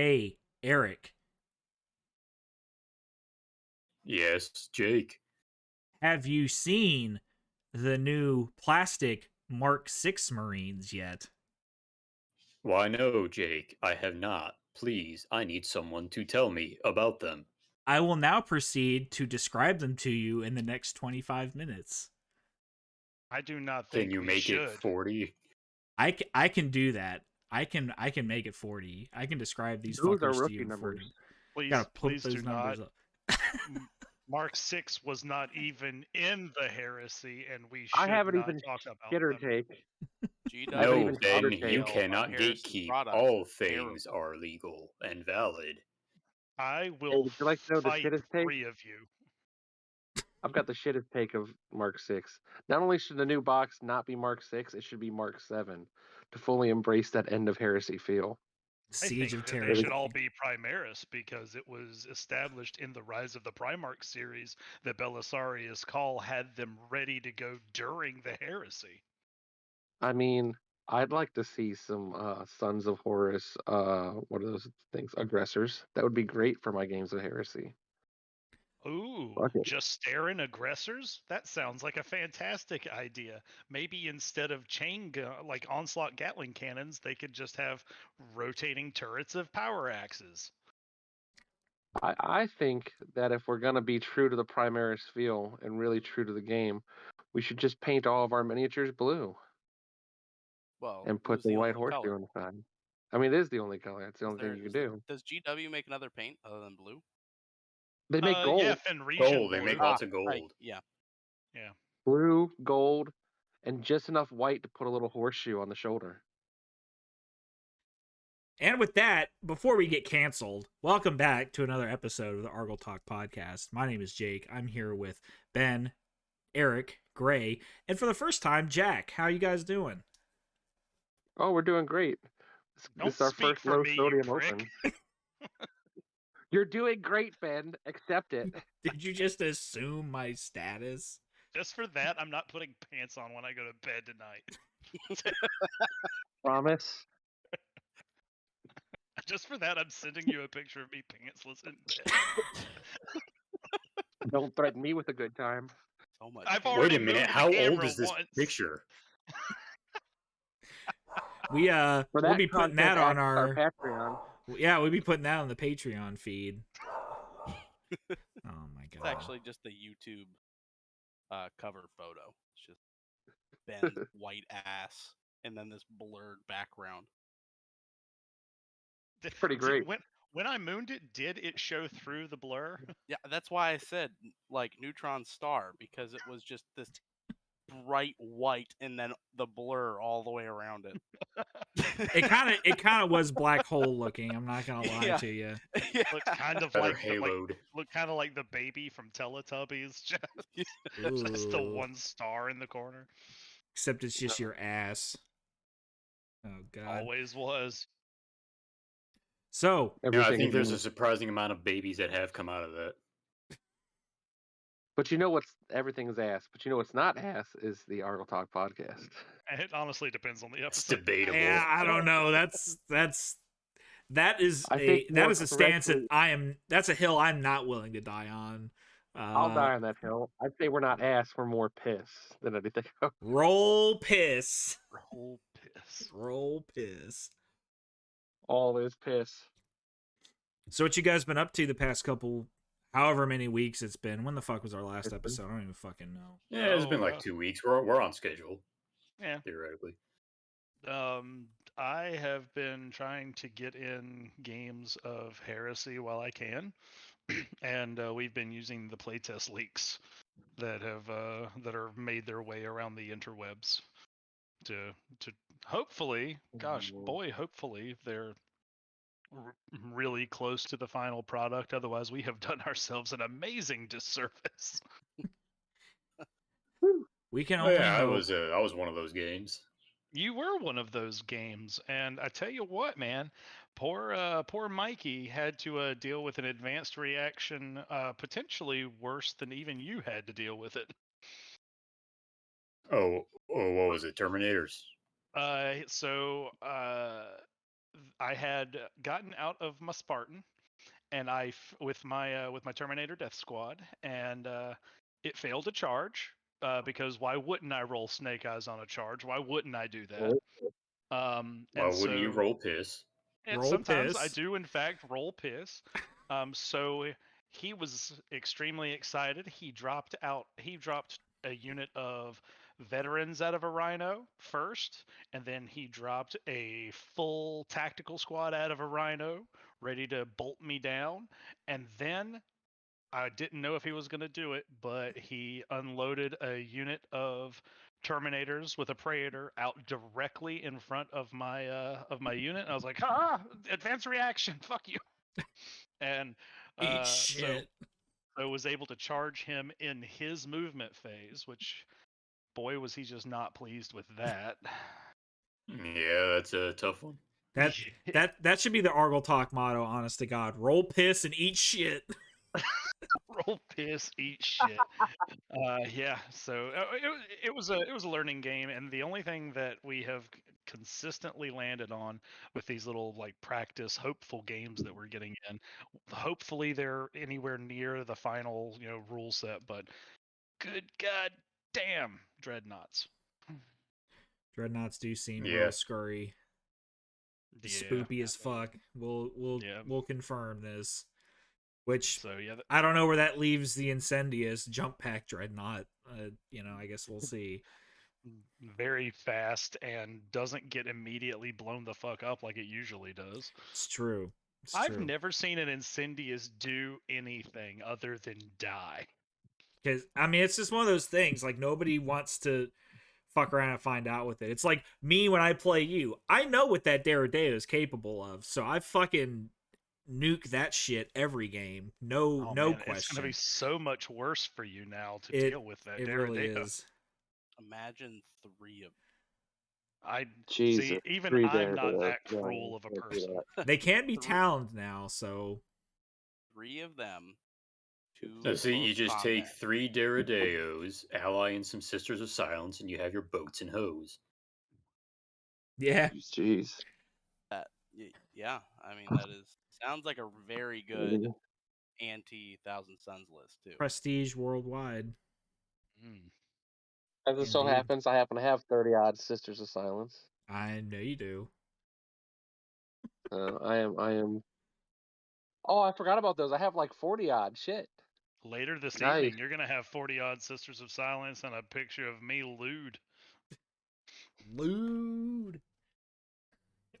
Hey, Eric, Yes, Jake. have you seen the new plastic Mark 6 Marines yet? Why no, Jake, I have not. Please, I need someone to tell me about them. I will now proceed to describe them to you in the next 25 minutes. I do not Can think you we make it should. 40? I can do that. I can make it 40. I can describe these Those are fuckers to rookie you in numbers. 40. Please, Gotta put please those do numbers not. up. Mark 6 was not even in the heresy, and we I should haven't not even talk about shitter them. take. I haven't GW No, even then shitter you take. cannot heresy gatekeep. product. All things Terrible. are legal and valid. I Hey, will would you like to know the fight shittest take? 3 of you. I've got the shittest take of Mark 6. Not only should the new box not be Mark 6, it should be Mark 7 to fully embrace that end of heresy feel. I Siege think of that Terra. they should all be Primaris because it was established in the Rise of the Primarch series that Belisarius' Call had them ready to go during the heresy. I mean, I'd like to see some Sons of Horus, what are those things? Aggressors. That would be great for my games of heresy. Ooh, Fuck it. just staring aggressors? That sounds like a fantastic idea. Maybe instead of like onslaught Gatling cannons, they could just have rotating turrets of power axes. I think that if we're going to be true to the Primaris feel and really true to the game, we should just paint all of our miniatures blue Well, and put blue's the the white only horseshoe color. on the side. I mean, it is the only color. It's the Is only there, thing you is can there, do. does GW make another paint other than blue? They make gold, Yeah, Fenrisian Gold, they blue. make lots of Right, gold. yeah. Yeah. blue, gold, and just enough white to put a little horseshoe on the shoulder. And with that, before we get canceled, welcome back to another episode of the Argel Talk podcast. My name is Jake. I'm here with Ben, Eric, Gray, and for the first time, Jack. How you guys doing? Oh, we're doing great. Don't This is our speak first for low me, you sodium prick. open. You're doing great, Ben. Accept it. Did you just assume my status? Just for that, I'm not putting pants on when I go to bed tonight. Promise. Just for that, I'm sending you a picture of me pantsless in bed. Don't threaten me with a good time. So much. I've hate. already Wait a minute, moved the how old camera is this once. picture? We For we'll that be putting content, that on our Patreon. yeah, we'll be putting that on the Patreon feed. Oh my It's god. actually just the YouTube cover photo. It's just Ben's white ass and then this blurred background. Pretty great. When I mooned it, did it show through the blur? Yeah, that's why I said like neutron star, because it was just this bright white and then the blur all the way around it. It kind of was black hole looking. I'm not gonna lie Yeah. to you. Looked kind of Rather like haloed. looked kind of like the baby from Teletubbies, just the Ooh. one star in the corner. Except it's just your ass. Oh god. Always was. So Yeah, I Everything think there's is- a surprising amount of babies that have come out of that. But you know what's everything's ass. But you know what's not ass is the Argel Talk podcast. And it honestly depends on the It's episode. debatable. yeah, I don't know. That is I think that more is a stance that correctly- that's a hill I'm not willing to die on. I'll die on that hill. I'd say we're not ass. We're more piss than anything else. Roll piss. Roll piss. Roll piss. All is piss. So what you guys been up to the past couple, however many weeks it's been? When the fuck was our last It's been- episode? I don't even fucking know. Yeah, it's been like 2 weeks. We're on schedule, Yeah. theoretically. I have been trying to get in games of Heresy while I can, and we've been using the playtest leaks that are made their way around the interwebs to hopefully, gosh, boy, hopefully they're really close to the final product. Otherwise, we have done ourselves an amazing disservice. We can Oh, only yeah, hope. I was one of those games. You were one of those games, and I tell you what, man, poor Mikey had to deal with an advanced reaction, potentially worse than even you had to deal with it. Oh, what was it? Terminators. So I had gotten out of my Spartan, and with my Terminator Death Squad, and it failed to charge. Because why wouldn't I roll Snake Eyes on a charge? Why wouldn't I do that? Why And wouldn't you so roll piss? Roll sometimes I piss. do, in fact, roll piss. So he was extremely excited. He dropped a unit of veterans out of a rhino first, and then he dropped a full tactical squad out of a rhino, ready to bolt me down. And then I didn't know if he was going to do it, but he unloaded a unit of Terminators with a Praetor out directly in front of my unit. I was like, advanced reaction, fuck you. And Eat so shit. I was able to charge him in his movement phase, which, boy, was he just not pleased with that. Yeah, that's a tough one. That should be the Argel Talk motto, honest to God. Roll piss and eat shit. Roll piss, eat shit. Yeah, so it was a learning game, and the only thing that we have consistently landed on with these little like practice hopeful games that we're getting in, hopefully they're anywhere near the final rule set. But good god damn, dreadnoughts. Dreadnoughts do seem Yeah. real scurry. Yeah, Spoopy as fuck. We'll confirm this. Which so yeah, I don't know where that leaves the Incendious jump pack dreadnought. I guess we'll see. very fast and doesn't get immediately blown the fuck up like it usually does. It's true. I've never seen an Incendious do anything other than die. Because I mean, it's just one of those things. Like nobody wants to fuck around and find out with it. It's like me when I play you. I know what that Deredeo is capable of, so I fucking nuke that shit every game. No Man, question. It's gonna be so much worse for you now to deal with that. It really is. Imagine 3 of them. I Jesus, see. Even 3 I'm not Daredevils. that No, cruel of a can't do person. that. They can't be towned now, so 3 of them. 2 So see, you close just take combat. 3 Deredeos, ally in some Sisters of Silence, and you have your boats and hoes. yeah. Jeez. Yeah, I mean that sounds like a very good anti Thousand Suns list too. Prestige worldwide. As it so Indeed. happens, I happen to have 30 odd Sisters of Silence. I know you do. I am. Oh, I forgot about those. I have like 40 odd. Shit. Later this Nice. evening, you're gonna have 40 odd Sisters of Silence and a picture of me lewd. Lewd.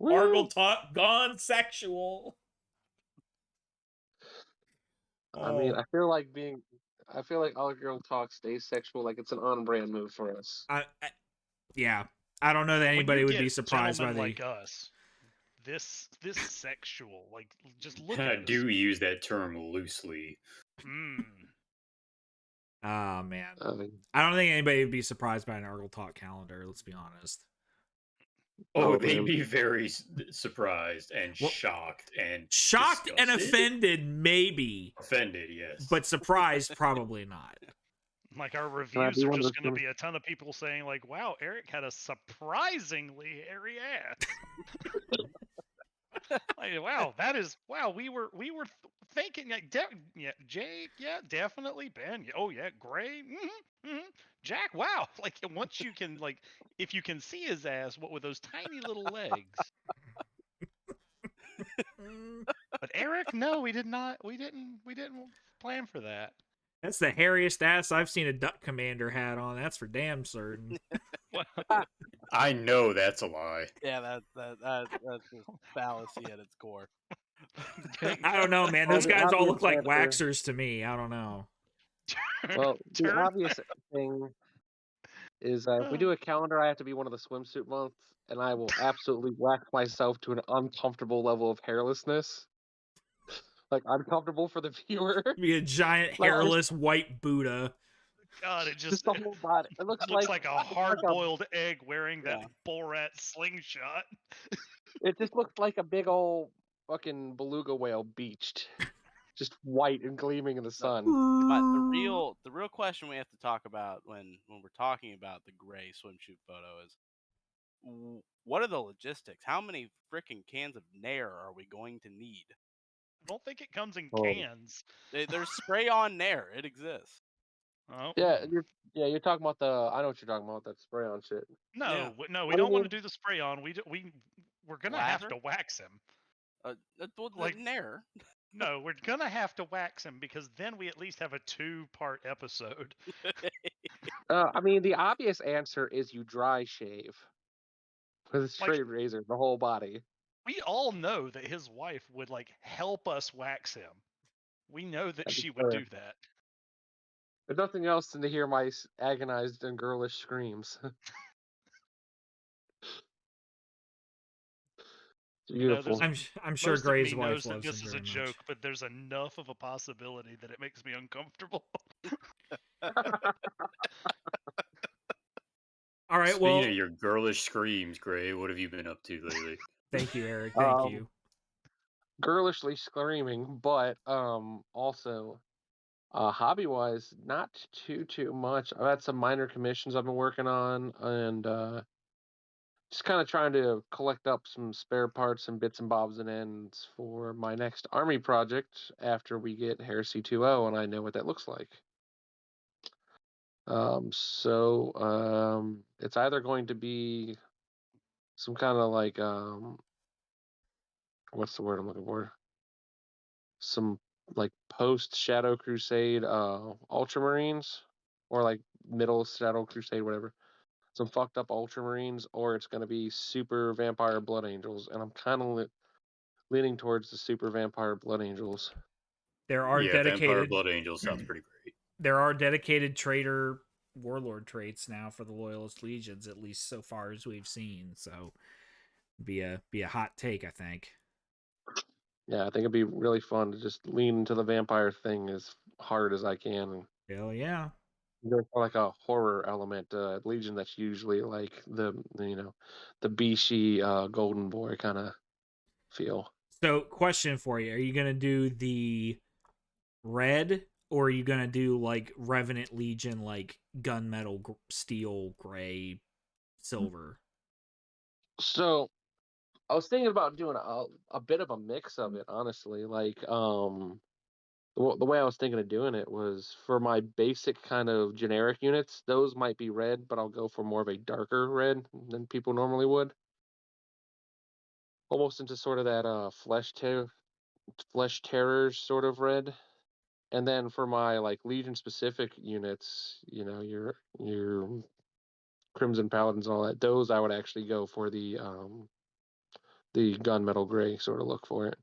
Woo! Argel Talk gone sexual. I mean, I feel like Argel Talk stays sexual. Like it's an on-brand move for us. Yeah. I don't know that When anybody you would be get surprised by gentlemen the like us. This sexual, like, just look I at us. do use that term loosely. Oh man. I mean, I don't think anybody would be surprised by an Argel Talk calendar, let's be honest. Oh, No, they'd man. be very surprised and shocked and Shocked and disgusted. offended, maybe. Offended, yes. But surprised, probably not. Like, our be reviews are one of just those going to be a ton of people saying, like, wow, Eric had a surprisingly hairy ass. Like, wow, we were thinking, like, Jake, yeah, definitely, Ben, oh yeah, Gray, Jack, wow. Like, once you can, like, if you can see his ass, what with those tiny little legs. But Eric, no, we didn't plan for that. That's the hairiest ass I've seen a Duck Commander hat on. That's for damn certain. I know that's a lie. Yeah, that's just fallacy at its core. I don't know, man. Those the guys all obvious look like answer- waxers to me. I don't know. Well, the Turn obvious thing is if we do a calendar, I have to be one of the swimsuit months, and I will absolutely whack myself to an uncomfortable level of hairlessness. Like, uncomfortable for the viewer. Be a giant hairless white Buddha. God, it Just the whole body. It looks like a hard-boiled egg wearing that Borat slingshot. It just looks like a big old fucking beluga whale beached, just white and gleaming in the sun. But the real question we have to talk about when we're talking about the gray swimsuit photo is, what are the logistics? How many freaking cans of Nair are we going to need? I don't think it comes in Oh. cans. There's spray on Nair. It exists. Oh. Yeah, you're talking about the. I know what you're talking about. That spray on shit. No, Yeah. no, we What do don't you want mean? to do the spray on. We're gonna have Lather? to wax him. Like Nair. No, we're gonna have to wax him because then we at least have a 2-part episode. I mean, the obvious answer is you dry shave with a straight razor, the whole body. We all know that his wife would like help us wax him. We know that That'd be she would fair. do that. There's nothing else than to hear my agonized and girlish screams. Beautiful. I'm sure Most Gray's of me wife knows that loves this him is very a much. joke, but there's enough of a possibility that it makes me uncomfortable. All right, Speaking well, of your girlish screams, Gray, what have you been up to lately? thank you, Eric. Thank you. Girlishly screaming, but also hobby wise, not too much. I've had some minor commissions I've been working on, and just kind of trying to collect up some spare parts and bits and bobs and ends for my next army project after we get Heresy 2.0 and I know what that looks like. It's either going to be some kind of like what's the word I'm looking for? Some like post Shadow Crusade Ultramarines, or like middle Shadow Crusade, whatever. Some fucked up Ultramarines, or it's going to be Super Vampire Blood Angels, and I'm kind of leaning towards the Super Vampire Blood Angels. There are Yeah, Vampire dedicated Blood Angel sounds pretty great. there are dedicated traitor warlord traits now for the Loyalist legions, at least so far as we've seen. So be a hot take, I think. Yeah, I think it'd be really fun to just lean into the vampire thing as hard as I can and Hell yeah. go for like a horror element. Legion that's usually like the Bishi Golden Boy kind of feel. So, question for you: are you gonna do the red, or are you gonna do like Revenant Legion, like gunmetal, steel, gray, silver? So I was thinking about doing a bit of a mix of it, honestly. Like, the way I was thinking of doing it was for my basic kind of generic units, those might be red, but I'll go for more of a darker red than people normally would. Almost into sort of that flesh terrors sort of red. And then for my like Legion specific units, your Crimson Paladins and all that, those I would actually go for the gunmetal gray sort of look for it.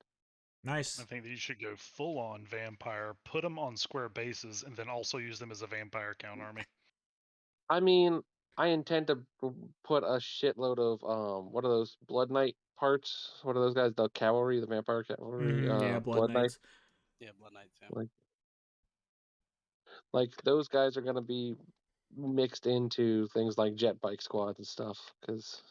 Nice. I think that you should go full on vampire, put them on square bases, and then also use them as a vampire count army. I mean, I intend to put a shitload of what are those Blood Knight parts? What are those guys? The cavalry, the vampire cavalry. Yeah, Blood Knights. Yeah, Blood Knights. Yeah. Like those guys are gonna be mixed into things like jet bike squads and stuff. Because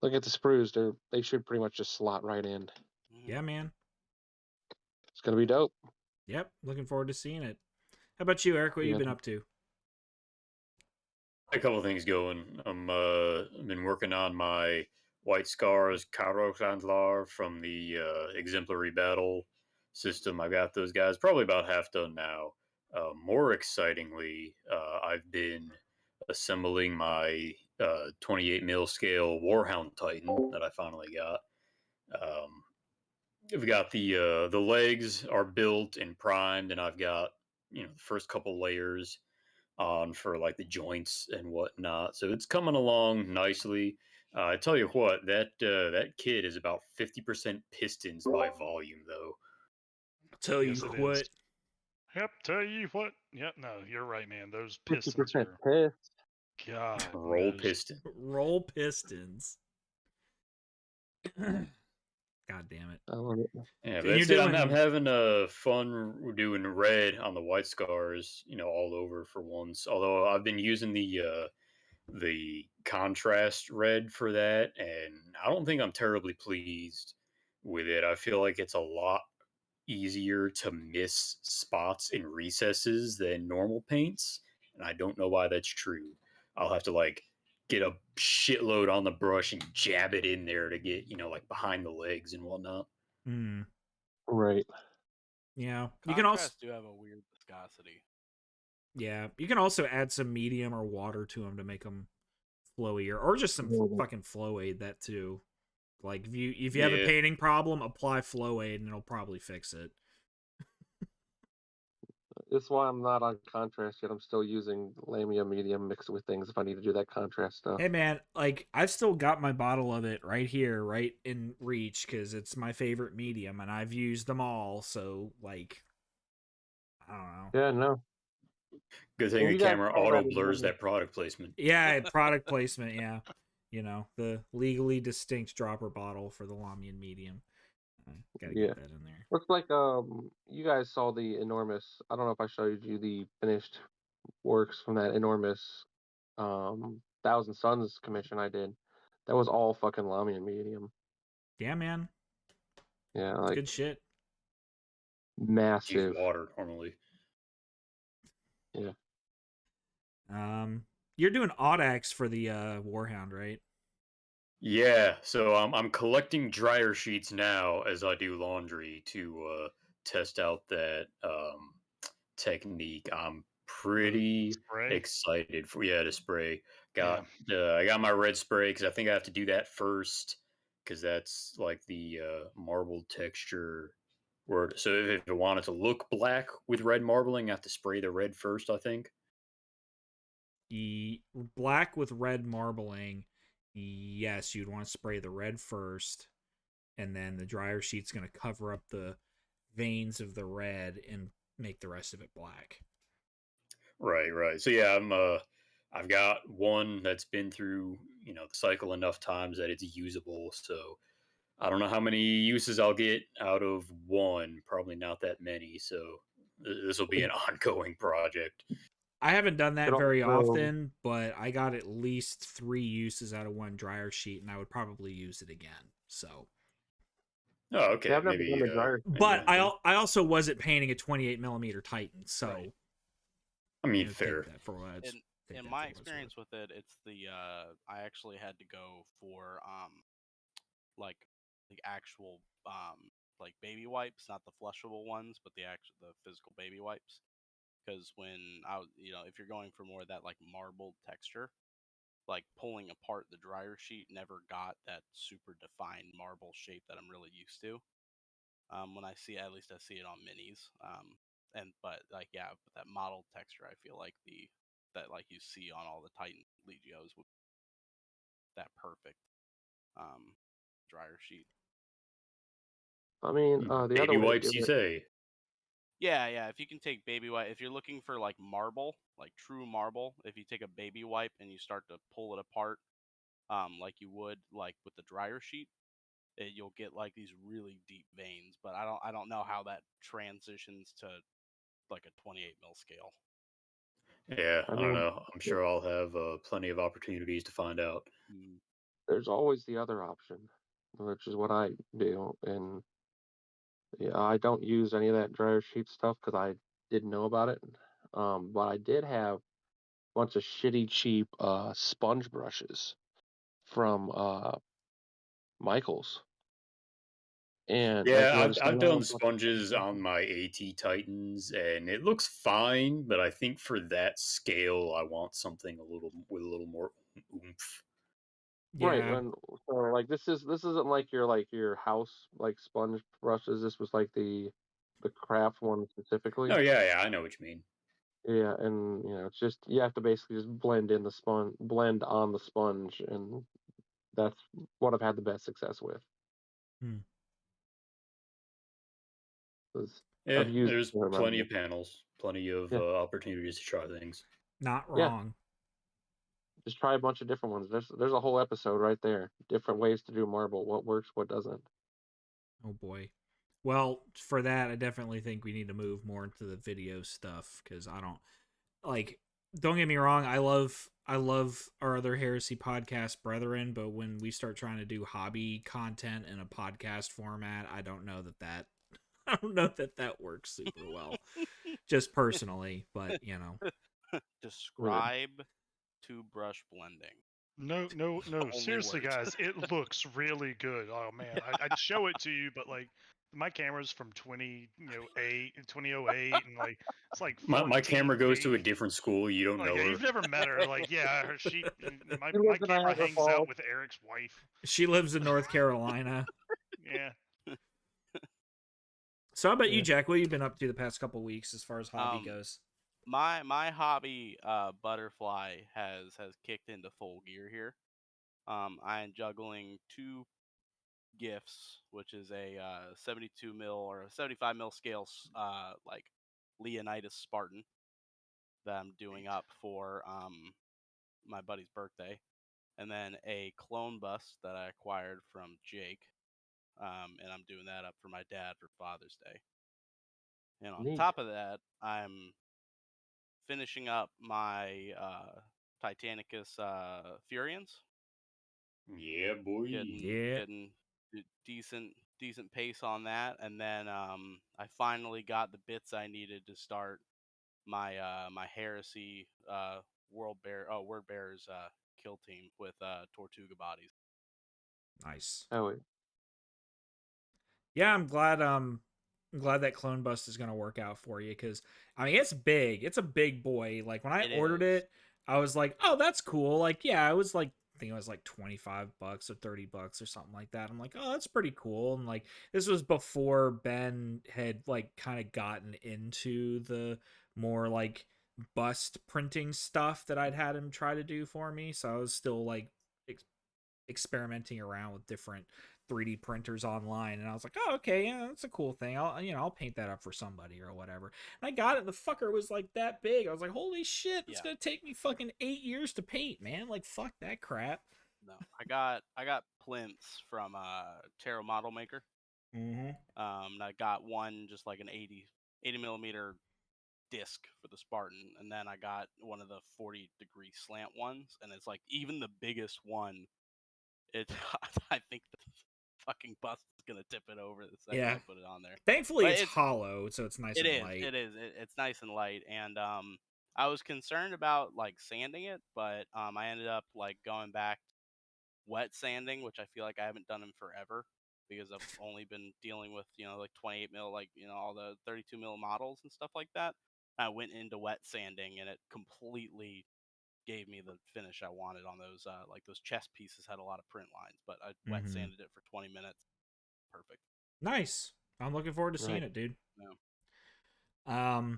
look at the sprues; they should pretty much just slot right in. Yeah, man. It's gonna be dope. Yep, looking forward to seeing it. How about you, Eric? What you been up to? A couple things going. I've been working on my White Scars Karoksandlar from the Exemplary Battle system. I got those guys probably about half done now. More excitingly, I've been assembling my 28 mil scale Warhound Titan that I finally got. I've got the legs are built and primed, and I've got the first couple layers on for like the joints and whatnot. So it's coming along nicely. I tell you what, that kid is about 50% pistons by volume, though. Tell Yes, you it what. is. Yep, tell you what. Yep, no, you're right, man. Those 50% pistons are pissed. God. Roll knows. piston. Roll Pistons. God damn it. I love it. Yeah, And but you're I'm doing- having fun doing red on the White Scars, all over for once. Although I've been using the contrast red for that, and I don't think I'm terribly pleased with it. I feel like it's a lot easier to miss spots in recesses than normal paints, and I don't know why that's true. I'll have to like get a shitload on the brush and jab it in there to get, like behind the legs and whatnot. Mm. Right. Yeah. You can also Contrasts do have a weird viscosity. you can also add some medium or water to them to make them flowier, or just some fucking flow aid that too. Like if you have a Yeah. painting problem, apply flow aid and it'll probably fix it. That's why I'm not on contrast yet. I'm still using Lamia medium mixed with things if I need to do that contrast stuff. Hey man, like I've still got my bottle of it right here, right in reach, because it's my favorite medium, and I've used them all. So like, I don't know. Yeah, no. Good thing And the you guys camera saw auto that blurs in that product placement. Yeah, product placement. Yeah, the legally distinct dropper bottle for the Lamian medium. Gotta Yeah. get that in there. Looks like you guys saw the enormous. I don't know if I showed you the finished works from that enormous Thousand Suns commission I did. That was all fucking Lamian medium. Yeah, man, Yeah, it's like good shit. Use massive. water normally. Yeah. You're doing Audax for the Warhound, right? Yeah, so I'm collecting dryer sheets now as I do laundry to test out that technique. I'm pretty spray? excited for to spray. Yeah. I got my red spray because I think I have to do that first because that's like the marbled texture. So if I want it to look black with red marbling, I have to spray the red first, I think. Black with red marbling. Yes, you'd want to spray the red first, and then the dryer sheet's going to cover up the veins of the red and make the rest of it black. Right. So yeah, I've got one that's been through, the cycle enough times that it's usable. So I don't know how many uses I'll get out of one. Probably not that many. So this will be an ongoing project. I haven't done that Could very also- often, but I got at least 3 uses out of one dryer sheet, and I would probably use it again. So, Oh, okay. Yeah, I've never Maybe. done the dryer. but I also wasn't painting a 28 millimeter Titan, so Right. I mean, take fair. that for what it's. In my experience with it, it's the I actually had to go for like the actual like baby wipes, not the flushable ones, but the physical baby wipes. Because when if you're going for more of that like marbled texture, like pulling apart the dryer sheet never got that super defined marble shape that I'm really used to. When I see, at least I see it on minis. But like with that model texture, I feel like that like you see on all the Titan Legios with that perfect dryer sheet. I mean, the other Baby way to wipes, do you it. say? Yeah. If you can take baby wipe, if you're looking for like marble, like true marble, if you take a baby wipe and you start to pull it apart, like you would like with the dryer sheet, you'll get like these really deep veins. But I don't know how that transitions to like a 28 mil scale. Yeah, I I don't mean, know. I'm sure I'll have plenty of opportunities to find out. there's always the other option, which is what I do. And yeah, I don't use any of that dryer sheet stuff because I didn't know about it. But I did have a bunch of shitty, cheap sponge brushes from Michaels. And like, Yeah, the I've done small sponges on my AT Titans, and it looks fine. But I think for that scale, I want something with a little more oomph. Right, Yeah, and so like this isn't like your house like sponge brushes. This was like the craft one specifically. Oh yeah, I know what you mean. Yeah, and it's just you have to basically just blend on the sponge, and that's what I've had the best success with. Hmm. 'Cause Yeah, I've used there's a fair amount of plenty it. of panels, plenty of Yeah, opportunities to try things. not yeah. wrong. Just try a bunch of different ones. There's a whole episode right there. Different ways to do marble. What works, what doesn't. Oh boy. Well, for that, I definitely think we need to move more into the video stuff because I don't like. Don't get me wrong. I love our other heresy podcast brethren, but when we start trying to do hobby content in a podcast format, I don't know that I don't know that works super well. Just personally, but Right. Describe two brush blending. No. Only Seriously, words. guys, it looks really good. Oh man, I'd show it to you, but like my camera's from 2008, and like it's like My 14 camera goes to a feet. different school. You don't Like, know yeah, her. you've never met her. Like, yeah, my You live in camera Niagara hangs out Falls. with Eric's wife. She lives in North Carolina. Yeah. So how about you, Yeah. Jack? What have you been up to the past couple weeks as far as hobby Um, goes? my hobby butterfly has kicked into full gear here. I am juggling two gifts, which is a 72 mil or a 75 mil scale like Leonidas Spartan that I'm doing up for my buddy's birthday, and then a clone bust that I acquired from Jake, and I'm doing that up for my dad for Father's Day. And on Neat. top of that, I'm finishing up my Titanicus Furians, Yeah, boy. Yeah. getting decent pace on that, and then I finally got the bits I needed to start my my Heresy Word Bearers kill team with Tortuga bodies. Nice. Oh wait. Yeah, I'm glad that clone bust is gonna work out for you because I mean it's big. It's a big boy. Like when I It ordered is. it, I was like, oh, that's cool. Like, yeah, I was like I think it was like $25 or $30 or something like that. I'm like, oh, that's pretty cool. And like this was before Ben had like kind of gotten into the more like bust printing stuff that I'd had him try to do for me. So I was still like experimenting around with different 3D printers online, and I was like, oh, okay, yeah, that's a cool thing. I'll paint that up for somebody or whatever. And I got it, and the fucker was like that big. I was like, holy shit, it's Yeah. gonna take me fucking 8 years to paint, man. Like, fuck that crap. No, I got plinths from Terra Model Maker. Mm-hmm. And I got one just like an 80 millimeter disc for the Spartan, and then I got one of the 40-degree slant ones, and it's like even the biggest one, it I think the fucking bus is gonna tip it over the second Yeah. I put it on there. Thankfully, But it's hollow, so it's nice it and is light. it is it's nice and light, and I was concerned about like sanding it, but I ended up like going back wet sanding, which I feel like I haven't done in forever because I've only been dealing with like 28 mil, like all the 32 mil models and stuff like that. I went into wet sanding, and it completely gave me the finish I wanted on those. Like those chest pieces had a lot of print lines, but I wet Mhm. sanded it for 20 minutes. Perfect. Nice. I'm looking forward to seeing Right. it, dude. Yeah.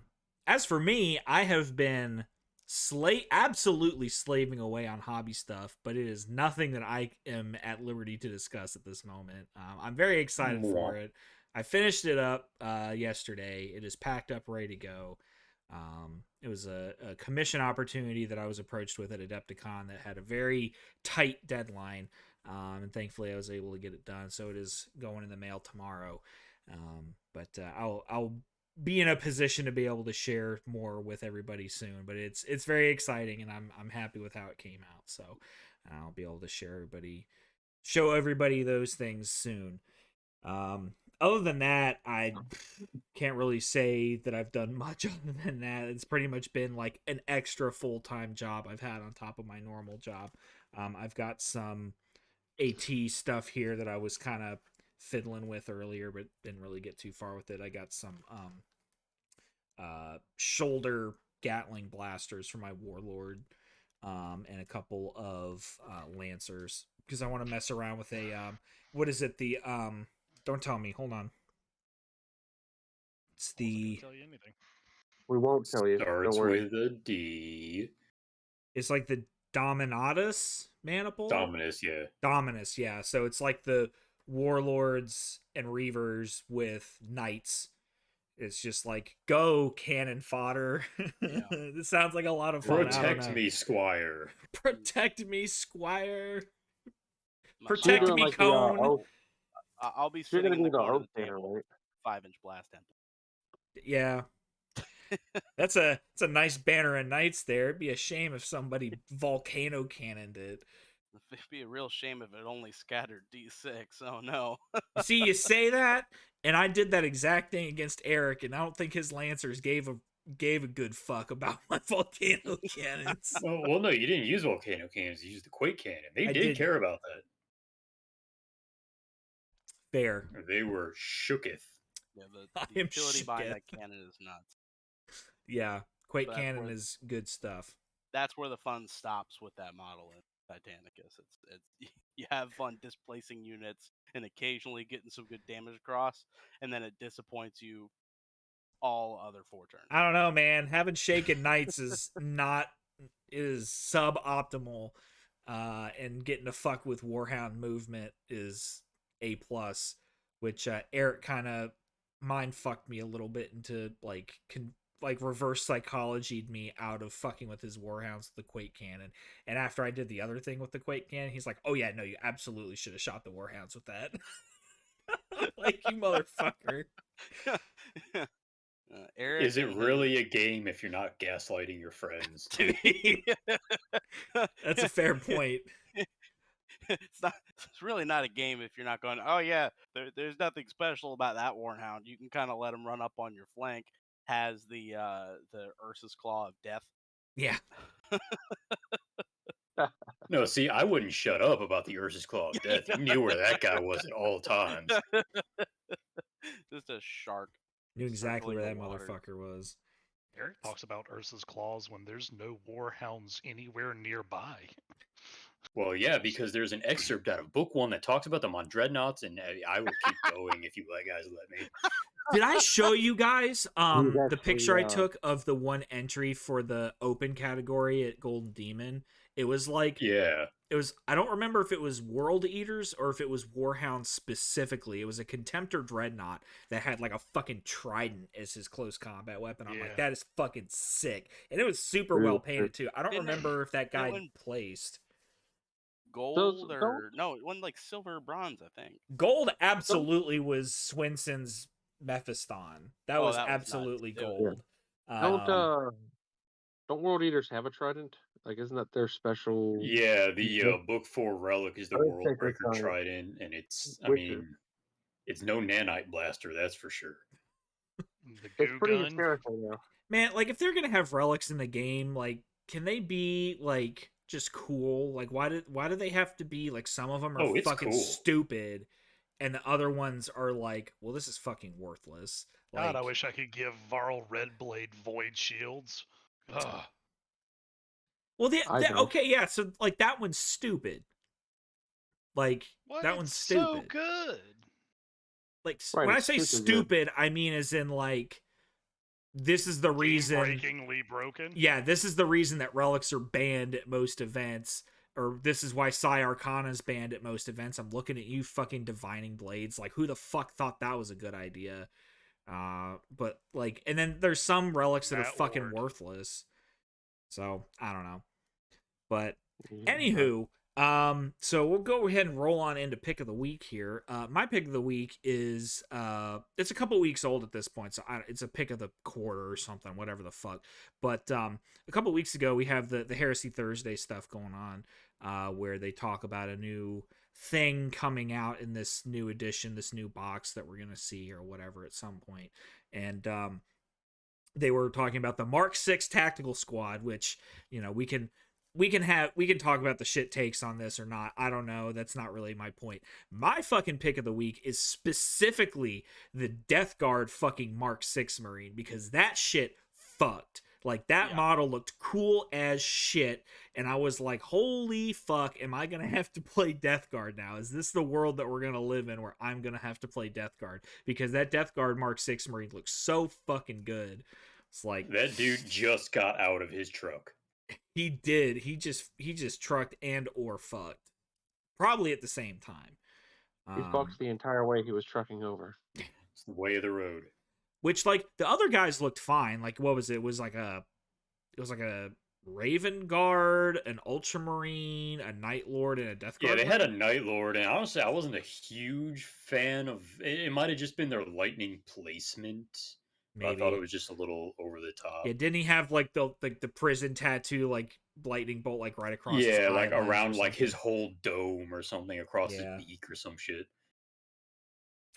As for me, I have been absolutely slaving away on hobby stuff, but it is nothing that I am at liberty to discuss at this moment. I'm very excited for it. I finished it up yesterday. It is packed up, ready to go. It was a commission opportunity that I was approached with at Adepticon that had a very tight deadline, and thankfully I was able to get it done. So it is going in the mail tomorrow. But I'll be in a position to be able to share more with everybody soon. But it's very exciting, and I'm happy with how it came out. So I'll be able to show everybody those things soon. Other than that, I can't really say that I've done much other than that. It's pretty much been like an extra full-time job I've had on top of my normal job. I've got some AT stuff here that I was kind of fiddling with earlier, but didn't really get too far with it. I got some shoulder Gatling blasters for my warlord, and a couple of lancers because I want to mess around with a what is it? The don't tell me. Hold on. It's I wasn't the gonna tell you anything. We won't tell you. Don't Starts worry. with a D. it's like the Dominatus maniple. Dominus, yeah. Dominus, yeah. So it's like the warlords and reavers with knights. It's just like go cannon fodder. Yeah. This sounds like a lot of fun. I don't Protect know. me, Squire. Protect me, Squire. My- Protect You're me, doing like Cone. I'll be You're sitting gonna in the do the corner of oath the banner, table, right? 5-inch blast temple. Yeah, it's a nice banner of knights there. It'd be a shame if somebody volcano cannoned it. It'd be a real shame if it only scattered D6. Oh no. You see, you say that, and I did that exact thing against Eric, and I don't think his lancers gave gave a good fuck about my volcano cannons. Well, no, you didn't use volcano cannons. You used the quake cannon. They I did did. care about that. Fair. They were shooketh. Yeah, I the am utility behind shooketh. that cannon is nuts. Yeah, quake But that's cannon where- is good stuff. That's where the fun stops with that model in Titanicus. It's you have fun displacing units and occasionally getting some good damage across, and then it disappoints you all other 4 turns. I don't know, man. Having Shaken Knights is suboptimal, and getting to fuck with Warhound movement is A plus, which Eric kind of mind fucked me a little bit into like reverse psychologied me out of fucking with his Warhounds with the Quake Cannon. And after I did the other thing with the Quake Cannon, he's like, "Oh yeah, no, you absolutely should have shot the Warhounds with that." Like, you motherfucker. Eric Is it and really a game if you're not gaslighting your friends? That's a fair point. It's really not a game if you're not going, oh yeah, there's nothing special about that Warhound. You can kind of let him run up on your flank. Has the Ursa's Claw of Death. Yeah. No, see, I wouldn't shut up about the Ursa's Claw of Death. You knew where that guy was at all times. Just a shark. Knew exactly where that circling the water. motherfucker was. Eric talks about Ursa's Claws when there's no Warhounds anywhere nearby. Well, yeah, because there's an excerpt out of book 1 that talks about them on dreadnoughts, and I will keep going if you guys let me. Did I show you guys the actually, picture I took of the one entry for the open category at Golden Demon? It was like, Yeah. it was, I don't remember if it was World Eaters or if it was Warhound specifically. It was a Contemptor Dreadnought that had like a fucking trident as his close combat weapon. I'm like, Yeah. that is fucking sick. And it was super True, well painted too. I don't Didn't it- remember if that it guy went- placed. Gold or no, it won like silver or bronze, I think. Gold absolutely was Swinson's Mephiston. That was that was nuts. absolutely It was- gold. Don't World Eaters have a trident? Like, isn't that their special? Yeah, the book 4 relic is the I didn't World take this Breaker on Trident, and it's, I Witcher. mean, it's no nanite blaster, that's for sure. The It's goo pretty gun. hysterical now. Man, like, if they're gonna have relics in the game, like, can they be like just cool? Like, why do they have to be like, some of them are Oh, it's fucking cool. stupid and the other ones are like, well, this is fucking worthless. Like, God, I wish I could give Varl Redblade void shields. Ugh. well, I don't. okay, yeah, so like that one's stupid. Like, What? that one's It's stupid. so good. Like, Right, when I it's say super good. stupid, I mean as in like, this is the reason. Game-breakingly broken. Yeah, this is the reason that relics are banned at most events, or this is why Psi Arcana's banned at most events. I'm looking at you, fucking Divining Blades. Like, who the fuck thought that was a good idea? But like, and then there's some relics that are That fucking Lord. worthless. So I don't know. But Yeah. anywho, so we'll go ahead and roll on into pick of the week here. My pick of the week is it's a couple weeks old at this point, so it's a pick of the quarter or something, whatever the fuck. But a couple weeks ago, we have the Heresy Thursday stuff going on, where they talk about a new thing coming out in this new edition, this new box that we're gonna see or whatever at some point, and they were talking about the Mark 6 Tactical Squad, which, you know, we can talk about the shit takes on this or not. I don't know. That's not really my point. My fucking pick of the week is specifically the Death Guard fucking Mark 6 Marine, because that shit fucked. Like, that model looked cool as shit, and I was like, holy fuck, am I gonna have to play Death Guard now? Is this the world that we're gonna live in where I'm gonna have to play Death Guard? Because that Death Guard Mark 6 Marine looks so fucking good. It's like, That dude just got out of his truck. he did. He just trucked and or fucked. Probably at the same time. He fucks the entire way he was trucking over. It's the way of the road. Which, like, the other guys looked fine. Like, what was it? It was like a Raven Guard, an Ultramarine, a Night Lord, and a Death Yeah, Guard. they had a Night Lord, and honestly, I wasn't a huge fan of it. Might have just been their lightning placement. Maybe. I thought it was just a little over the top. Yeah, didn't he have like the prison tattoo, like lightning bolt, like right across? his Yeah, like eyelids or around like his something? whole dome or something across Yeah. his beak or some shit.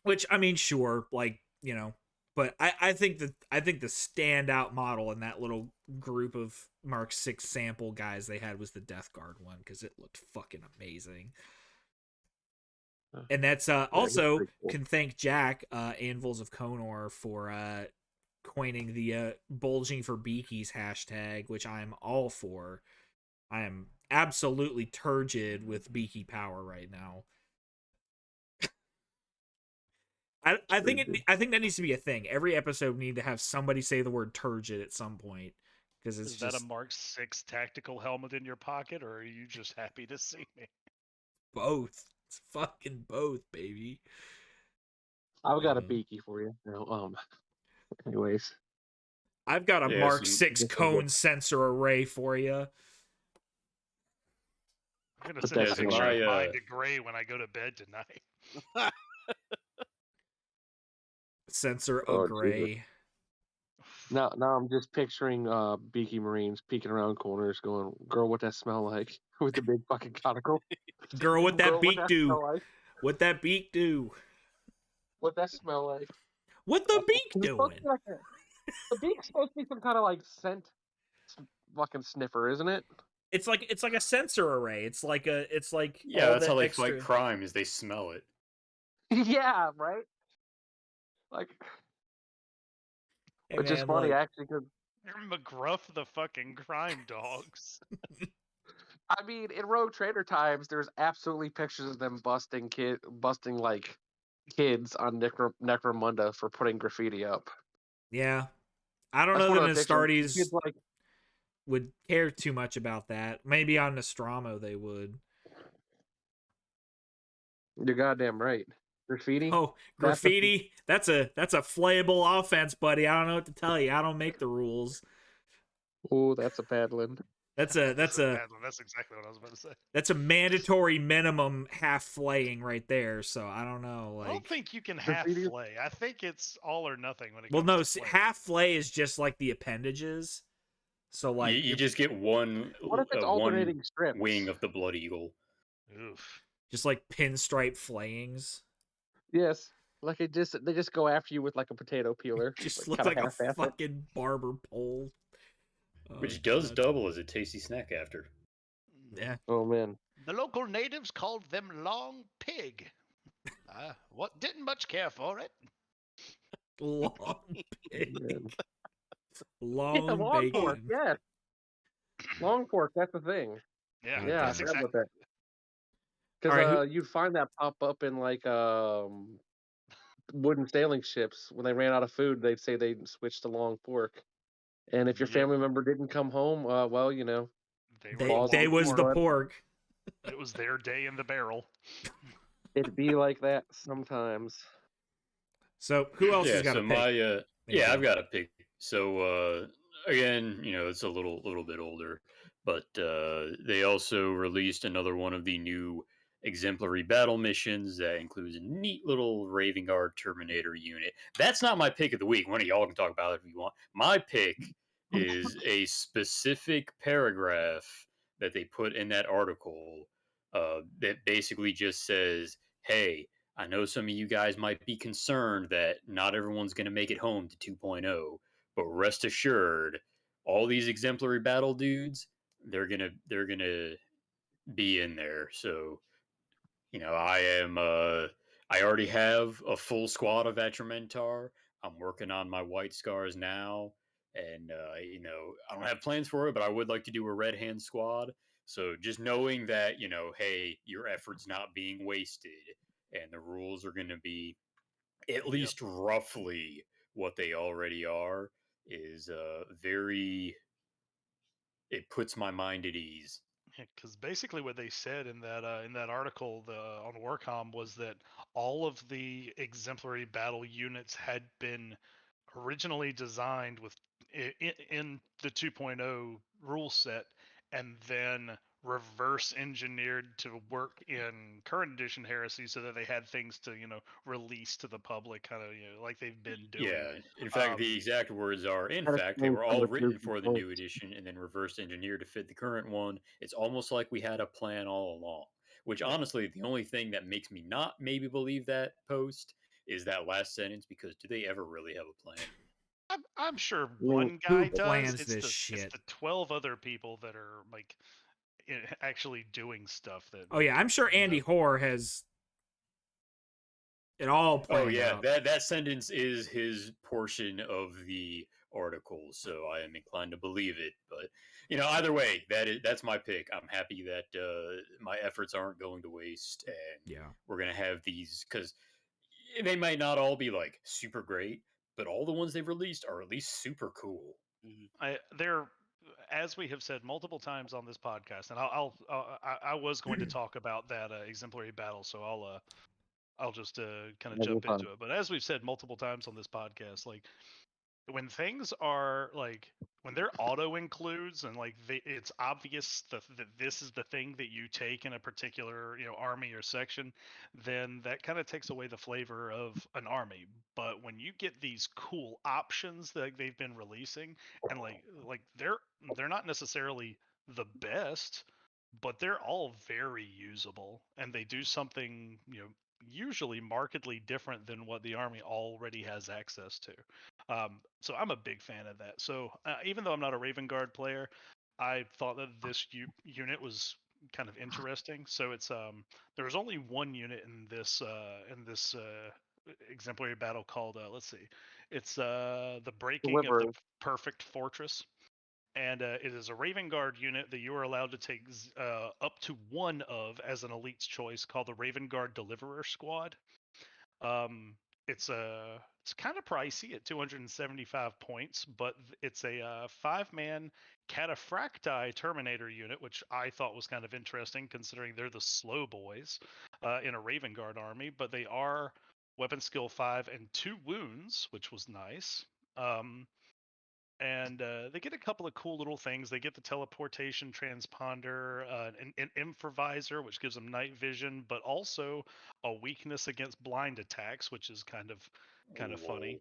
Which, I mean, sure, like, you know, But I think the standout model in that little group of Mark 6 sample guys they had was the Death Guard one because it looked fucking amazing. And that's also cool. can thank Jack, Anvils of Conor, for coining the bulging for beakies hashtag, which I'm all for. I am absolutely turgid with beaky power right now. I think that needs to be a thing. Every episode need to have somebody say the word turgid at some point because it's Is just that a Mark 6 tactical helmet in your pocket, or are you just happy to see me? both. It's fucking both, baby. I've got a beaky for you. Anyways, I've got a Yeah, Mark some- 6 cone sensor array for you. I'm gonna But send a that's picture my, of mine to Gray when I go to bed tonight. Sensor Oh, of gray. now I'm just picturing beaky Marines peeking around corners, going, "Girl, what that smell like?" With the big fucking conical. Girl, what that Girl, beak do? smell like? What that beak do? What that smell like? What the beak It's supposed to doing? be like the beak's supposed to be some kind of like scent fucking sniffer, isn't it? It's like a sensor array. It's like yeah, all that's the how they extra... fight crime is they smell it. Yeah, right. Like, Hey, which is man, funny look, actually, because You're McGruff the fucking crime dogs. I mean, in Rogue Trader times, there's absolutely pictures of them busting like kids on Necromunda for putting graffiti up. yeah. I don't That's know one that of the pictures. Kids Astartes like, would care too much about that. Maybe on Nostromo they would. you're goddamn right. Graffiti. Oh, That's a, graffiti. That's a flayable offense, buddy. I don't know what to tell you. I don't make the rules. oh, that's a paddling. That's Bad one. That's exactly what I was about to say. that's a mandatory minimum half flaying right there. So I don't know. I don't Like, think you can half Graffiti- flay. I think it's all or nothing when it well, comes no, to flay. half flay is just like the appendages. So like, You just get one What if it's one alternating strips? wing of the blood eagle. Oof. just like pinstripe flayings. Yes. Like they just go after you with like a potato peeler. Just like, look like a half-ass it. fucking barber pole. Oh, Which does God. double as a tasty snack after. Yeah. Oh man. The local natives called them long pig. What didn't much care for it. Long pig. Man. Long Yeah, long bacon. pork. Yeah, long pork. That's the thing. Yeah, God Yeah, I damn that's it. forgot exactly. about that. Because Alright, you'd find that pop up in like wooden sailing ships. When they ran out of food, they'd say they'd switch to long pork. And if your Yep. family member didn't come home, well, you know, They, were They Balls they on was the pork. pork. It was their day in the barrel. it'd be like that sometimes. So who else Yeah, has got so a pick? my There you yeah, go. I've got a pick. So again, it's a little bit older, but they also released another one of the new exemplary battle missions that includes a neat little Raven Guard Terminator unit. That's not my pick of the week. One of y'all can talk about it if you want. My pick is a specific paragraph that they put in that article that basically just says, "Hey, I know some of you guys might be concerned that not everyone's going to make it home to 2.0, but rest assured, all these exemplary battle dudes, they're gonna be in there. So, I already have a full squad of Atramentar. I'm working on my white scars now, and I don't have plans for it, but I would like to do a red hand squad. So just knowing that, hey, your effort's not being wasted, and the rules are going to be at least roughly what they already are, is it puts my mind at ease. Because basically what they said in that article on Warcom was that all of the exemplary battle units had been originally designed with in the 2.0 rule set and then reverse engineered to work in current edition heresy so that they had things to release to the public kind of like they've been doing. Yeah, in fact, the Um, exact words are, in That fact, they explains were some all of the written new for the new complaints. edition and then reverse engineered to fit the current one. It's almost like we had a plan all along, which Yeah. honestly, the only thing that makes me not maybe believe that post is that last sentence, because do they ever really have a plan? I'm sure mean, one who guy does. plans It's this the shit? 12 other people that are like actually doing stuff that. Oh yeah, I'm sure Andy Hoare has it all planned Oh yeah, out. that sentence is his portion of the article, so I am inclined to believe it. But either way, that's my pick. I'm happy that my efforts aren't going to waste, and Yeah. we're gonna have these, because they might not all be like super great, but all the ones they've released are at least super cool. They're, as we have said multiple times on this podcast, and I was going to talk about that exemplary battle, so I'll just kind of That'd be jump fun. into it. But as we've said multiple times on this podcast, like when things are like when they're auto includes and like it's obvious that this is the thing that you take in a particular army or section, then that kind of takes away the flavor of an army. But when you get these cool options that they've been releasing, and like they're not necessarily the best, but they're all very usable, and they do something usually markedly different than what the army already has access to. So I'm a big fan of that. So even though I'm not a Raven Guard player, I thought that this unit was kind of interesting. So it's there's only one unit in this exemplary battle called let's see, it's the breaking of the Delivery. perfect fortress. And it is a Raven Guard unit that you are allowed to take up to one of as an elite's choice, called the Raven Guard Deliverer Squad. Um, it's kind of pricey at 275 points, but it's a 5-man Cataphracti Terminator unit, which I thought was kind of interesting considering they're the slow boys in a Raven Guard army, but they are weapon skill 5 and 2 wounds, which was nice. And they get a couple of cool little things. They get the teleportation transponder, an improviser, which gives them night vision, but also a weakness against blind attacks, which is kind of funny.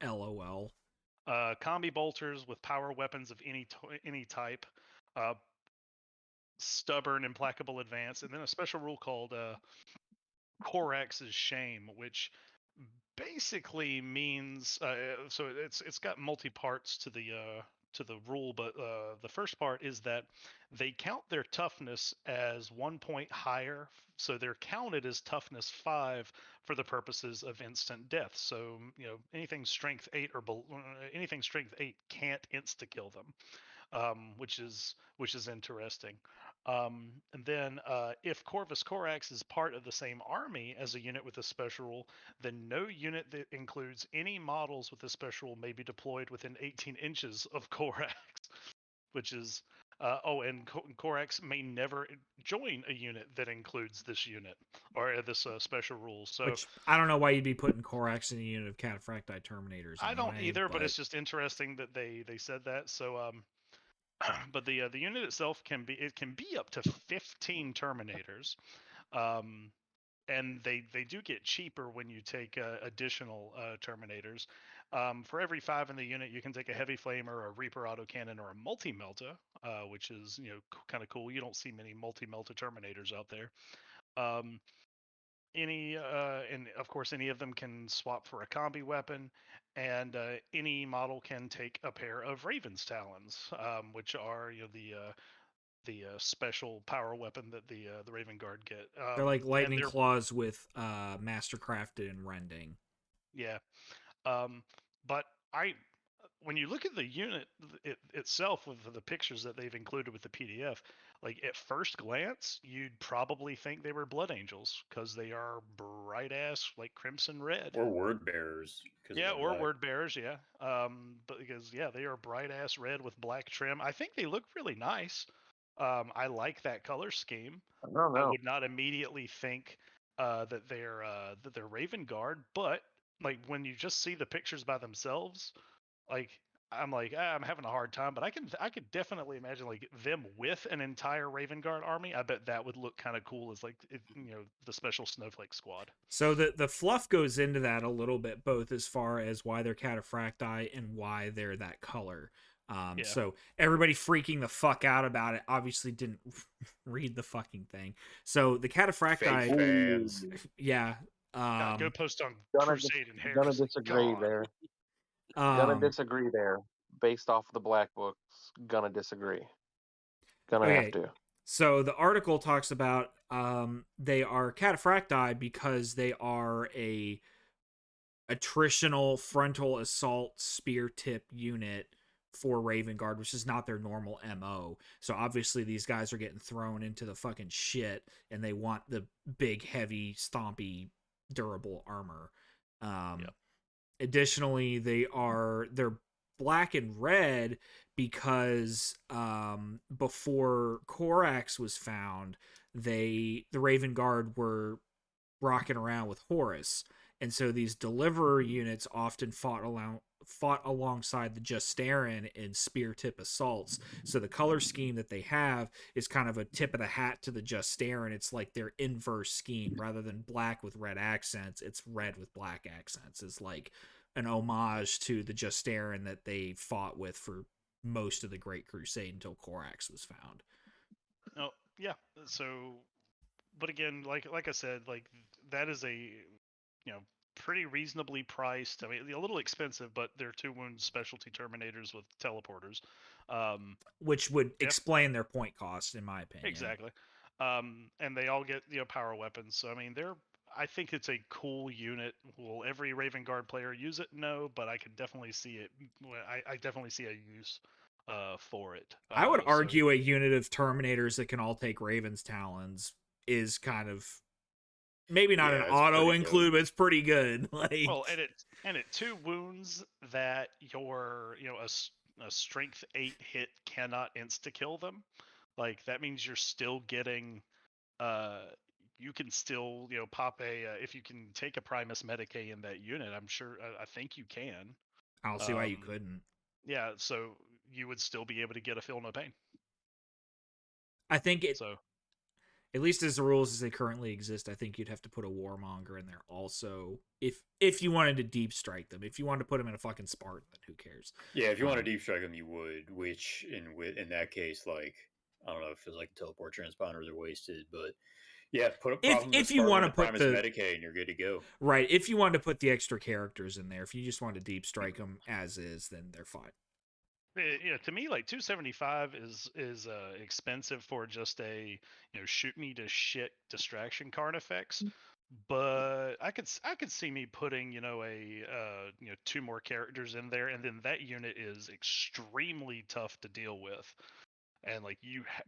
LOL. Combi bolters with power weapons of any type, stubborn, implacable advance, and then a special rule called Corax's Shame, which basically means so it's got multi parts to the rule, but the first part is that they count their toughness as 1 point higher, so they're counted as toughness 5 for the purposes of instant death. So anything strength 8 or anything strength 8 can't insta kill them, which is interesting. And then if Corvus Corax is part of the same army as a unit with a special rule, then no unit that includes any models with a special rule may be deployed within 18 inches of Corax, which is and Corax may never join a unit that includes this unit or this special rule. So Which I don't know why you'd be putting Corax in a unit of Cataphracti Terminators. I don't anyway, either, but it's just interesting that they said that. So but the unit itself can be up to 15 Terminators, and they do get cheaper when you take additional Terminators. For every 5 in the unit, you can take a Heavy Flamer, a Reaper autocannon, or a Multi-Melta, which is kind of cool. You don't see many Multi-Melta Terminators out there. And of course any of them can swap for a combi weapon, and any model can take a pair of Raven's Talons, which are the special power weapon that the Raven Guard get. They're like And lightning claws with mastercrafted and rending. Yeah, but when you look at the unit itself with the pictures that they've included with the PDF, like at first glance, you'd probably think they were Blood Angels because they are bright ass like crimson red. Or word bearers. Yeah, or word bearers. Yeah, but because they are bright ass red with black trim. I think they look really nice. I like that color scheme. I don't I know. would not immediately think that they're Raven Guard, but like when you just see the pictures by themselves, like I'm like I'm having a hard time, but I could definitely imagine like them with an entire Raven Guard army. I bet that would look kind of cool as like the special Snowflake Squad. So the fluff goes into that a little bit, both as far as why they're Cataphracti and why they're that color. So everybody freaking the fuck out about it obviously didn't read the fucking thing. So the Cataphracti, fans. yeah, Go post on Gonna Crusade and gonna Heresy. disagree God. there. Gonna Um, disagree there. Based off the black books, gonna disagree. Gonna have okay, to. so the article talks about they are cataphracti because they are a attritional frontal assault spear tip unit for Raven Guard, which is not their normal MO. So obviously these guys are getting thrown into the fucking shit and they want the big, heavy, stompy, durable armor. Yep. Additionally, they're black and red because before Corax was found, the Raven Guard were rocking around with Horus, and so these deliverer units often fought alongside the Justarin in spear tip assaults. So the color scheme that they have is kind of a tip of the hat to the Justarin. It's like their inverse scheme. Rather than black with red accents, it's red with black accents. It's like an homage to the Justarin that they fought with for most of the Great Crusade until Corax was found. Oh, yeah. So, but again, like I said, like that is a pretty reasonably priced. I mean, a little expensive, but they're 2 wound specialty terminators with teleporters. Which would explain their point cost, in my opinion. Exactly. And they all get power weapons. So I mean, I think it's a cool unit. Will every Raven Guard player use it? No, but I can definitely see it. I definitely see a use for it. I would argue a unit of Terminators that can all take Raven's Talons is kind of maybe not an auto include, but it's pretty good. Like, well, and it 2 wounds that your a strength 8 hit cannot insta kill them. Like that means you're still getting you can still pop a if you can take a Primus Medicae in that unit. I'm sure I think you can. I don't see why you couldn't. Yeah, so you would still be able to get a Feel No Pain. I think at least as the rules as they currently exist, I think you'd have to put a Warmonger in there also if you wanted to deep strike them. If you wanted to put them in a fucking Spartan, then who cares? Yeah, if you want to deep strike them, you would. Which in that case, like I don't know, it feels like teleport transponders are wasted, but yeah, if you want to put Primus Medicae and you're good to go. Right, if you want to put the extra characters in there, if you just want to deep strike them as is, then they're fine. Yeah, to me, like 275 is expensive for just a shoot me to shit distraction card effects, but I could see me putting a 2 more characters in there, and then that unit is extremely tough to deal with, and like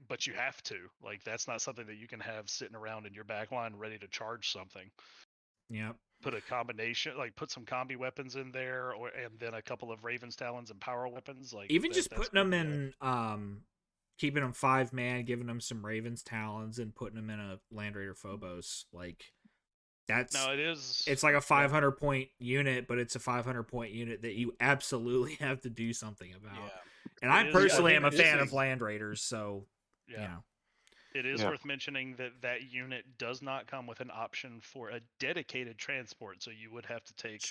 but you have to, like that's not something that you can have sitting around in your back line ready to charge something. Yep. Put a combination, like put some combi weapons in there, and then a couple of Raven's Talons and power weapons. Like even just putting them in, keeping them 5-man, giving them some Raven's Talons, and putting them in a Land Raider Phobos, like that's no, it is. It's like a 500 point unit, but it's a 500 point unit that you absolutely have to do something about. Yeah. And I personally am a fan of Land Raiders, so yeah. It is worth mentioning that that unit does not come with an option for a dedicated transport, so you would have to take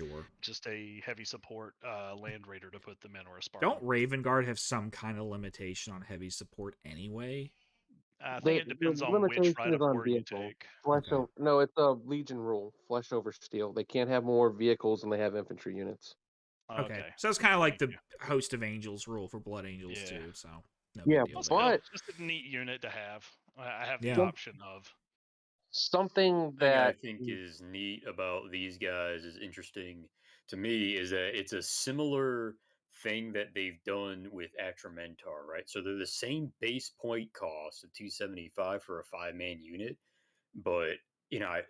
just a heavy support Land Raider to put them in, or a Spartan. Don't Raven Guard have some kind of limitation on heavy support anyway? I think it depends on which ride of war you take. No, it's a Legion rule. Flesh over steel. They can't have more vehicles than they have infantry units. Okay. So it's kind of like the Host of Angels rule for Blood Angels too. So no yeah, big deal but it's just a neat unit to have. I have the option of something that I think is neat about these guys is interesting to me is that it's a similar thing that they've done with Atramentar, right? So they're the same base point cost of 275 for a 5-man unit, but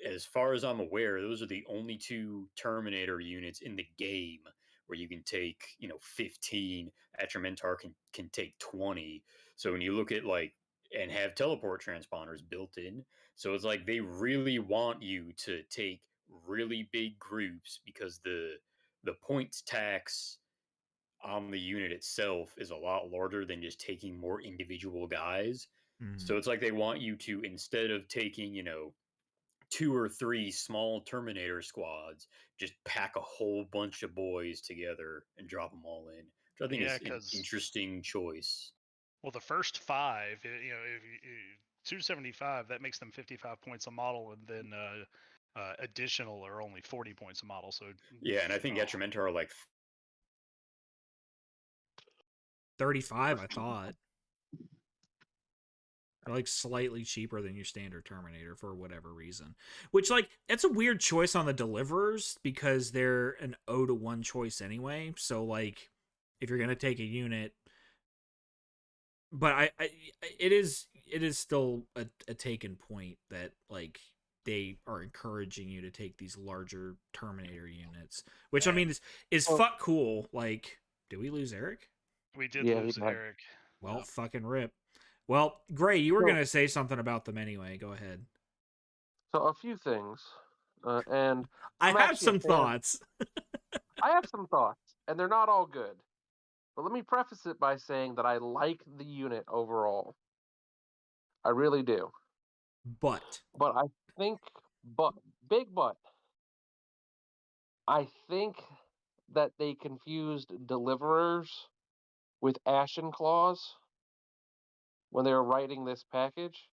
as far as I'm aware, those are the only 2 Terminator units in the game where you can take 15. Atramentar can take 20. So when you look at and have teleport transponders built in, so it's like they really want you to take really big groups because the points tax on the unit itself is a lot larger than just taking more individual guys. So it's like they want you to, instead of taking 2 or 3 small Terminator squads, just pack a whole bunch of boys together and drop them all in, which I think is an interesting choice. Well, the first 5, if 275, that makes them 55 points a model, and then additional are only 40 points a model. So Yeah, and I think Detrimenta are like 35, I thought. They're like slightly cheaper than your standard Terminator for whatever reason. Which, like, it's a weird choice on the deliverers because they're an 0-1 choice anyway. So, like, if you're gonna take a unit, but it is still a taken point that, like, they are encouraging you to take these larger Terminator units, which I mean is fuck cool. Like, did we lose Eric? We did lose Eric. Well, Yep. fucking rip. Well, Gray, you were gonna say something about them anyway. Go ahead. So a few things, and I I'm have actually a some fan. thoughts. I have some thoughts, and they're not all good. But let me preface it by saying that I like the unit overall. I really do. But But I think, big but, I think that they confused deliverers with Ashen Claws when they were writing this package.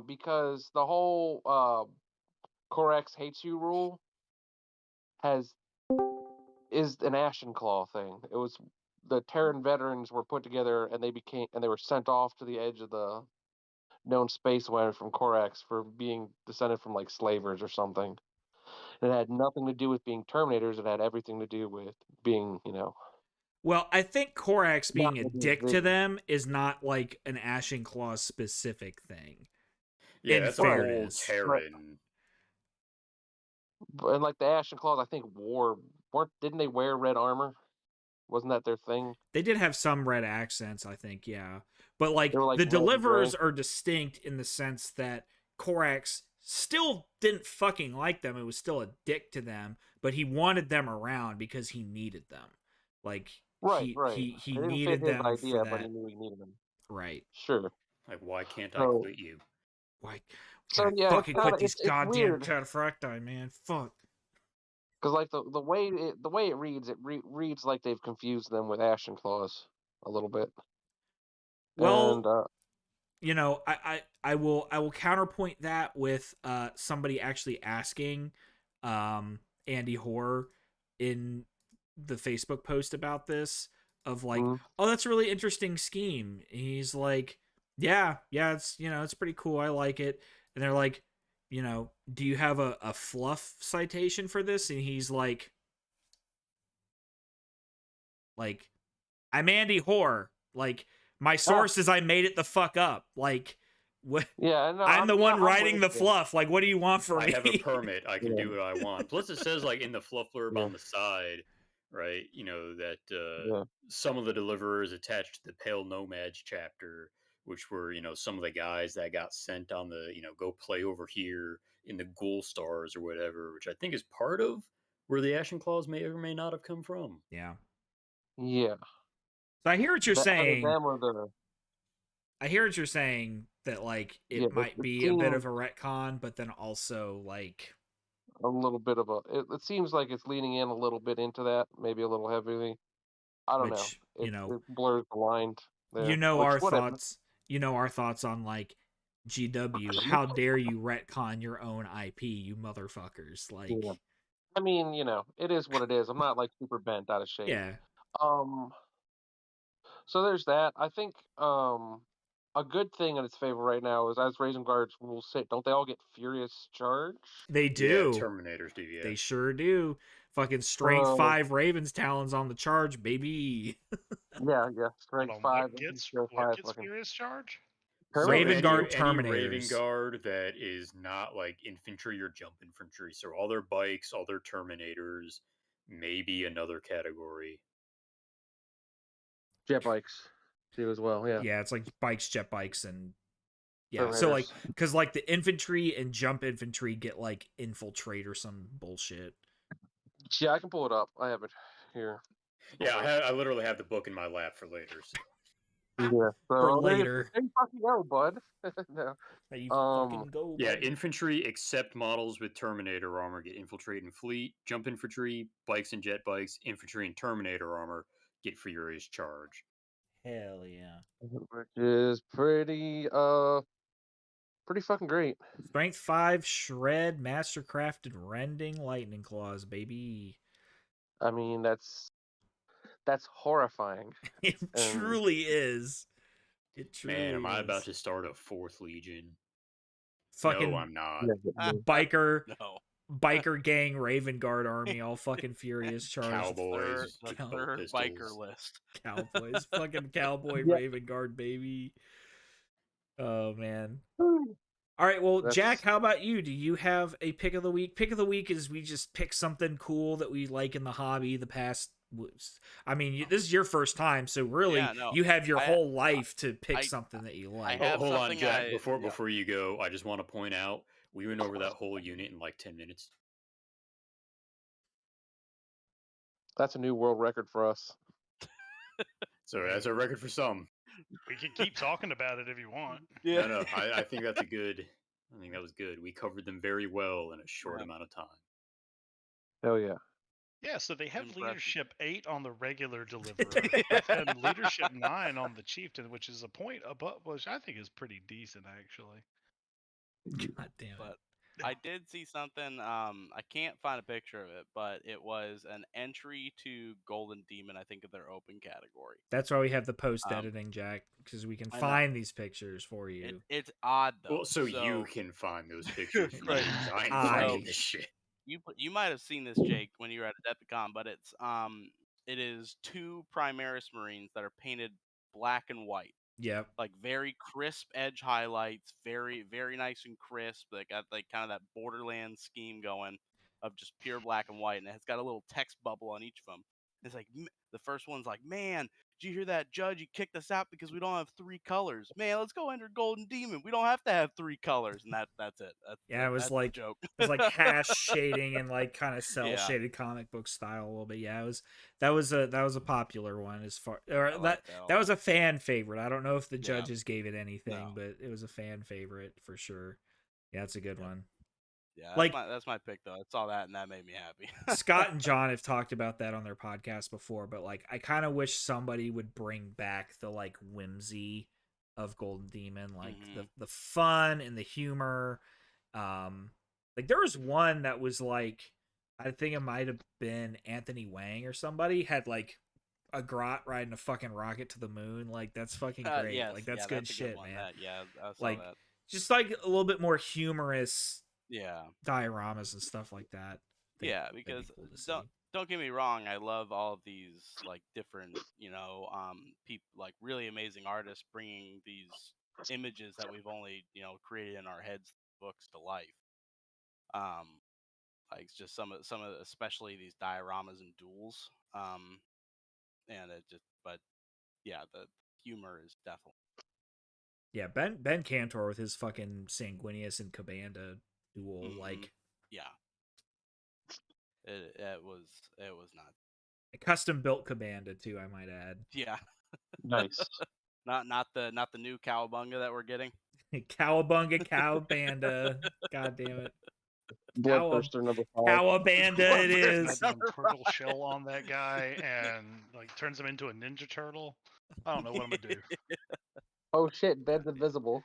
Because the whole Corex hates you rule is an Ashen Claw thing. It was the Terran veterans were put together and they were sent off to the edge of the known space wire from Corax for being descended from like slavers or something. And it had nothing to do with being Terminators. It had everything to do with being, well, I think Korax not being a with the dick to invasion. them is not like an Ashen Claw specific thing. yeah, in that's fairness. a whole Terran. And like the Ashen Claws, I think didn't they wear red armor? Wasn't that their thing? They did have some red accents, I think, yeah. But like They were like the red and gray. Deliverers are distinct in the sense that Korax still didn't fucking like them. It was still a dick to them, but he wanted them around because he needed them. Like Right. he It didn't fit needed his them for idea, but he that. knew he needed them. Right. Sure. Like, why can't I So, quit you? Why so can I yeah, fucking quit these it's goddamn weird cataphracti, man? Fuck. because like the way it reads, reads like they've confused them with Ashen Claws a little bit. Well, And you know, I will counterpoint that with somebody actually asking Andy Hoare in the Facebook post about this of like, oh, that's a really interesting scheme. And he's like, yeah, it's it's pretty cool. I like it. And they're like, do you have a fluff citation for this? And he's like, I'm Andy Hoare. Like, my source is I made it the fuck up. Like, what? yeah, no, I'm the one I'm writing the with you. fluff. Like, what do you want from I me? have a permit. I can Yeah. do what I want. Plus, it says like in the fluff blurb Yeah. on the side, right? That Yeah. some of the deliverers attached to the Pale Nomads chapter, which were some of the guys that got sent on the go play over here in the Ghoul Stars or whatever, which I think is part of where the Ashen Claws may or may not have come from. Yeah. Yeah. So I hear what you're saying. Them or the I hear what you're saying that like it Yeah, might it be a bit of seems a retcon, but then also like a little bit of a. It seems like it's leaning in a little bit into that, maybe a little heavily. I don't know. which It blurs the line there. Which, our whatever. thoughts. Our thoughts on like GW. How dare you retcon your own IP, you motherfuckers? Like, Yeah. I mean, it is what it is. I'm not like super bent out of shape. yeah. So there's that. I think a good thing in its favor right now is as Raising Guards will say, don't they all get Furious Charge? They Yeah, do. Terminators do. Yeah, They sure do. Fucking strength 5 Ravens Talons on the charge, baby. Yeah. Strength 5. What gets Fucking Furious Charge? Raven Guard any Raven Terminators. Guard that is not like infantry or jump infantry, so all their bikes, all their Terminators, maybe another category. Jet bikes too as well. Yeah. Yeah, it's like bikes, jet bikes, and yeah. Terminators. So like, because like the infantry and jump infantry get like infiltrate or some bullshit. Yeah, I can pull it up. I have it here. Yeah, I literally have the book in my lap for later. So. Yeah. So For later. There you fucking go, bud. No. There you fucking go. Yeah, bud. infantry except models with Terminator armor get infiltrate and fleet. Jump infantry, bikes and jet bikes, infantry and Terminator armor get Furious Charge. Hell yeah. Which is pretty pretty fucking great. Strength 5, shred, mastercrafted rending, lightning claws, baby. I mean, that's horrifying. It truly is. It truly Man, am I is. about to start a 4th Legion? Fucking No, I'm not. biker No. biker gang Raven Guard army, all fucking furious, charged. Cowboys The with both third pistols. biker list. Cowboys, fucking cowboy Yeah. Raven Guard, baby. Oh man. All right, well, That's- Jack, how about you? Do you have a pick of the week? Pick of the week is we just pick something cool that we like in the hobby the past. I mean, this is your first time, so really, Yeah, no, you have your I- whole life to pick I- something that you I like. have Hold on, something Jack. yeah. Before you go, I just want to point out we went over that whole unit in like 10 minutes. That's a new world record for us. So that's a record for some. We can keep talking about it if you want. Yeah. No, I think that's a good. I think that was good. We covered them very well in a short Yeah. amount of time. Hell yeah. Yeah, so they have Impressive. leadership 8 on the regular deliverer, and leadership 9 on the chieftain, which is a point above, which I think is pretty decent actually. God damn it. But I did see something. I can't find a picture of it, but it was an entry to Golden Demon. I think of their open category. That's why we have the post editing, Jack, because we can I know. find these pictures for you. It's odd though. Well, so you can find those pictures. For Right. me, 'cause I ain't I- finding this shit. You might have seen this, Jake, when you were at Adepticon, but it is 2 Primaris Marines that are painted black and white. Yep. Like very crisp edge highlights, very very nice and crisp. They got like kind of that Borderlands scheme going of just pure black and white, and it's got a little text bubble on each of them. It's like the first one's like, "Man, did you hear that, Judge? He kicked us out because we don't have 3 colors. Man, let's go enter Golden Demon. We don't have to have 3 colors." And that's it. Yeah, it was that's like the joke. it was like hash shading and like kind of cell Yeah. shaded comic book style a little bit. Yeah, that was a popular one as far or I like that was a fan favorite. I don't know if the Yeah. judges gave it anything, No. but it was a fan favorite for sure. Yeah, it's a good Yeah. one. Yeah, that's Like- that's my pick though. I saw that and that made me happy. Scott and John have talked about that on their podcast before, but like I kind of wish somebody would bring back the like whimsy of Golden Demon, like the fun and the humor. Like there was one that was like I think it might have been Anthony Wang or somebody had like a grot riding a fucking rocket to the moon. Like that's fucking great. Yes, like that's yeah, good a shit, one. man. I saw Like, that. Just like a little bit more humorous Yeah. dioramas and stuff like that. Yeah, that'd be because cool to see. don't get me wrong, I love all of these like different, people like really amazing artists bringing these images that we've only, created in our heads, books to life. Like just some of especially these dioramas and duels. And it just but yeah, the humor is definitely Yeah, Ben Cantor with his fucking Sanguinius and Cabanda duel, like yeah. It was not. a custom built Cabanda too, I might add. Yeah. Nice. Not the new Cowabunga that we're getting. Cowabunga, Cowabanda. God damn it. Bloodthirster number 5. Cowabanda it There's is. that damn turtle shell on that guy and like turns him into a ninja turtle. I don't know what I'm gonna do. Oh shit, Ben's invisible.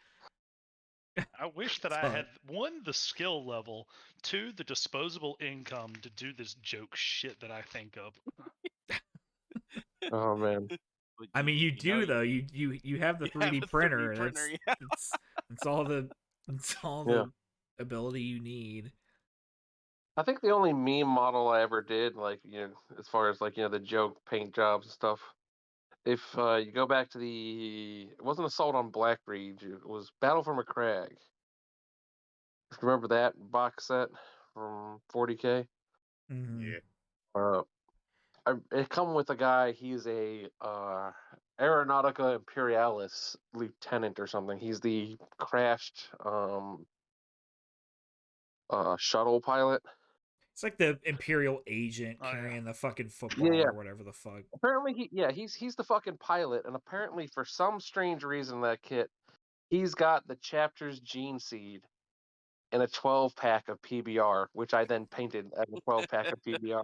I wish that I had 1, the skill level, 2, the disposable income to do this joke shit that I think of. Oh man. But I mean you know, do though. You have the you have 3D the 3D printer. printer, It's all the the ability you need. I think the only meme model I ever did, like, as far as like, the joke paint jobs and stuff. If you go back to it wasn't Assault on Blackreach, it was Battle for McCrag. Remember that box set from 40K? Mhm. Yeah. It come with a guy. He's a Aeronautica Imperialis lieutenant or something. He's the crashed shuttle pilot. It's like the Imperial agent Oh, yeah. carrying the fucking football Yeah. or whatever the fuck. Apparently, he's the fucking pilot, and apparently for some strange reason that kit, he's got the chapter's gene seed in a 12-pack of PBR, which I then painted as a 12-pack of PBR.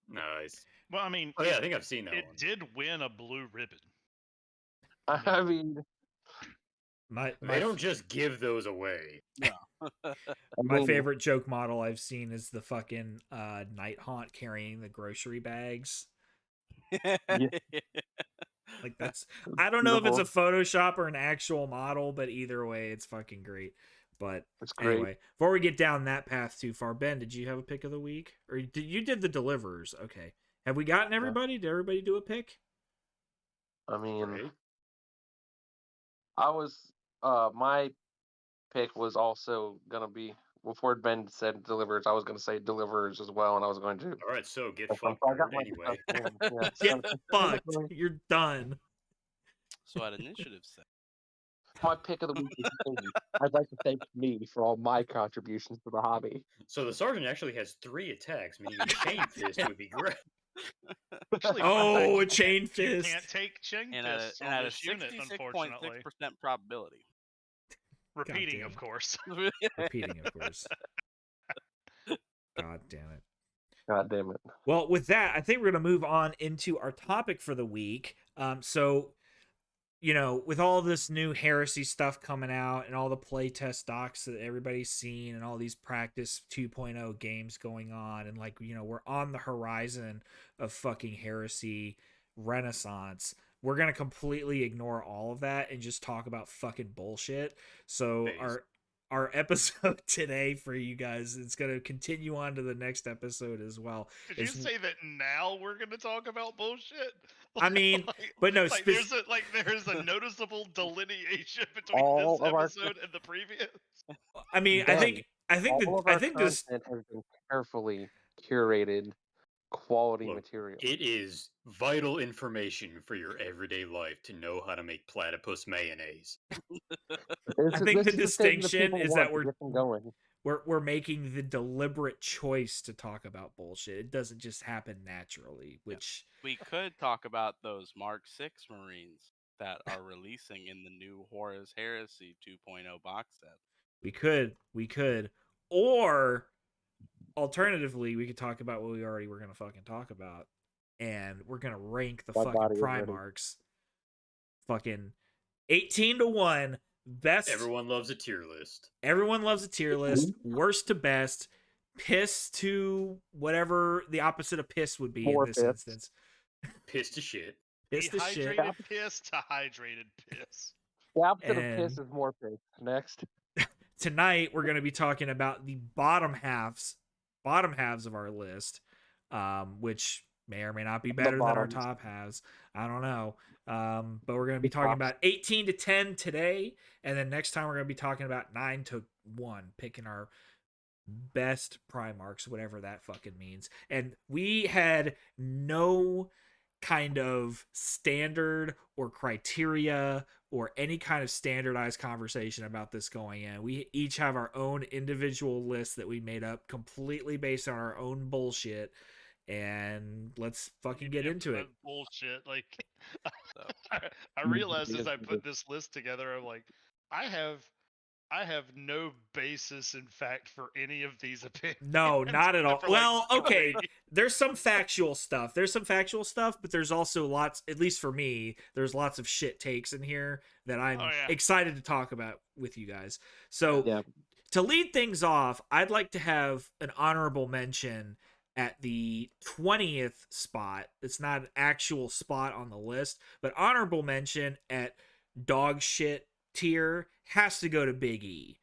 Nice. Well, I mean, Oh yeah, I think I've seen that it one. did win a blue ribbon. I mean, They don't just give those away. My favorite joke model I've seen is the fucking Night Haunt carrying the grocery bags. Like that's I don't know if it's a Photoshop or an actual model, but either way, it's fucking great. But It's great. anyway, before we get down that path too far, Ben, did you have a pick of the week, or you did the deliverers? Okay, have we gotten everybody? Did everybody do a pick? I mean, Right? I was my pick was also gonna be before Ben said deliverers. I was gonna say deliverers as well, and I was going to. All right, so get So fucked, I got nerd. my Anyway, stuff going. Yeah, Get so fucked. You're done. So at initiative set. my pick of the week is me. I'd like to thank me for all my contributions to the hobby. so the sergeant actually has 3 attacks, meaning a chain fist would be great. Actually, Oh, a you chain You fist. can't take chain And at fists a, and on at a this unit, 66.6% unfortunately. probability. Repeating, damn of it. course. Repeating, of course. God damn it. God damn it. Well, with that, I think we're going to move on into our topic for the week. So, you know, with all this new heresy stuff coming out and all the playtest docs that everybody's seen and all these practice 2.0 games going on, and like, you know, we're on the horizon of fucking heresy renaissance. We're going to completely ignore all of that and just talk about fucking bullshit. So Phase. our episode today for you guys, it's going to continue on to the next episode as well. Did you say that now we're going to talk about bullshit? I mean, but no, there's a noticeable delineation between All this of our- episode and the previous. I mean, Ben, I think all of our this content has been carefully curated, quality Look, material. it is vital information for your everyday life to know how to make platypus mayonnaise. I think the This is thing that distinction people is want that to get them going. we're making the deliberate choice to talk about bullshit. It doesn't just happen naturally, which We could talk about those Mark 6 Marines that are releasing in the new Horus Heresy 2.0 box set. we could, or alternatively, we could talk about what we already were gonna fucking talk about, and we're gonna rank the My fucking body is ready. Primarchs, fucking 18-1 best. Everyone loves a tier list. Everyone loves a tier list, worst to best, piss to whatever the opposite of piss would be More in this piss. instance. Piss to shit. Piss to shit. Dehydrated piss to hydrated piss. The opposite of piss And- is more piss. Next. Tonight we're going to be talking about the bottom halves of our list, which may or may not be better than our bottoms. top halves. I don't know. But we're going to be The talking tops. about 18 to 10 today, and then next time we're going to be talking about 9 to 1, picking our best Primarchs, whatever that fucking means. And we had no kind of standard or criteria or any kind of standardized conversation about this going in. We each have our own individual lists that we made up completely based on our own bullshit, and let's fucking get into it. Bullshit. Like, So. I realized as I put this list together, I'm like, I have no basis in fact for any of these opinions. No, not at all. except for, like, Well, okay. three. There's some factual stuff. But there's also lots, at least for me, there's lots of shit takes in here that I'm Oh, yeah. excited to talk about with you guys. So Yeah. to lead things off, I'd like to have an honorable mention at the 20th spot. It's not an actual spot on the list, but honorable mention at dog shit tier has to go to Big E.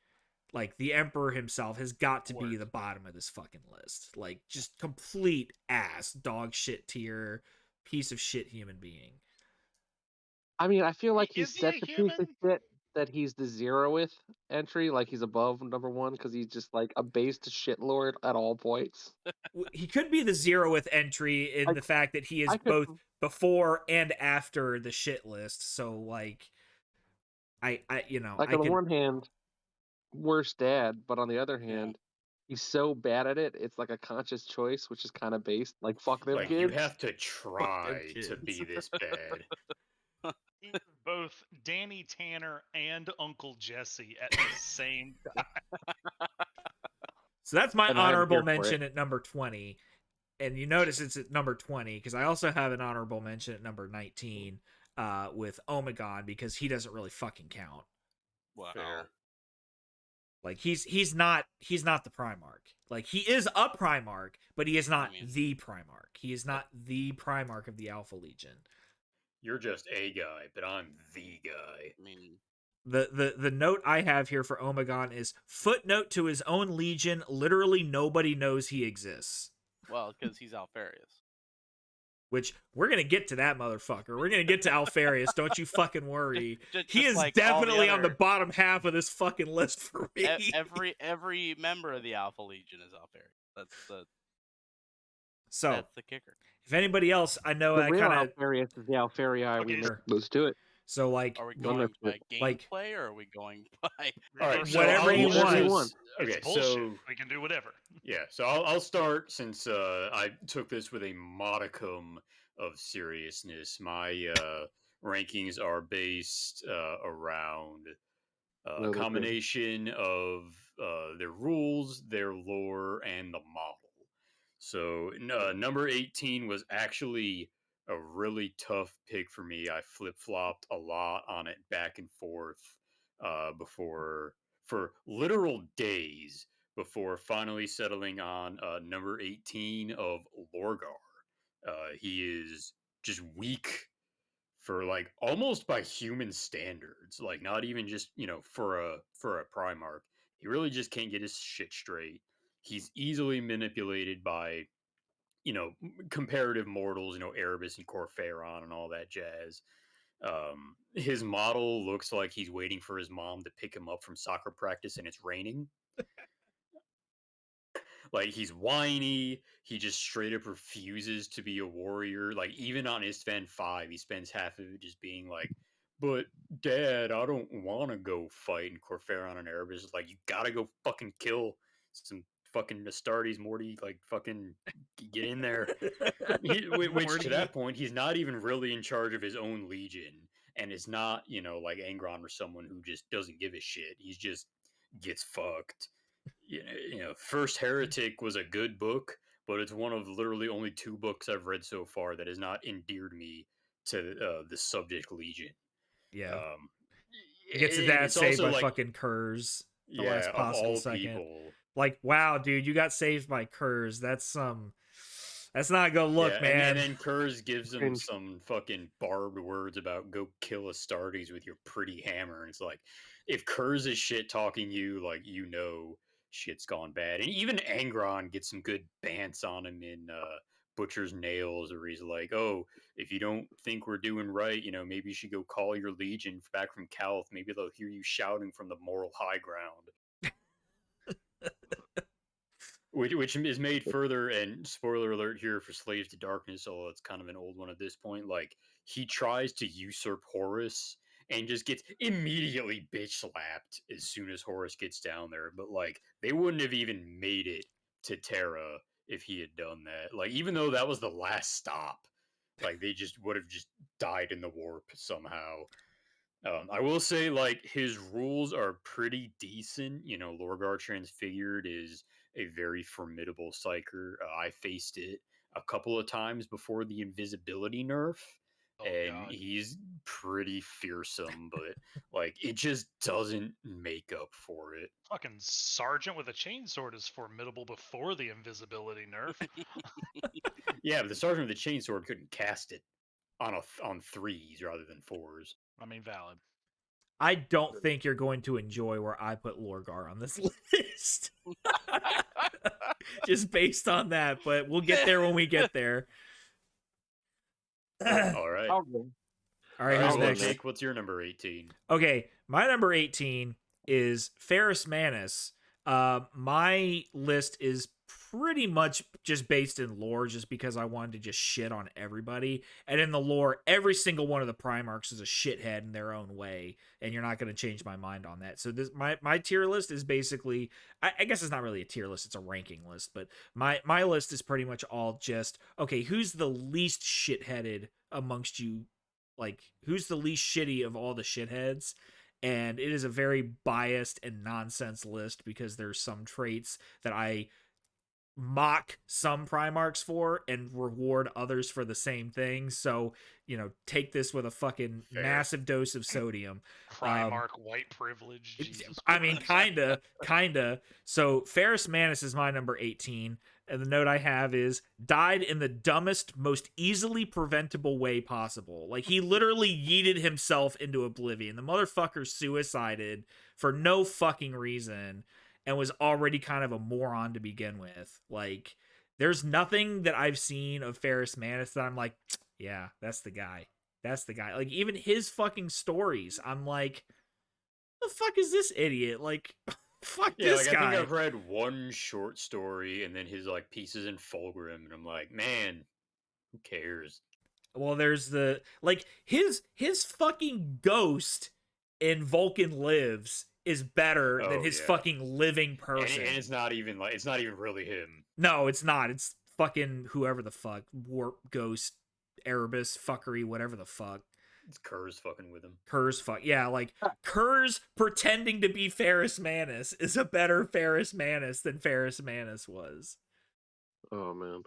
Like, the Emperor himself has got to be Word. the bottom of this fucking list. Like, just complete ass, dog shit tier, piece of shit human being. I mean, I feel like Is he's he such a a piece human? of shit that he's the 0th entry, like he's above number 1 because he's just like a based shitlord at all points. He could be the 0th entry in the fact that he is I could- both before and after the shit list. So, like, I you know, Like I on the could, one hand, worst dad, but on the other hand, he's so bad at it, it's like a conscious choice, which is kind of based. Like, fuck them Like, kids. you have to try to kids. be this bad. He's both Danny Tanner and Uncle Jesse at the same time. so that's my And I'm honorable here for it. mention at number 20. And you notice it's at number 20 because I also have an honorable mention at number 19 with Omegon because he doesn't really fucking count. Wow. Fair. Like he's not the Primarch. Like he is a Primarch, but he is not the Primarch. He is not the Primarch of the Alpha Legion. You're just a guy, but I'm the guy. I mean, The note I have here for Omegon is footnote to his own legion. Literally nobody knows he exists. well, because he's Alfarius. Which we're gonna get to that motherfucker. We're gonna get to Alfarius. Don't you fucking worry. He Just is like all the definitely on the other- bottom half of this fucking list for me. Every member of the Alpha Legion is Alfarius. So That's the kicker. if anybody else, I know The I real kind of Alfarius is the Alfarii. Okay, Let's do it. so like Are we Don't going have by to- like- gameplay or are we going by? All right, so Whatever I'll- you I'll want. just- Okay, It's bullshit. so We can do whatever. yeah, so I'll start since I took this with a modicum of seriousness. My rankings are based around No, a they're good. combination of their rules, their lore, and the model. So number 18 was actually a really tough pick for me. I flip flopped a lot on it back and forth before for literal days before finally settling on number 18 of Lorgar. He is just weak for like almost by human standards, like not even just for a Primarch. He really just can't get his shit straight. He's easily manipulated by comparative mortals, Erebus and Corphaeron and all that jazz. His model looks like he's waiting for his mom to pick him up from soccer practice and it's raining. Like he's whiny. He just straight up refuses to be a warrior. Like even on Istvan 5, he spends half of it just being like, "But Dad, I don't want to go fight." And Corphaeron and Erebus is like, "You gotta go fucking kill some fucking Astartes, Morty. Like fucking get in there." Which to Morty. that point, he's not even really in charge of his own legion, and it's not like Angron or someone who just doesn't give a shit. He's just gets fucked. First Heretic was a good book, but it's one of literally only 2 books I've read so far that has not endeared me to the subject Legion. Yeah. Um, He gets his and dad it's saved also by like, fucking Kurz. The yeah, last of possible all second. people. Like, wow, dude, you got saved by Kurz. That's not a good look, Yeah, man. and then Kurz gives him Cringe. some fucking barbed words about go kill Astartes with your pretty hammer. And it's like, if Kurz is shit talking you, like, shit's gone bad. And even Angron gets some good bants on him in Butcher's Nails, where he's like, "Oh, if you don't think we're doing right, maybe you should go call your legion back from Calth. Maybe they'll hear you shouting from the moral high ground." Which is made further, and spoiler alert here for Slaves to Darkness, although it's kind of an old one at this point. Like, he tries to usurp Horus and just gets immediately bitch slapped as soon as Horus gets down there. But, like, they wouldn't have even made it to Terra if he had done that. Like, even though that was the last stop, like, they just would have just died in the warp somehow. I will say, like, his rules are pretty decent. Lorgar Transfigured is a very formidable psyker. I faced it a couple of times before the invisibility nerf, Oh, and God. he's pretty fearsome, but, like, it just doesn't make up for it. Fucking Sergeant with a chainsword is formidable before the invisibility nerf. Yeah, but the Sergeant with the Chainsword couldn't cast it on 3s rather than 4s. I mean, valid. I don't think you're going to enjoy where I put Lorgar on this list. Just based on that, but we'll get there when we get there. All right. I'll go. All right, All who's right, well, next? Jake, what's your number 18? Okay, my number 18 is Ferrus Manus. My list is pretty much just based in lore, just because I wanted to just shit on everybody. And in the lore, every single one of the Primarchs is a shithead in their own way, and you're not going to change my mind on that. So this my tier list is basically, I guess it's not really a tier list, it's a ranking list, but my list is pretty much all just, okay, who's the least shitheaded amongst you? Like, who's the least shitty of all the shitheads? And it is a very biased and nonsense list because there's some traits that I mock some Primarchs for and reward others for the same thing. So, take this with a fucking Fair. massive dose of sodium. Primarch white privilege. Jesus I mean, Christ. kinda. So Ferrus Manus is my number 18. And the note I have is died in the dumbest, most easily preventable way possible. Like, he literally yeeted himself into oblivion. The motherfucker suicided for no fucking reason and was already kind of a moron to begin with. Like, there's nothing that I've seen of Ferrus Manus that I'm like, yeah, that's the guy. That's the guy. Like, even his fucking stories, I'm like, the fuck is this idiot? Like, fuck this guy. I think I've read one short story and then his like pieces in Fulgrim, and I'm like, man, who cares? Well, there's the his fucking ghost in Vulcan Lives is better than his fucking living person. And it's not even really him. No, it's not. It's fucking whoever the fuck. Warp Ghost, Erebus, fuckery, whatever the fuck. It's Kurz fucking with him. Kurz fuck. Yeah, like Kurz pretending to be Ferrus Manus is a better Ferrus Manus than Ferrus Manus was. Oh man.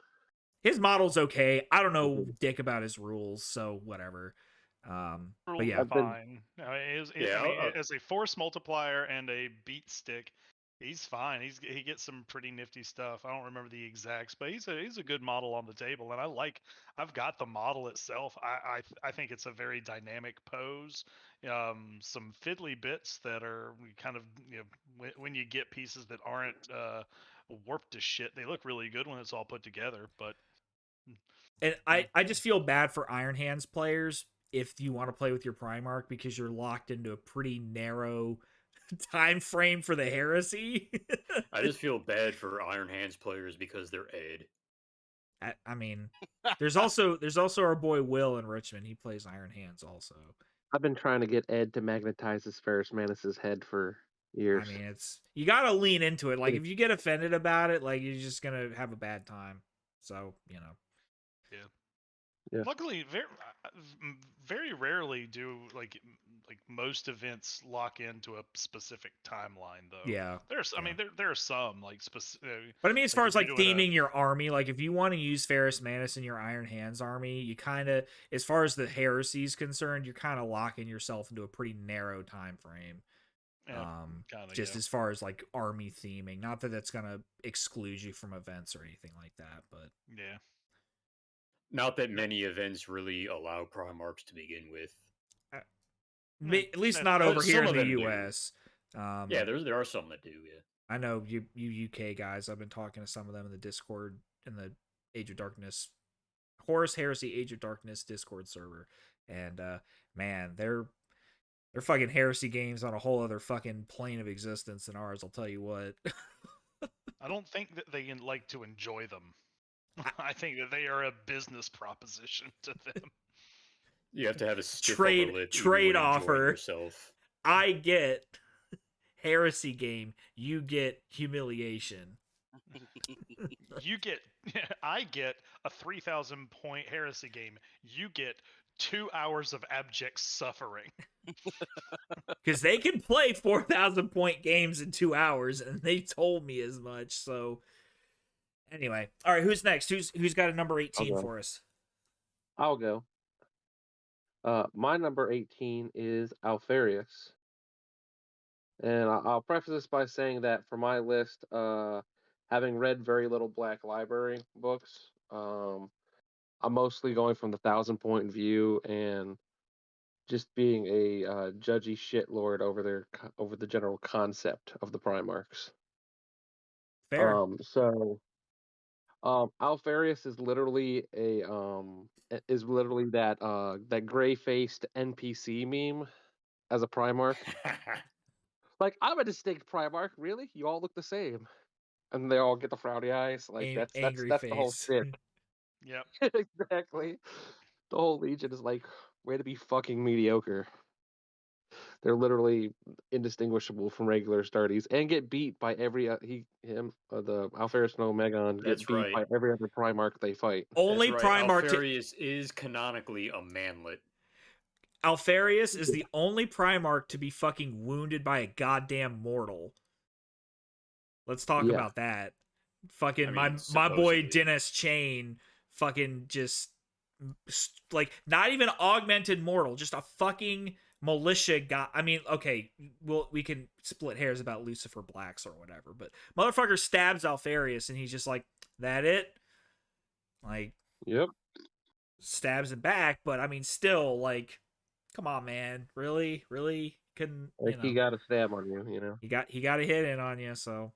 His model's okay. I don't know dick about his rules, so whatever. But yeah, fine. As a force multiplier and a beat stick, he's fine. He gets some pretty nifty stuff. I don't remember the exacts, but he's a good model on the table, and I've got the model itself. I think it's a very dynamic pose. Some fiddly bits that are kind of, when you get pieces that aren't warped to shit, they look really good when it's all put together. But and I just feel bad for Iron Hands players if you want to play with your Primarch, because you're locked into a pretty narrow time frame for the heresy. I just feel bad for Iron Hands players because they're Ed. I mean, there's also our boy Will in Richmond. He plays Iron Hands also. I've been trying to get Ed to magnetize his Ferrus Manus's head for years. I mean, you gotta lean into it. Like, if you get offended about it, like, you're just gonna have a bad time. So, Yeah. Luckily, very rarely do like most events lock into a specific timeline, though. Yeah. I mean, there are some like specific. But I mean, as far as like theming your army, like if you want to use Ferrus Manus in your Iron Hands army, you kind of, as far as the heresy is concerned, you're kind of locking yourself into a pretty narrow time frame. As far as like army theming, not that that's gonna exclude you from events or anything like that, but yeah. Not that many events really allow Primarchs to begin with. At least not over here in the U.S. Yeah, there are some that do. Yeah, I know you UK guys. I've been talking to some of them in the Discord, in the Age of Darkness, Horus Heresy Age of Darkness Discord server, and man, they're fucking heresy games on a whole other fucking plane of existence than ours. I'll tell you what. I don't think that they like to enjoy them. I think that they are a business proposition to them. You have to have a stiff trade offer. I get heresy game. You get humiliation. I get a 3,000 point heresy game. You get 2 hours of abject suffering. Because they can play 4,000 point games in 2 hours, and they told me as much. So anyway, all right, who's next? Who's got a number 18 for us? I'll go. My number 18 is Alfarius. And I'll preface this by saying that for my list, having read very little Black Library books, I'm mostly going from the 1,000-point view and just being a judgy shitlord over the general concept of the Primarchs. Fair. Alfarius is literally that gray-faced NPC meme as a Primarch. Like, I'm a distinct Primarch, really? You all look the same. And they all get the frowny eyes. Like, that's the whole shit. Yep. Exactly. The whole Legion is like, way to be fucking mediocre. They're literally indistinguishable from regular Astartes and get beat by every the Alfarius and Omegon get beat by every other Primarch they fight. Only Primarch. Alfarius is canonically a manlet. Alfarius is the only Primarch to be fucking wounded by a goddamn mortal. Let's talk about that. Fucking I mean, my boy supposedly. Dennis Chain, fucking just like not even augmented mortal, just a fucking militia guy. I mean, okay, we can split hairs about Lucifer Blacks or whatever, but motherfucker stabs Alfarius and he's just like, that it? Like, Yep. stabs him back, but I mean, still, like, come on, man, really, couldn't, Like he got a stab on you, you know. he got a hit in on you, so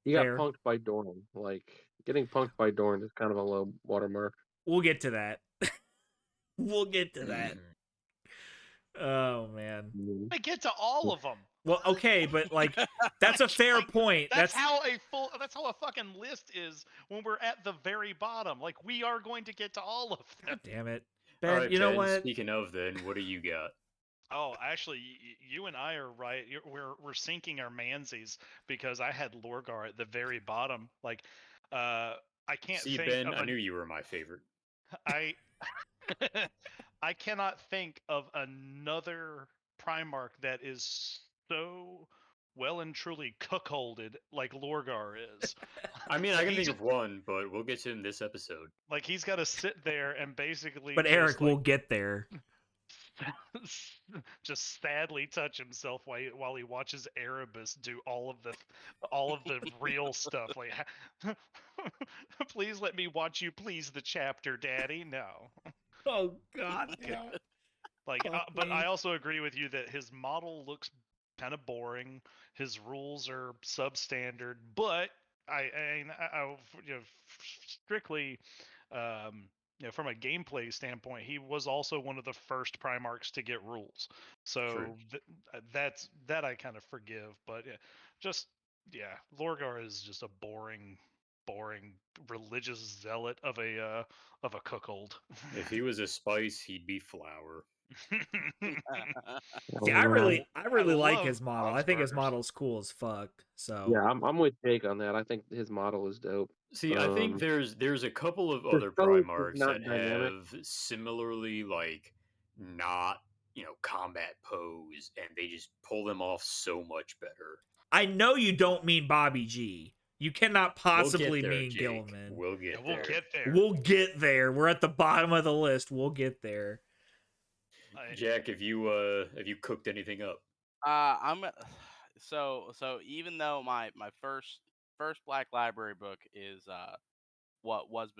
He got fair. punked by Dorn. Like getting punked by Dorn is kind of a low watermark. We'll get to that. We'll get to that. Oh man. I get to all of them. Well, okay, but like that's a fair point. That's how a fucking list is when we're at the very bottom. Like we are going to get to all of them. Damn it, Ben. All right, you know Ben, what? Speaking of, then, what do you got? Oh, actually, you and I are right. We're syncing our mansies because I had Lorgar at the very bottom. Like, I can't See, think Ben, of I knew you were my favorite. I I cannot think of another Primarch that is so well and truly cuckolded like Lorgar is. I mean, I can He think just- of one, but we'll get to him this episode. Like he's got to sit there and basically. But just, Eric, like, we'll get there. just sadly touch himself while he watches Erebus do all of the real stuff. Like, please let me watch you please the chapter, Daddy. No. Oh God. No. Like, Fuck but me. I also agree with you that his model looks kind of boring. His rules are substandard, but I strictly, from a gameplay standpoint, he was also one of the first Primarchs to get rules. So that I kind of forgive. But Lorgar is just a boring religious zealot of a cuckold. If he was a spice, he'd be flour. See, I really like love his model. I think his Augsburgers. model's cool as fuck. So Yeah, I'm with Jake on that. I think his model is dope. See, I think there's a couple of his other pose is Primarchs not that dynamic. have similarly not combat pose, and they just pull them off so much better. I know you don't mean Bobby G. You cannot possibly We'll get there, mean Jake. Gilliman. We'll get We'll there. get there. We'll get there. We're at the bottom of the list. We'll get there. Jack, have you cooked anything up? I'm so even though my first Black Library book is what was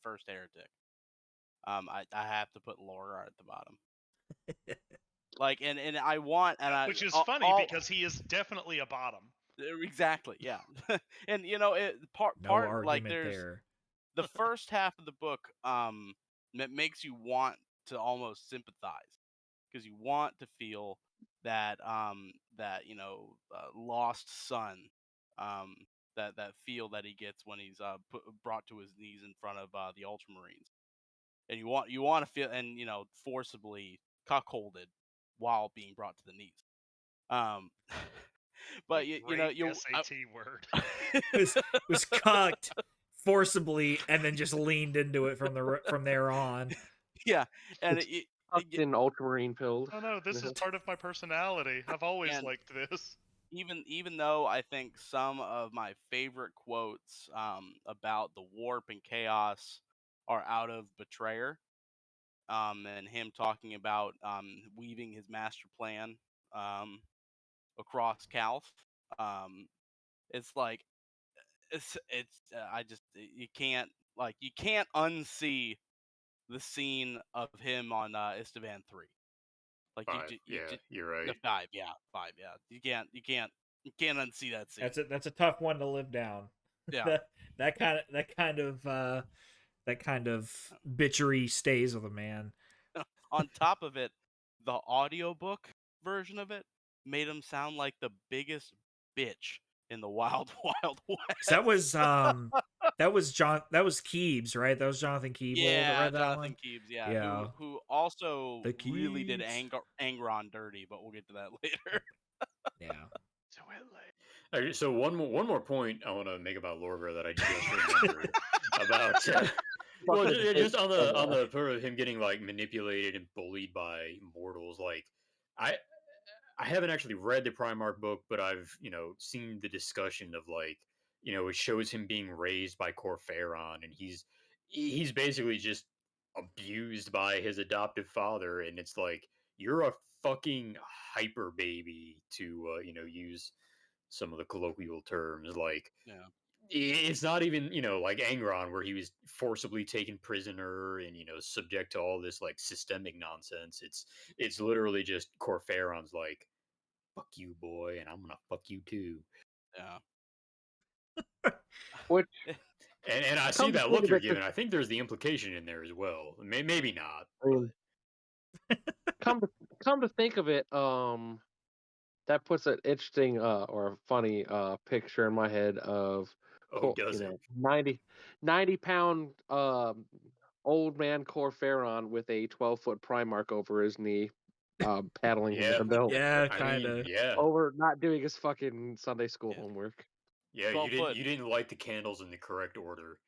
First Heretic, I have to put Lorgar at the bottom. Like and I want which is funny because he is definitely a bottom. Exactly, yeah. And part No argument like there's there. the first half of the book that makes you want to almost sympathize because you want to feel that lost son, that feel that he gets when he's brought to his knees in front of the Ultramarines, and you want to feel and forcibly cuckolded while being brought to the knees. But you SAT word. was cucked forcibly and then just leaned into it from there on. Yeah, and Tucked in ultramarine pills. Oh no, this is part of my personality. I've always liked this. Even though I think some of my favorite quotes about the warp and chaos are out of Betrayer, and him talking about weaving his master plan across Calth, it's like I just you can't unsee the scene of him on Esteban 3. Like 5. You're right. The 5, yeah. You can't unsee that scene. That's a tough one to live down. Yeah. that kind of bitchery stays with a man. On top of it, the audiobook version of it made him sound like the biggest bitch in the wild west. That was Keebs, right? That was Jonathan Keeble. Yeah, that Jonathan one? Keebs, yeah. Yeah. Who also The really did Keebs. Angron dirty, but we'll get to that later. Yeah. So one more point I want to make about Lorgar that I just remembered about. Just on the part of him getting manipulated and bullied by mortals. I haven't actually read the Primarch book, but I've seen the discussion of it shows him being raised by Corferon, and he's basically just abused by his adoptive father, and it's like you're a fucking hyper baby to use some of the colloquial terms. Like Yeah. it's not even like Angron, where he was forcibly taken prisoner and subject to all this like systemic nonsense. It's literally just Corferon's like, fuck you, boy, and I'm gonna fuck you too. Yeah. Which And I see come to that think look of you're it, giving. I think there's the implication in there as well. Maybe not, I but mean, come to come to think of it, that puts an interesting or a funny picture in my head of oh, does it? 90 pound old man Corferon with a 12-foot Primarch over his knee, paddling him with Yeah. a belt Yeah, I kind mean, of. yeah, over not doing his fucking Sunday school Yeah. homework. yeah. 12-foot. You didn't light the candles in the correct order.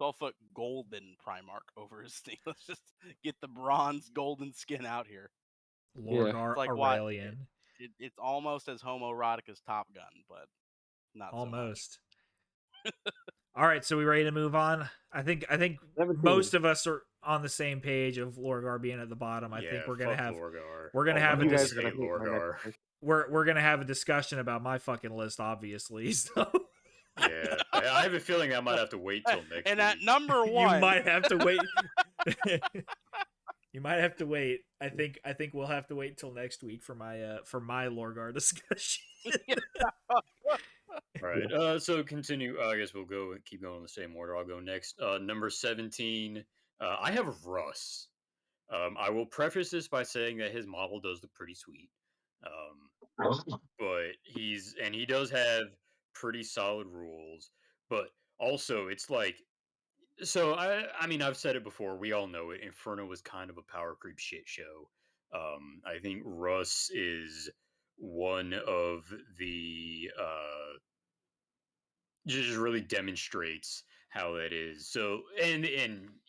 12-foot golden Primarch over his thing. Let's just get the bronze golden skin out here. Yeah. Lorgar It's like Aurelian. it's almost as homoerotic as Top Gun, but not so much. Almost. All right, so we ready to move on? I think 17. most of us are on the same page of Lorgar being at the bottom. I Yeah, think we're gonna fuck have Lorgar. we're gonna All my have a You guys boys are gonna hate hate my Lorgar. next pick. we're gonna have a discussion about my fucking list, obviously. So Yeah, I have a feeling I might have to wait till next And week. at number you one, might have to wait. You might have to wait. I think we'll have to wait till next week for my Lorgar discussion. All right. So continue. I guess we'll keep going in the same order. I'll go next. Number 17. I have Russ. I will preface this by saying that his model does look pretty sweet. But he does have pretty solid rules. But also, it's like, so I mean, I've said it before. We all know it. Inferno was kind of a power creep shit show. I think Russ is one of the just really demonstrates how that is. So and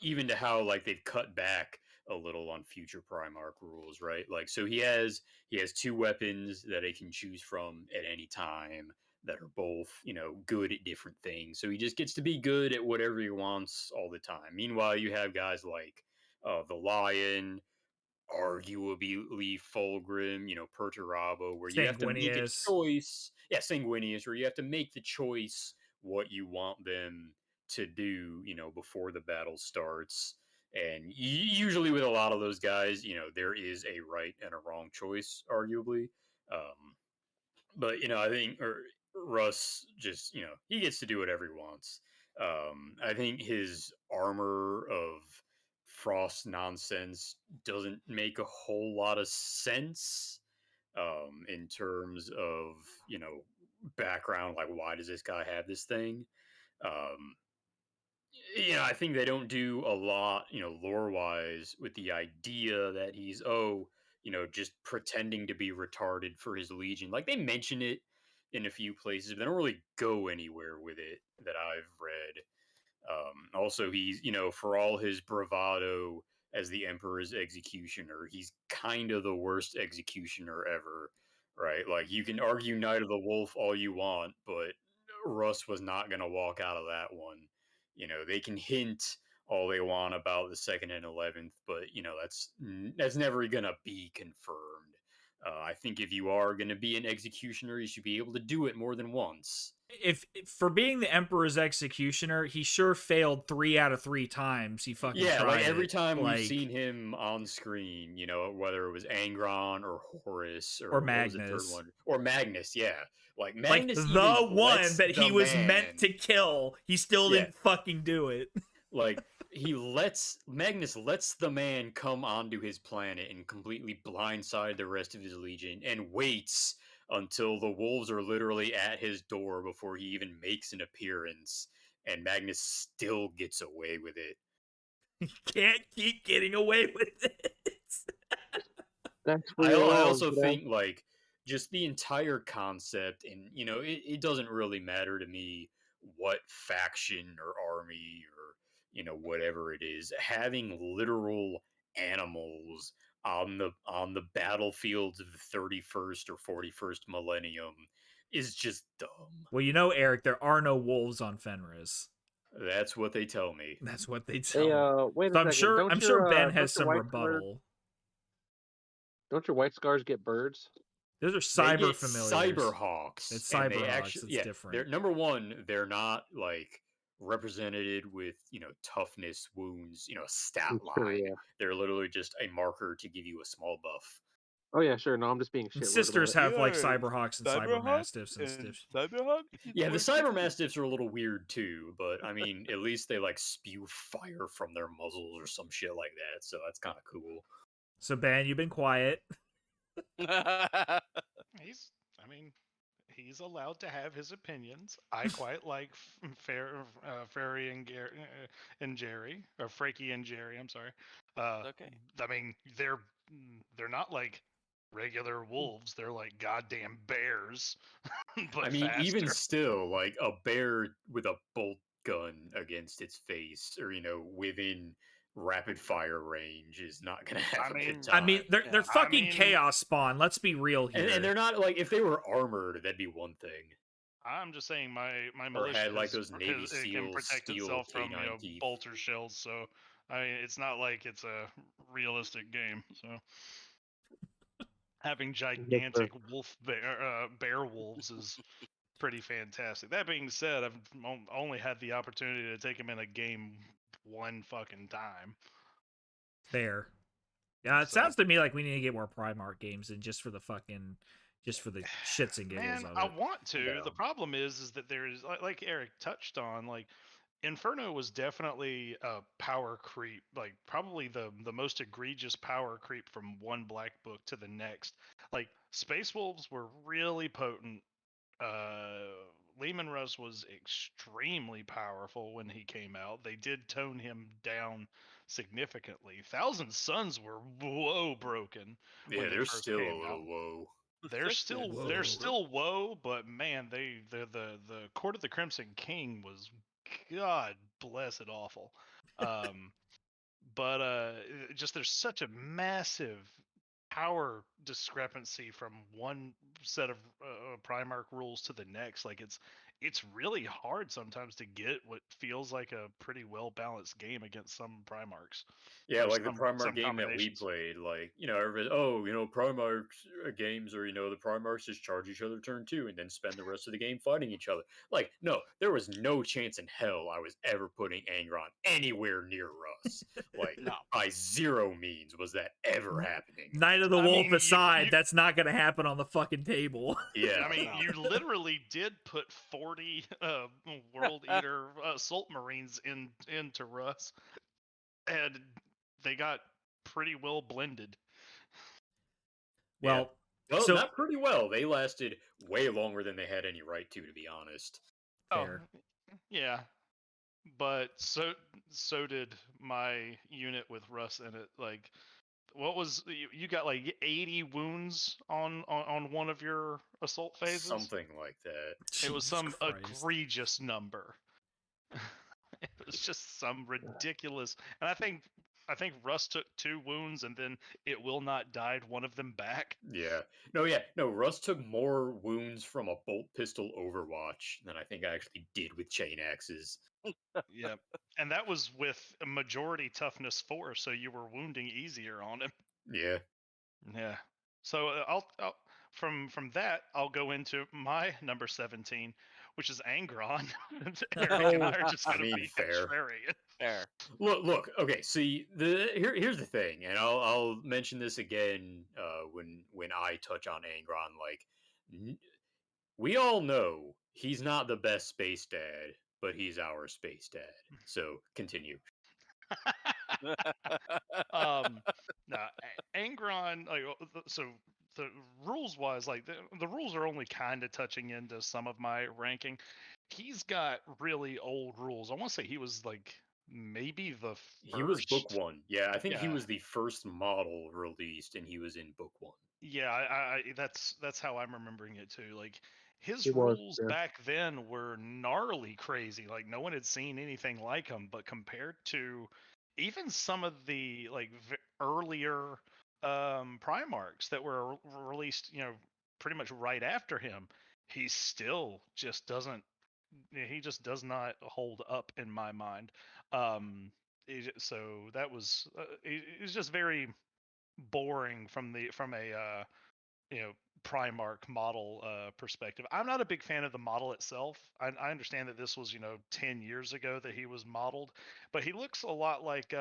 even to how like they've cut back a little on future Primarch rules, right? Like so he has two weapons that he can choose from at any time that are both, good at different things. So he just gets to be good at whatever he wants all the time. Meanwhile, you have guys like the Lion, arguably Fulgrim, Perturabo, where you have to make a Sanguinius. choice. Yeah, Sanguinius, where you have to make the choice what you want them to do, before the battle starts. And usually with a lot of those guys, there is a right and a wrong choice, arguably. But I think Russ just he gets to do whatever he wants. I think his armor of frost nonsense doesn't make a whole lot of sense in terms of background. Like, why does this guy have this thing? Um, I think they don't do a lot, lore wise, with the idea that he's just pretending to be retarded for his legion. Like they mention it in a few places, but they don't really go anywhere with it that I've read. Also, he's for all his bravado as the Emperor's executioner, he's kind of the worst executioner ever. Right? Like you can argue Night of the Wolf all you want, but Russ was not gonna walk out of that one. They can hint all they want about the second and 11th, but that's never gonna be confirmed. I think if you are gonna be an executioner, you should be able to do it more than once. If for being the Emperor's executioner, he sure failed 3 out of 3 times. He fucking Yeah, tried like every it. time Like, we've seen him on screen, whether it was Angron or Horus or or what was the third Magnus. one? Or Magnus, yeah. Like Like Magnus even the one lets that he the was man, meant to kill, he still Yeah. didn't fucking do it. like Magnus lets the man come onto his planet and completely blindside the rest of his legion and waits until the wolves are literally at his door before he even makes an appearance, and Magnus still gets away with it. He can't keep getting away with it. That's I wrong, also think like just the entire concept, and it doesn't really matter to me what faction or army or whatever it is, having literal animals on the battlefields of the 31st or 41st millennium is just dumb. Well, you know, Eric, there are no wolves on Fenris. That's what they tell me. That's what they tell Hey, me. wait a So second. I'm sure Ben Don't has your some white scars, rebuttal. don't your white scars get birds? Those are They cyber get familiars. cyberhawks, It's and they cyberhawks. actually, It's yeah, different. they're number one. They're not like represented with toughness, wounds, a stat Sure, line. yeah. They're literally just a marker to give you a small buff. Oh yeah, sure. No, I'm just being And shit about sisters it. have like Yeah, cyberhawks and cyber mastiffs and stuff. Cyberhawk? Yeah, the cyber mastiffs are a little weird too, but I mean, at least they like spew fire from their muzzles or some shit like that, so that's kind of cool. So Ben, you've been quiet. I mean, he's allowed to have his opinions. I quite like Fairy and Jerry, or Frankie and Jerry. I'm sorry. Okay. I mean, they're not like regular wolves. They're like goddamn bears, but I mean, faster. even still, like a bear with a bolt gun against its face, or within rapid fire range, is not gonna have a good time. I mean, they're Yeah. fucking chaos spawn. Let's be real here. and they're not like, if they were armored, that'd be one thing. I'm just saying my Or militia had like those Navy it can SEALs protect steel itself from canine teeth. bolter shells. So I mean, it's not like it's a realistic game. So having gigantic bear wolves is pretty fantastic. That being said, I've only had the opportunity to take him in a game one fucking time. Fair. Yeah, it So- sounds to me like we need to get more Primarch games and just for the shits and giggles Man, of I it. want to. Yeah. The problem is that there is, like Eric touched on, like Inferno was definitely a power creep, like probably the most egregious power creep from one black book to the next. Like Space Wolves were really potent. Lehman Russ was extremely powerful when he came out. They did tone him down significantly. Thousand Suns were whoa broken Yeah, when they they're first still a came little out. whoa. They're Whoa. still woe, but man, the Court of the Crimson King was, God bless it, awful. But just there's such a massive power discrepancy from one set of Primarch rules to the next. Like it's really hard sometimes to get what feels like a pretty well balanced game against some Primarchs. Yeah, Or like the some Primarch game that we combinations. played, like, everybody, Primarch games are, the Primarchs just charge each other turn 2 and then spend the rest of the game fighting each other. Like, no, there was no chance in hell I was ever putting Angron anywhere near Russ. Like, No. by zero means was that ever happening. Night of the I Wolf mean, aside, that's not going to happen on the fucking table. Yeah. I mean, No. you literally did put 40 World Eater Salt Marines into Russ, and they got pretty well blended. Well, Well, so not pretty well. They lasted way longer than they had any right to be honest. fair. Oh, yeah, but so did my unit with Russ in it. Like, what was you got like 80 wounds on one of your assault phases? Something like that. It was Jesus some Christ. egregious number. It was just some ridiculous, and I think Russ took 2 wounds, and then It Will Not died one of them back. Yeah. No, Russ took more wounds from a bolt pistol Overwatch than I think I actually did with chain axes. Yep, and that was with a majority toughness 4, so you were wounding easier on him. Yeah. Yeah. So I'll from that I'll go into my number 17, which is Angron. Eric and I are just I gonna mean, be fair. contrarian. Fair. Look. Okay, see, here's the thing, and I'll mention this again when I touch on Angron. Like, we all know he's not the best space dad, but he's our space dad. So continue. No, Angron, like, so the rules wise, like the rules are only kind of touching into some of my ranking. He's got really old rules. I want to say he was like maybe the first. He was book 1. Yeah, I think he Yeah. was the first model released, and he was in book 1. Yeah, I that's how I'm remembering it too. Like his He was, rules yeah. back then were gnarly crazy. Like no one had seen anything like him. But compared to even some of the like earlier Primarchs that were released, pretty much right after him, he still just doesn't. He just does not hold up in my mind. So that was it was just very boring from a Primarch model perspective. I'm not a big fan of the model itself. I understand that this was 10 years ago that he was modeled, but he looks a lot like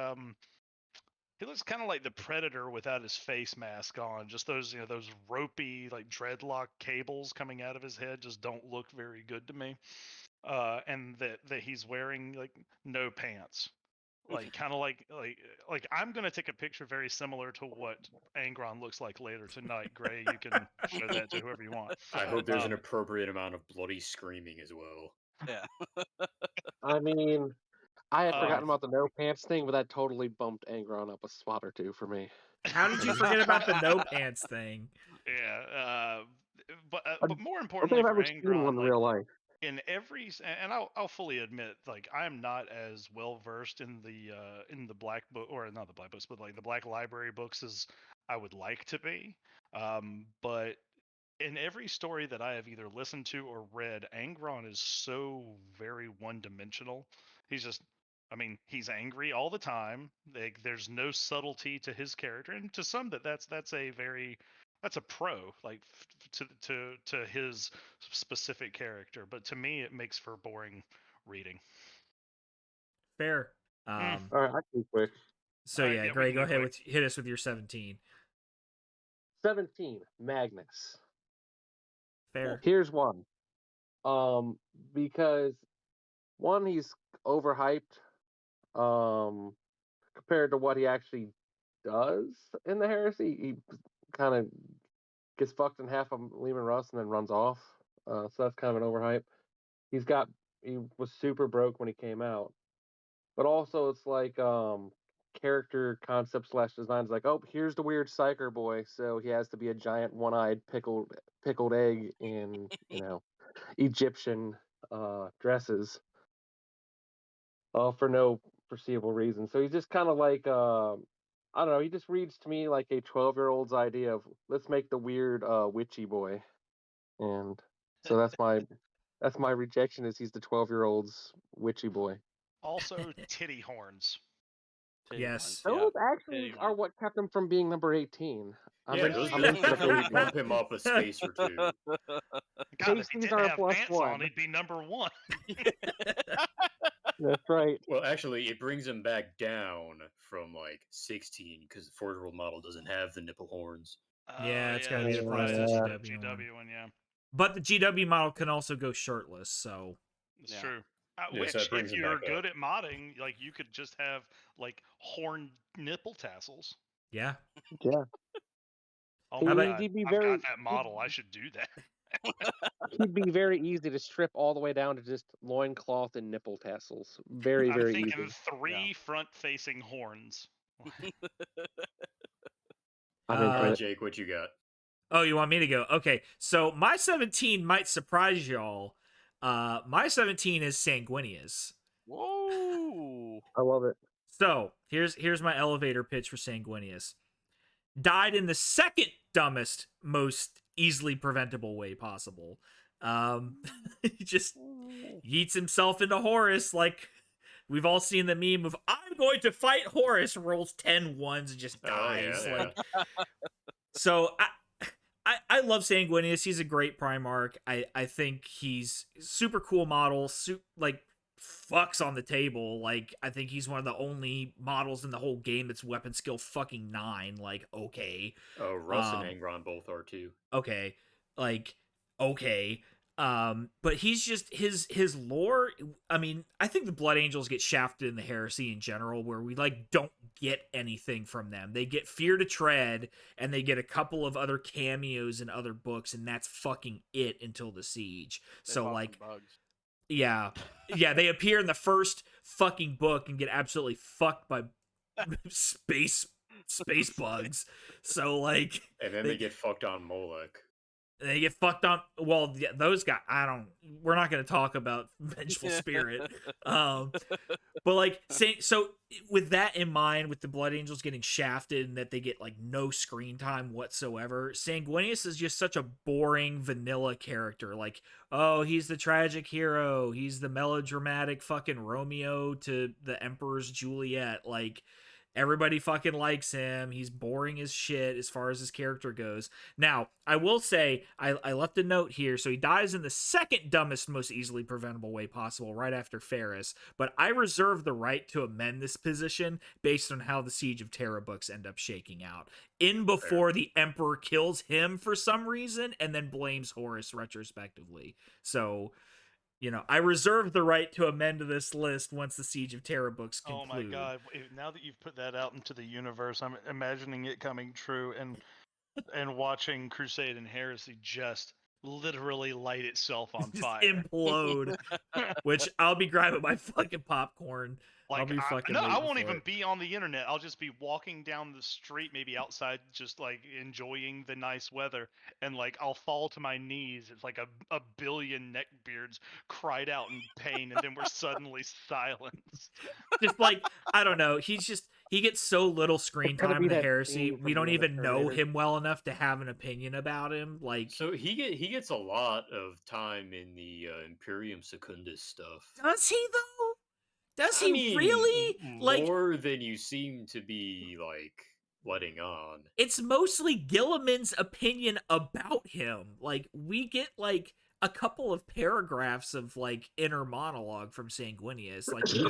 he looks kind of like the Predator without his face mask on. Just those those ropey like dreadlock cables coming out of his head just don't look very good to me. And that he's wearing like no pants. Like kind of like I'm gonna take a picture very similar to what Angron looks like later tonight. Gray, you can show that to whoever you want. I hope there's an appropriate amount of bloody screaming as well. Yeah. I mean, I had forgotten Um, about the no pants thing, but that totally bumped Angron up a spot or two for me. How did you forget about the no pants thing? Yeah, but more I don't think importantly I've for ever seen one Angron, in like real life. in every and I'll fully admit, like I'm not as well versed in the black book, or not the black books, but like the black library books as I would like to be. But in every story that I have either listened to or read, Angron is so very one-dimensional. He's just, I mean, he's angry all the time. Like, there's no subtlety to his character, and to some that's a very that's a pro, like to his specific character. But to me, it makes for boring reading. Fair. Mm. All right, I can quick. So Alright, yeah, yeah, we Gray, can go go ahead quick. hit us with your 17. 17, Magnus. Fair. Here's one. Because one, he's overhyped. Compared to what he actually does in the Heresy, he kind of gets fucked in half of Lehman Russ and then runs off. So that's kind of an overhype. He was super broke when he came out, but also it's like character concept slash design is like, oh, here's the weird psyker boy, so he has to be a giant one-eyed pickled egg in Egyptian dresses for no foreseeable reason. So he's just kind of like I don't know. He just reads to me like a 12-year-old's idea of let's make the weird witchy boy, and so that's my rejection is he's the 12-year-old's witchy boy. Also, titty horns. Titty Yes. horns, yeah. Those actually Titty are horns. what kept him from being number 18. Yeah, those I'm would into the definitely baby. bump him up a space or two. God, if he Pasties didn't are a have plus pants one. on, he'd be number one. That's right. Well, actually, it brings him back down from like 16 because the Forge World model doesn't have the nipple horns. Yeah, it's gotta be that's the right. plastic The GW one. GW one, yeah. But the GW model can also go shirtless, so It's Yeah. true. Yeah, Which, so it brings if him you're back good up. at modding, like you could just have like horn nipple tassels. yeah. Yeah. Oh my god, He'd be I've very got that model. I should do that. he'd be very easy to strip all the way down to just loincloth and nipple tassels. Very, I'm very thinking easy. 3 front-facing horns. I'm into All right, it. Jake, what you got? Oh, you want me to go? Okay. So my 17 might surprise y'all. My 17 is Sanguinius. Whoa. I love it. So here's my elevator pitch for Sanguinius. Died in the second dumbest, most easily preventable way possible. He just yeets himself into Horus like we've all seen the meme of I'm going to fight Horus, rolls 10 ones and just dies. Oh, yeah, like so I love Sanguinius. He's a great Primarch. I think he's super cool model, like fucks on the table. Like I think he's one of the only models in the whole game that's weapon skill fucking 9. Like okay. Oh, Russ and Angron both are too. Okay. Like okay. But he's just his lore. I mean, I think the Blood Angels get shafted in the Heresy in general, where we like don't get anything from them. They get Fear to Tread, and they get a couple of other cameos in other books, and that's fucking it until the Siege. They So fought like, some bugs. yeah, they appear in the first fucking book and get absolutely fucked by space bugs. So like, And then they get fucked on Molech. They get fucked on. Well, yeah, those guys. We're not going to talk about Vengeful Spirit. But like saying so with that in mind, with the Blood Angels getting shafted and that they get like no screen time whatsoever, Sanguinius is just such a boring vanilla character. Like, oh, he's the tragic hero, he's the melodramatic fucking Romeo to the Emperor's Juliet. Like, everybody fucking likes him. He's boring as shit as far as his character goes. Now, I will say, I left a note here. So he dies in the second dumbest, most easily preventable way possible, right after Ferris. But I reserve the right to amend this position based on how the Siege of Terra books end up shaking out. In before the Emperor kills him for some reason and then blames Horus retrospectively. So, I reserve the right to amend this list once the Siege of Terra books conclude. Oh my god! Now that you've put that out into the universe, I'm imagining it coming true and watching Crusade and Heresy just literally light itself on Just fire. implode. Which I'll be grabbing my fucking popcorn. Like, I'll be fucking I waiting won't for even it. be on the internet. I'll just be walking down the street, maybe outside, just like enjoying the nice weather, and like I'll fall to my knees. It's like a billion neckbeards cried out in pain, and then we're suddenly silenced. Just like, I don't know. He gets so little screen It's gonna time be in the that Heresy. scene We from don't the end of even know Terminator. him well enough to have an opinion about him. Like, So he gets a lot of time in the Imperium Secundus stuff. does he though? Does I he mean, really? Like, more than you seem to be like letting on. it's mostly Gilliman's opinion about him. Like, we get like a couple of paragraphs of like inner monologue from Sanguinius. Like, he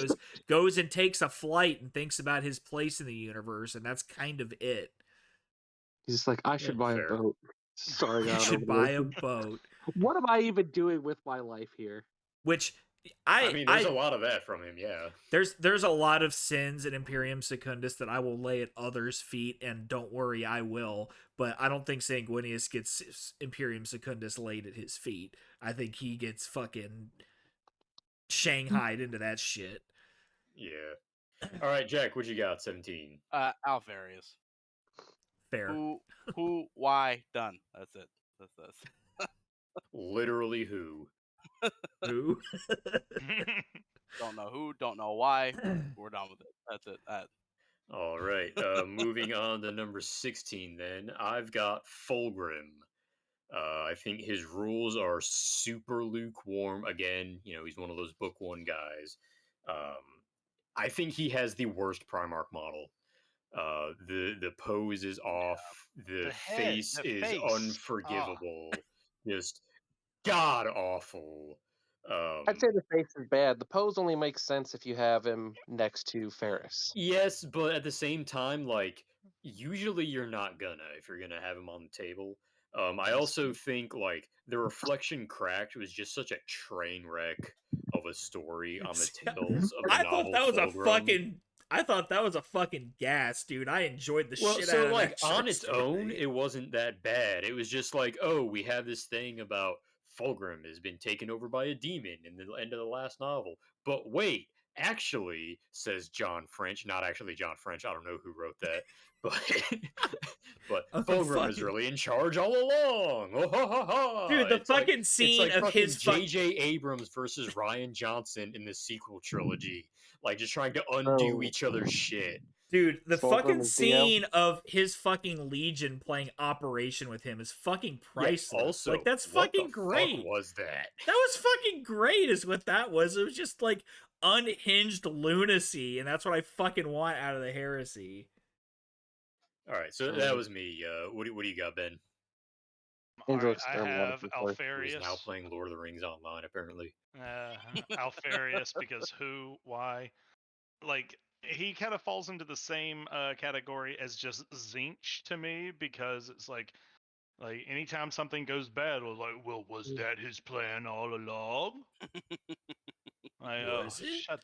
goes and takes a flight and thinks about his place in the universe, and that's kind of it. He's just like, I should buy fair. a boat. Sorry, You God, should buy a boat. What am I even doing with my life here? Which I mean, there's a lot of that from him, yeah. there's a lot of sins in Imperium Secundus that I will lay at others' feet, and don't worry, I will. But I don't think Sanguinius gets Imperium Secundus laid at his feet. I think he gets fucking shanghaied into that shit. Yeah. All right, Jack, what you got? 17. Alfarius. Fair. Who, why, done. That's it. That's Literally who? Who? Don't know who, don't know why. We're done with it. That's it. All right. Moving on to number 16 then. I've got Fulgrim. I think his rules are super lukewarm. Again, he's one of those book one guys. I think he has the worst Primarch model. The pose is off. The face is unforgivable. Just god awful. I'd say the face is bad. The pose only makes sense if you have him next to Ferris. Yes, but at the same time, like, usually you're not gonna if you're gonna have him on the table. I also think like the Reflection Cracked was just such a train wreck of a story on the tails of the I novel. thought that was Fulgrim. I thought that was a fucking gas, dude. I enjoyed the shit So out of like that short on its own, story. it wasn't that bad. It was just like, oh, we have this thing about Fulgrim has been taken over by a demon in the end of the last novel. But wait, actually, says John French, not actually John French. I don't know who wrote that, but Fulgrim is really in charge all along. Oh, ha, ha, ha. Dude, the It's like, fucking it's scene like of fucking his J.J. Abrams versus Ryan Johnson in the sequel trilogy, like just trying to undo Oh. each other's shit. Dude, the Fulgrim fucking is Theo. scene of his fucking Legion playing Operation with him is fucking priceless. Yeah, also, like, that's what fucking the great. fuck was that? That was fucking great, is what that was. It was just like unhinged lunacy, and that's what I fucking want out of the Heresy. All right, so that was me. What do you got, Ben? Alright, I have Who's Alfarius. now playing Lord of the Rings online, apparently. Alfarius, because who, why? Like, he kind of falls into the same category as just Zinch to me, because it's like anytime something goes bad, we're like, well, was that his plan all along? Was it? Shut.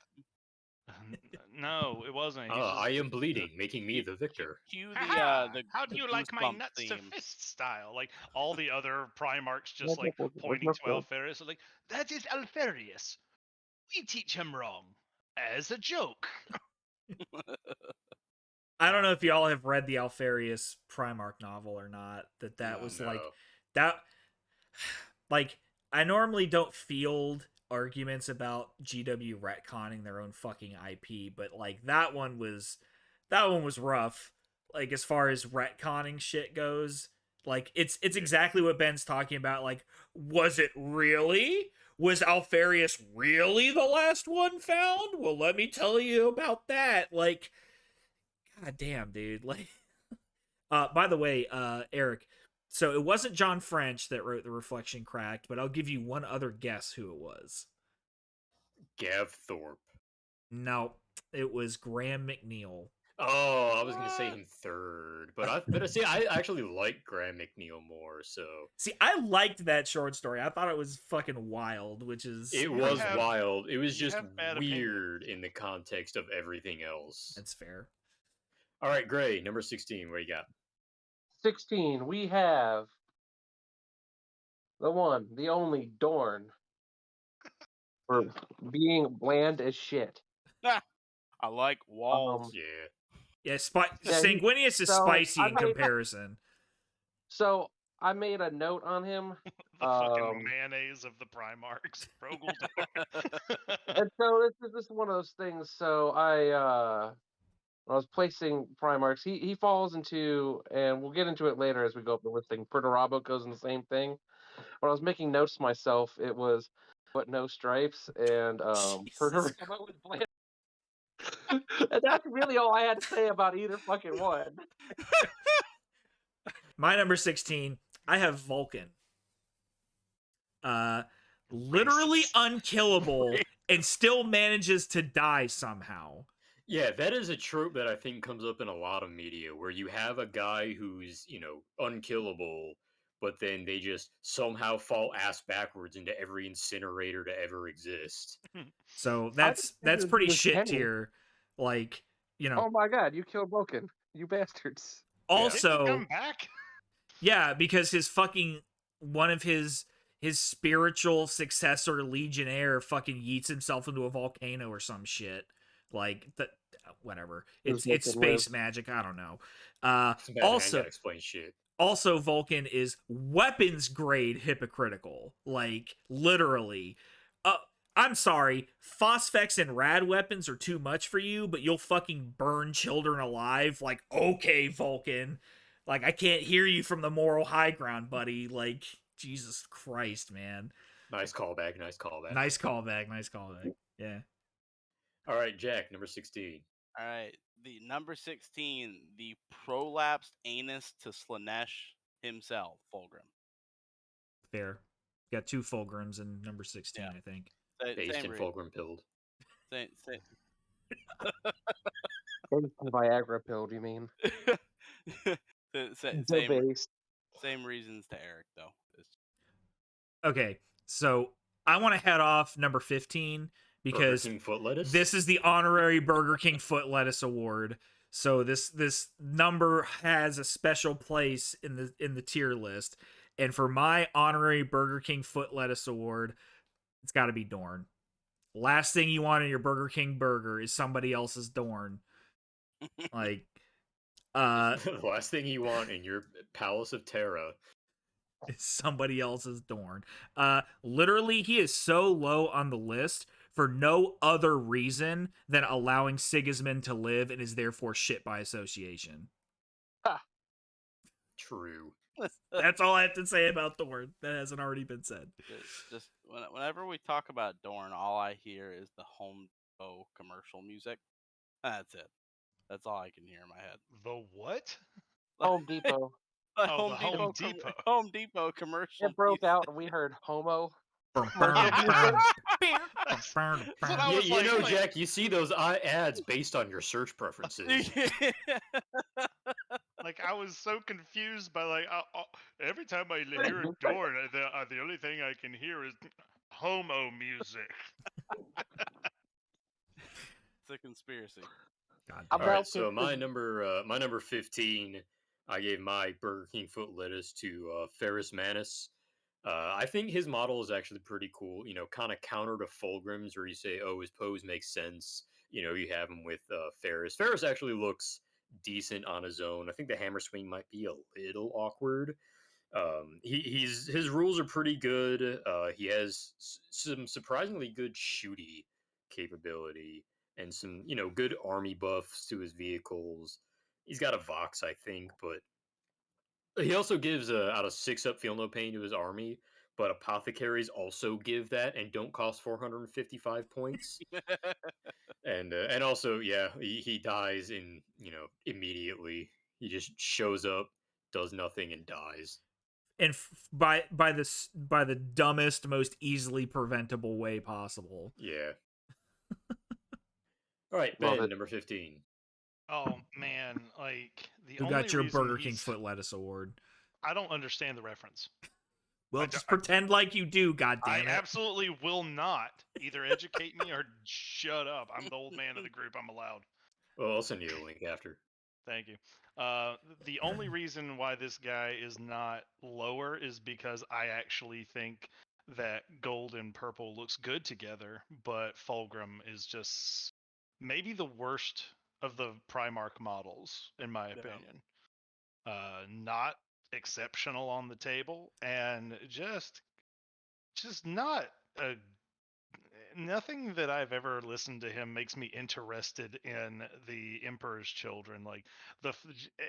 No, it wasn't. I am bleeding, making me the victor. Cue How the do you like my Goosebumps nuts to theme. fist style? Like all the other Primarchs just like pointing to Alfarius, like, that is Alfarius. We teach him wrong. As a joke. I don't know if y'all have read the Alfarius Primarch novel or not. That was like that. like, I normally don't field arguments about GW retconning their own fucking IP, but like that one was rough. Like as far as retconning shit goes, like it's exactly what Ben's talking about. Like, was it really? Was Alfarius really the last one found? Well, let me tell you about that. Like, god damn, dude. Like, by the way, Eric, so it wasn't John French that wrote The Reflection Cracked, but I'll give you one other guess who it was. Gav Thorpe. No, it was Graham McNeil. Oh, I was gonna say him third, but I actually like Graham McNeil more. So See, I liked that short story. I thought it was fucking wild, which is it was wild. It was you just have bad weird in the context of everything else. That's fair. All right, Gray, number 16. What you got? 16, we have the one, the only Dorn for being bland as shit. I like walls. Yeah. Yeah, Yeah, he- Sanguinius is so, spicy I in made- comparison. So I made a note on him. The fucking mayonnaise of the Primarchs. Rogel And so this is one of those things. So when I was placing Primarchs, he falls into, and we'll get into it later as we go up the listing. Perturabo goes in the same thing. When I was making notes to myself, it was but no stripes and Perturabo with bland. And that's really all I had to say about either fucking one. My number 16, I have Vulcan. Literally unkillable and still manages to die somehow. Yeah, that is a trope that I think comes up in a lot of media where you have a guy who's, unkillable, but then they just somehow fall ass backwards into every incinerator to ever exist. So that's pretty shit tier. Like, Oh my god, you killed Vulcan, you bastards. Also, come back? Yeah, because his fucking one of his spiritual successor legionnaire fucking yeets himself into a volcano or some shit. Like that, whatever. It's space magic. I don't know. Also, explain shit. Also, Vulcan is weapons grade hypocritical. Like literally. I'm sorry, phosphex and rad weapons are too much for you, but you'll fucking burn children alive. Like, okay, Vulcan. Like, I can't hear you from the moral high ground, buddy. Like, Jesus Christ, man. Nice callback. Nice callback. Nice callback. Yeah. All right, Jack, number 16. All right, the number 16, the prolapsed anus to Slanesh himself, Fulgrim. Fair. Got 2 Fulgrims in number 16, I think. Based in Fulgrim pilled. Same. Viagra pill, do you mean? Same reasons to Eric, though. Okay, so I want to head off number 15 because this is the honorary Burger King foot lettuce award. So this number has a special place in the tier list, and for my honorary Burger King foot lettuce award, it's got to be Dorn. Last thing you want in your Burger King burger is somebody else's Dorn. Like, the last thing you want in your Palace of Terra is somebody else's Dorn. Literally, he is so low on the list for no other reason than allowing Sigismund to live and is therefore shit by association. True. That's all I have to say about Dorn. That hasn't already been said. Just whenever we talk about Dorn, all I hear is the Home Depot commercial music. That's it. That's all I can hear in my head. The what? Home Depot. The Home Depot. Home Depot commercial. It broke out and we heard homo. Jack, you see those ads based on your search preferences. Like, I was so confused by, like, every time I hear a Dorn, the only thing I can hear is homo music. It's a conspiracy. God. All right, so my number 15, I gave my Burger King foot lettuce to Ferrus Manus. I think his model is actually pretty cool. Kind of counter to Fulgrim's, where you say, "Oh, his pose makes sense." You have him with Ferrus. Ferrus actually looks decent on his own. I think the hammer swing might be a little awkward, His rules are pretty good. He has some surprisingly good shooty capability and some good army buffs to his vehicles. He's got a Vox, I think, but he also gives out of 6 up feel no pain to his army. But apothecaries also give that and don't cost 455 points. And also, yeah, he dies in immediately. He just shows up, does nothing, and dies. And by the dumbest, most easily preventable way possible. Yeah. All right, Love Ben, it. number 15. Oh man, like the Who only got your reason Burger King he's foot lettuce award? I don't understand the reference. Well, I just I- pretend like you do, I goddammit. absolutely will not either educate me or shut up. I'm the old man of the group. I'm allowed. Well, I'll send you the link after. Thank you. The only reason why this guy is not lower is because I actually think that gold and purple looks good together, but Fulgrim is just maybe the worst of the Primarch models, in my opinion. Not exceptional on the table, and just not a nothing that I've ever listened to him makes me interested in the Emperor's Children. Like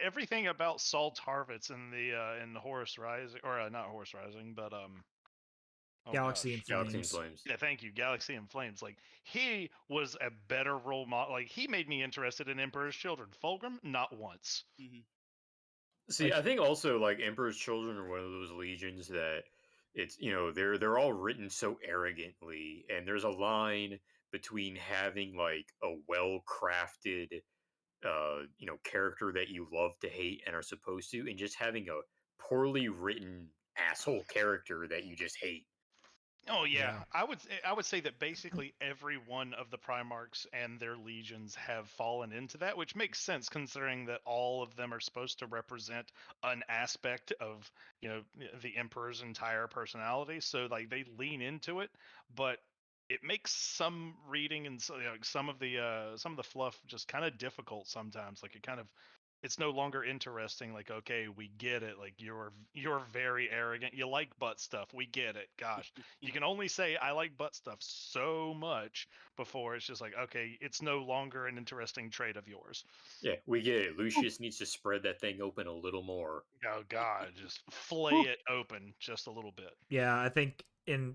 everything about Saul Tarvitz in the Horus Rising, or not Horus Rising, but oh Galaxy in gosh. Galaxy in Flames. Flames. Yeah, thank you, Galaxy in Flames. Like he was a better role model. Like he made me interested in Emperor's Children. Fulgrim, not once. Mhm. See, Like- I think also like Emperor's Children are one of those legions that it's they're all written so arrogantly, and there's a line between having like a well crafted character that you love to hate and are supposed to, and just having a poorly written asshole character that you just hate. Oh yeah. Yeah. I would say that basically every one of the Primarchs and their legions have fallen into that, which makes sense considering that all of them are supposed to represent an aspect of, the Emperor's entire personality. So like they lean into it, but it makes some reading and some of the fluff just kind of difficult sometimes. Like it's no longer interesting. Like, okay, we get it. Like you're very arrogant. You like butt stuff. We get it. Gosh, you can only say I like butt stuff so much before it's just like, okay, it's no longer an interesting trait of yours. Yeah, we get it. Lucius needs to spread that thing open a little more. Oh God, just flay it open just a little bit. Yeah, I think in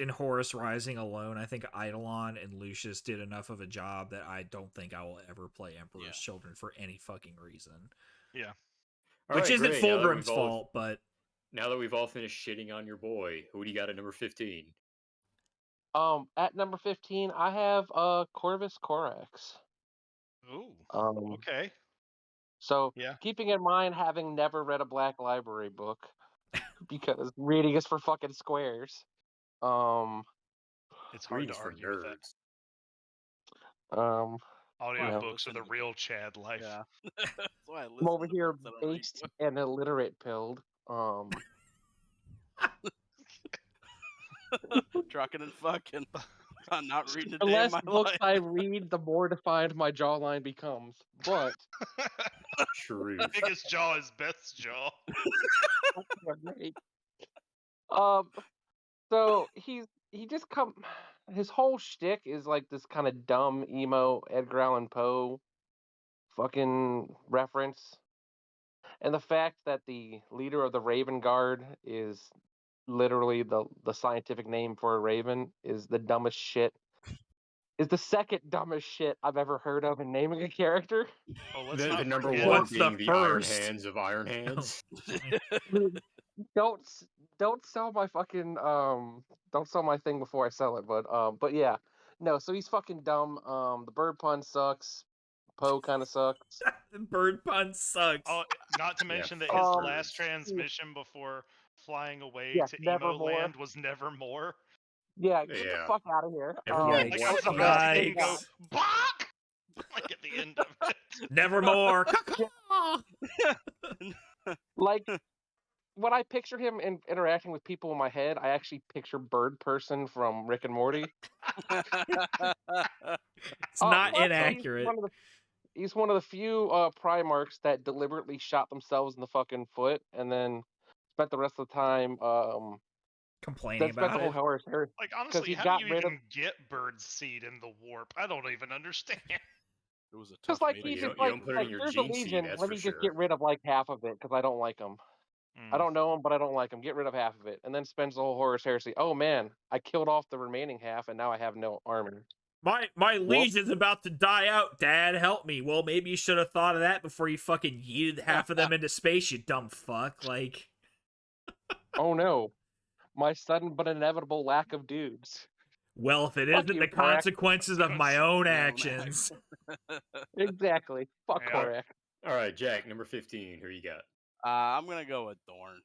Horus Rising alone, I think Eidolon and Lucius did enough of a job that I don't think I will ever play Emperor's Children for any fucking reason. Yeah. All Which right, isn't great. Fulgrim's fault, but Now that we've all finished shitting on your boy, who do you got at number 15? At number 15, I have Corvus Corax. Ooh. Um, Okay. So Yeah. keeping in mind having never read a Black Library book, because reading is for fucking squares. It's hard to Reading's for argue with that. Um, Audio know. books are the real Chad life. Yeah. That's why I I'm listen over to here books I don't read. based and illiterate pilled. Trucking and fucking. I'm not reading a The day in less my books life. I read, the more defined my jawline becomes. But True. Biggest jaw is best jaw. So he just his whole shtick is like this kind of dumb emo Edgar Allan Poe fucking reference. And the fact that the leader of the Raven Guard is literally the scientific name for a raven is the dumbest shit. Is the second dumbest shit I've ever heard of in naming a character. Oh, let's The not number forget. one What's the being the Iron first? Hands of Iron Hands. Don't sell my fucking don't sell my thing before I sell it, but yeah. No, so he's fucking dumb. The bird pun sucks. Poe kind of sucks. Bird pun sucks. Oh, not to mention that his last transmission before flying away to Emo Nevermore. Land was Nevermore. Yeah, get the Yeah. fuck out of here. Yikes. Like I was the about best to thing even go, Yikes. Bach! Like at the end of it. Nevermore. Like when I picture him interacting with people in my head, I actually picture Bird Person from Rick and Morty. It's not Plus, inaccurate. He's one of the few Primarchs that deliberately shot themselves in the fucking foot and then spent the rest of the time Complaining spent the about whole it. horse hair Like because honestly, he how do got you rid of. even get bird seed in the warp? I don't even understand. It was a Just tough like mating he You just you season like don't for put it like in your there's a gene seed, legion. that's Let for me just sure. get rid of like half of it because I don't like him. I Mm. don't know him, but I don't like him. Get rid of half of it, and then spends the whole horse heresy. Oh man, I killed off the remaining half, and now I have no armor. My Whoop. legion's about to die out, Dad. Help me. Well, maybe you should have thought of that before you fucking yeeted half of them into space, you dumb fuck. Like, Oh no, my sudden but inevitable lack of dudes. well, if it Fuck isn't you, the Korak. consequences of my own actions. Exactly. Fuck Yeah. Korak. All right, Jack, number 15. Who you got? I'm gonna go with Dorn.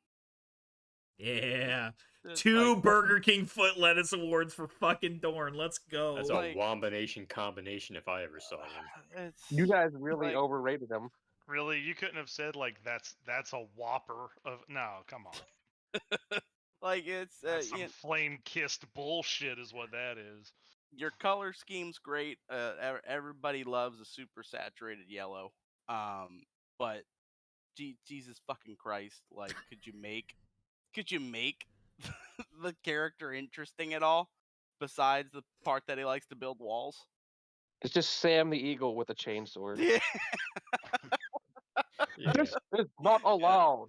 Yeah. Just, 2 like, Burger King foot lettuce awards for fucking Dorn. Let's go. That's a Like- Wombination combination if I ever saw one. it's You guys really like, overrated him. Really, you couldn't have said like that's a whopper of no. Come on, like it's that's some flame-kissed bullshit, is what that is. your color scheme's great. Everybody loves a super saturated yellow. But Jesus fucking Christ, like, could you make the character interesting at all? Besides the part that he likes to build walls. It's just Sam the Eagle with a chainsword. Yeah. Yeah. This is not allowed. All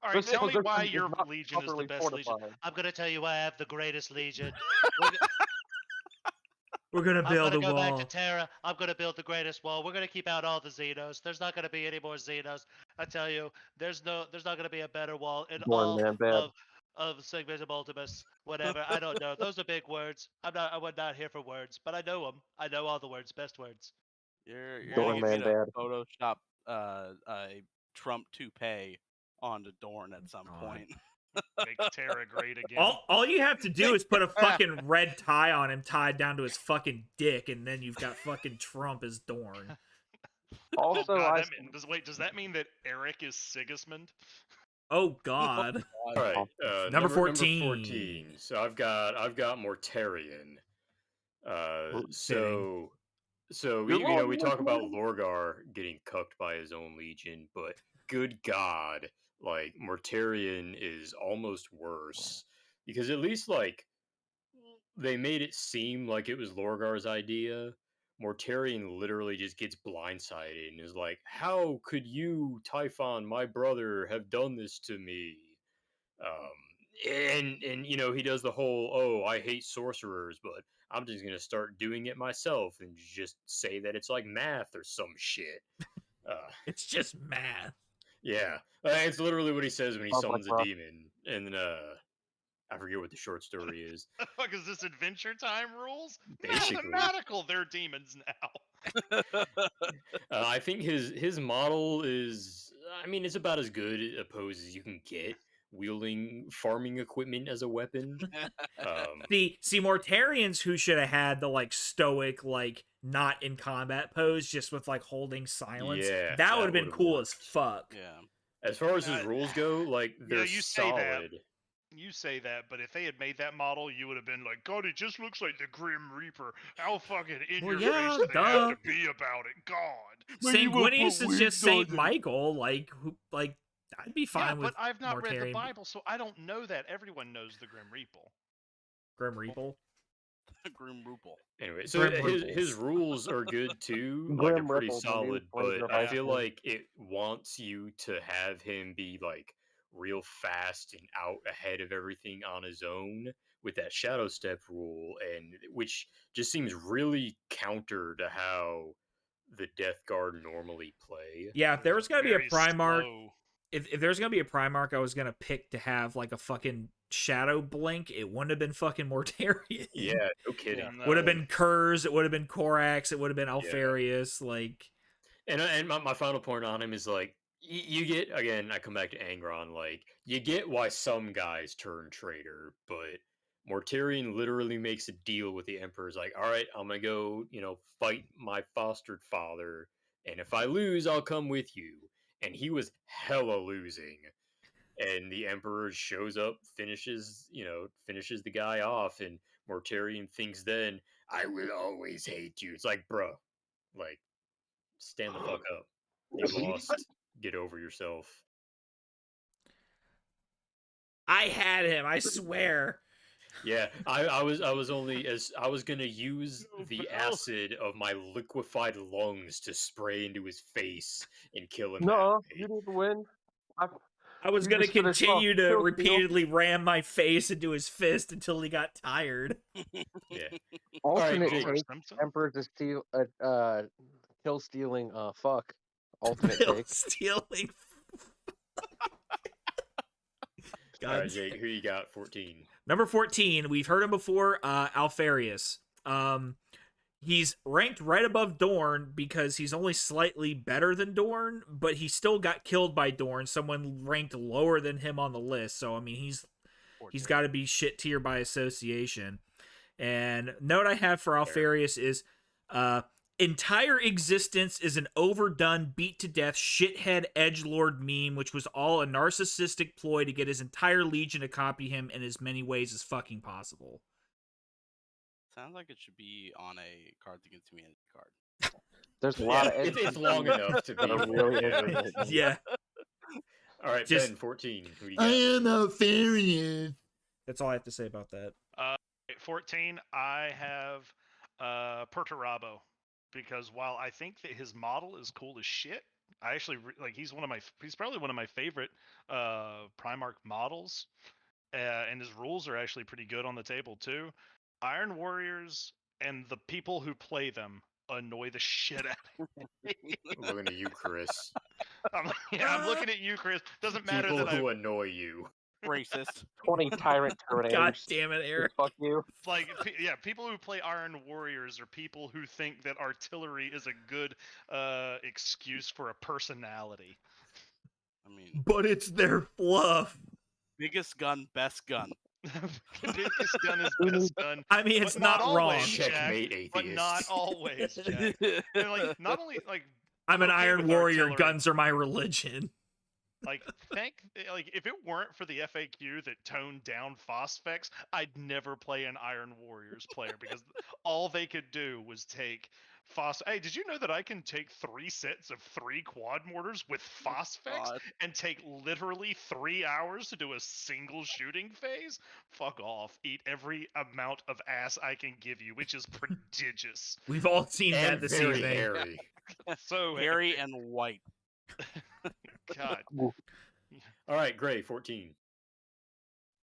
right, This tell me position why is your not legion is the properly best legion. fortified. I'm gonna tell you why I have the greatest legion. We're gonna I'm build gonna a go back wall. to Terra. I'm gonna build the greatest wall. We're gonna keep out all the Xenos. There's not gonna be any more Xenos. I tell you, there's not gonna be a better wall in Born all man bad. of Sigmas and Ultimus. Whatever. I don't know. Those are big words. I was not here for words, but I know them. I know all the words. Best words. You're Dorn gonna get me man to Photoshop a Trump toupee onto Dorn at some God. point. Make Terra great again. All you have to do is put a fucking red tie on him, tied down to his fucking dick, and then you've got fucking Trump as Dorn. Also, God, I does that mean that Eric is Sigismund? Oh God. All right, Number 14. 14. So I've got Mortarion. So You're you know, we wrong, talk about Mortarion. Lorgar getting cucked by his own legion, but good God, like Mortarion is almost worse because at least like they made it seem like it was Lorgar's idea. Mortarion literally just gets blindsided and is like, "How could you, Typhon, my brother, have done this to me?" And you know he does the whole, "Oh, I hate sorcerers, but I'm just gonna start doing it myself," and just say that it's like math or some shit. It's just math. Yeah, it's literally what he says when he Sounds like summons a rough. demon, and I forget what the short story is. The fuck is this Adventure Time rules? Basically. Mathematical, they're demons now. I think his model is, I mean, it's about as good a pose as you can get wielding farming equipment as a weapon. See, Mortarians who should have had the like stoic, like not in combat pose, just with like holding silence. Yeah, that would have been would've cool worked. as fuck. Yeah. As far as his rules go, like they're you say that. solid. You say that, but if they had made that model, you would have been like, God, it just looks like the Grim Reaper. How fucking in Well, your yeah, face do they have duh. to be about it? God. Sanguinius is just Saint Michael. Like, I'd be fine Yeah, with but I've not read the Mortarion. Bible, so I don't know that. Everyone knows the Grim Reaper. Grim Reaper. Grim Roople. Anyway, so Grim his Ripples. rules are good too. Like they're Grim pretty Ripple, the new solid, Flames but of I Ice feel Lord. like it wants you to have him be like real fast and out ahead of everything on his own with that shadow step rule, and which just seems really counter to how the Death Guard normally play. Yeah, if there was gonna be a Very Primarch, slow. if there's gonna be a Primarch, I was gonna pick to have like a fucking shadow blink. It wouldn't have been fucking Mortarion. Yeah, no kidding. No. Would have been Kurz. It would have been Korax. It would have been Alfarius. Like, And my final point on him is like you get, again, I come back to Angron, like you get why some guys turn traitor, but Mortarion literally makes a deal with the Emperor's like, all right, I'm gonna go, you know, fight my fostered father, and if I lose, I'll come with you. And he was hella losing. And the Emperor shows up, finishes the guy off, and Mortarion thinks then, I will always hate you. It's like, bro, like, stand the fuck up. You lost. Get over yourself. I had him. I swear. Yeah, I was gonna use No, the Bell. acid of my liquefied lungs to spray into his face and kill him that No, way. you need to win. I was You gonna just finished off continue to Kill Steal. repeatedly ram my face into his fist until he got tired. Yeah. Alternate Jake. take. Simpson? Emperor to steal. Kill stealing. Fuck. Alternate Bill take. stealing. All right, Jake, who you got? 14. Number 14, we've heard him before, Alfarius. He's ranked right above Dorn because he's only slightly better than Dorn, but he still got killed by Dorn, someone ranked lower than him on the list. So I mean, he's got to be shit tier by association. And note I have for Alfarius is entire existence is an overdone, beat to death, shithead edgelord meme, which was all a narcissistic ploy to get his entire legion to copy him in as many ways as fucking possible. Sounds like it should be on a Cards Against Humanity card. There's a lot of it's long enough to be. really Yeah. All right, Just- Ben, 14. Who you got? I am Alfarius. That's all I have to say about that. At 14, I have Perturabo, because while I think that his model is cool as shit, I actually like he's probably one of my favorite Primarch models, and his rules are actually pretty good on the table too. Iron Warriors and the people who play them annoy the shit out of me. Looking at you, Chris. I'm looking at you, Chris. Doesn't matter People that who annoy you. Racist. 20 tyrant God terminators. damn it, Eric. Fuck you. people who play Iron Warriors are people who think that artillery is a good excuse for a personality. I mean, But it's their fluff. biggest gun, best gun. Biggest gun is best gun. I mean, it's But not not wrong. always, Jack. Checkmate, atheist. But not always, Jack. And like, not only like I'm an okay Iron with Warrior. artillery. Guns are my religion. Like, if it weren't for the FAQ that toned down phosphex, I'd never play an Iron Warriors player because all they could do was take Hey, did you know that I can take 3 sets of 3 quad mortars with phosphex God. and take literally 3 hours to do a single shooting phase? Fuck off. Eat every amount of ass I can give you, which is prodigious. We've all seen And that this very evening. hairy. So Hairy and white. God. All right, Gray, 14.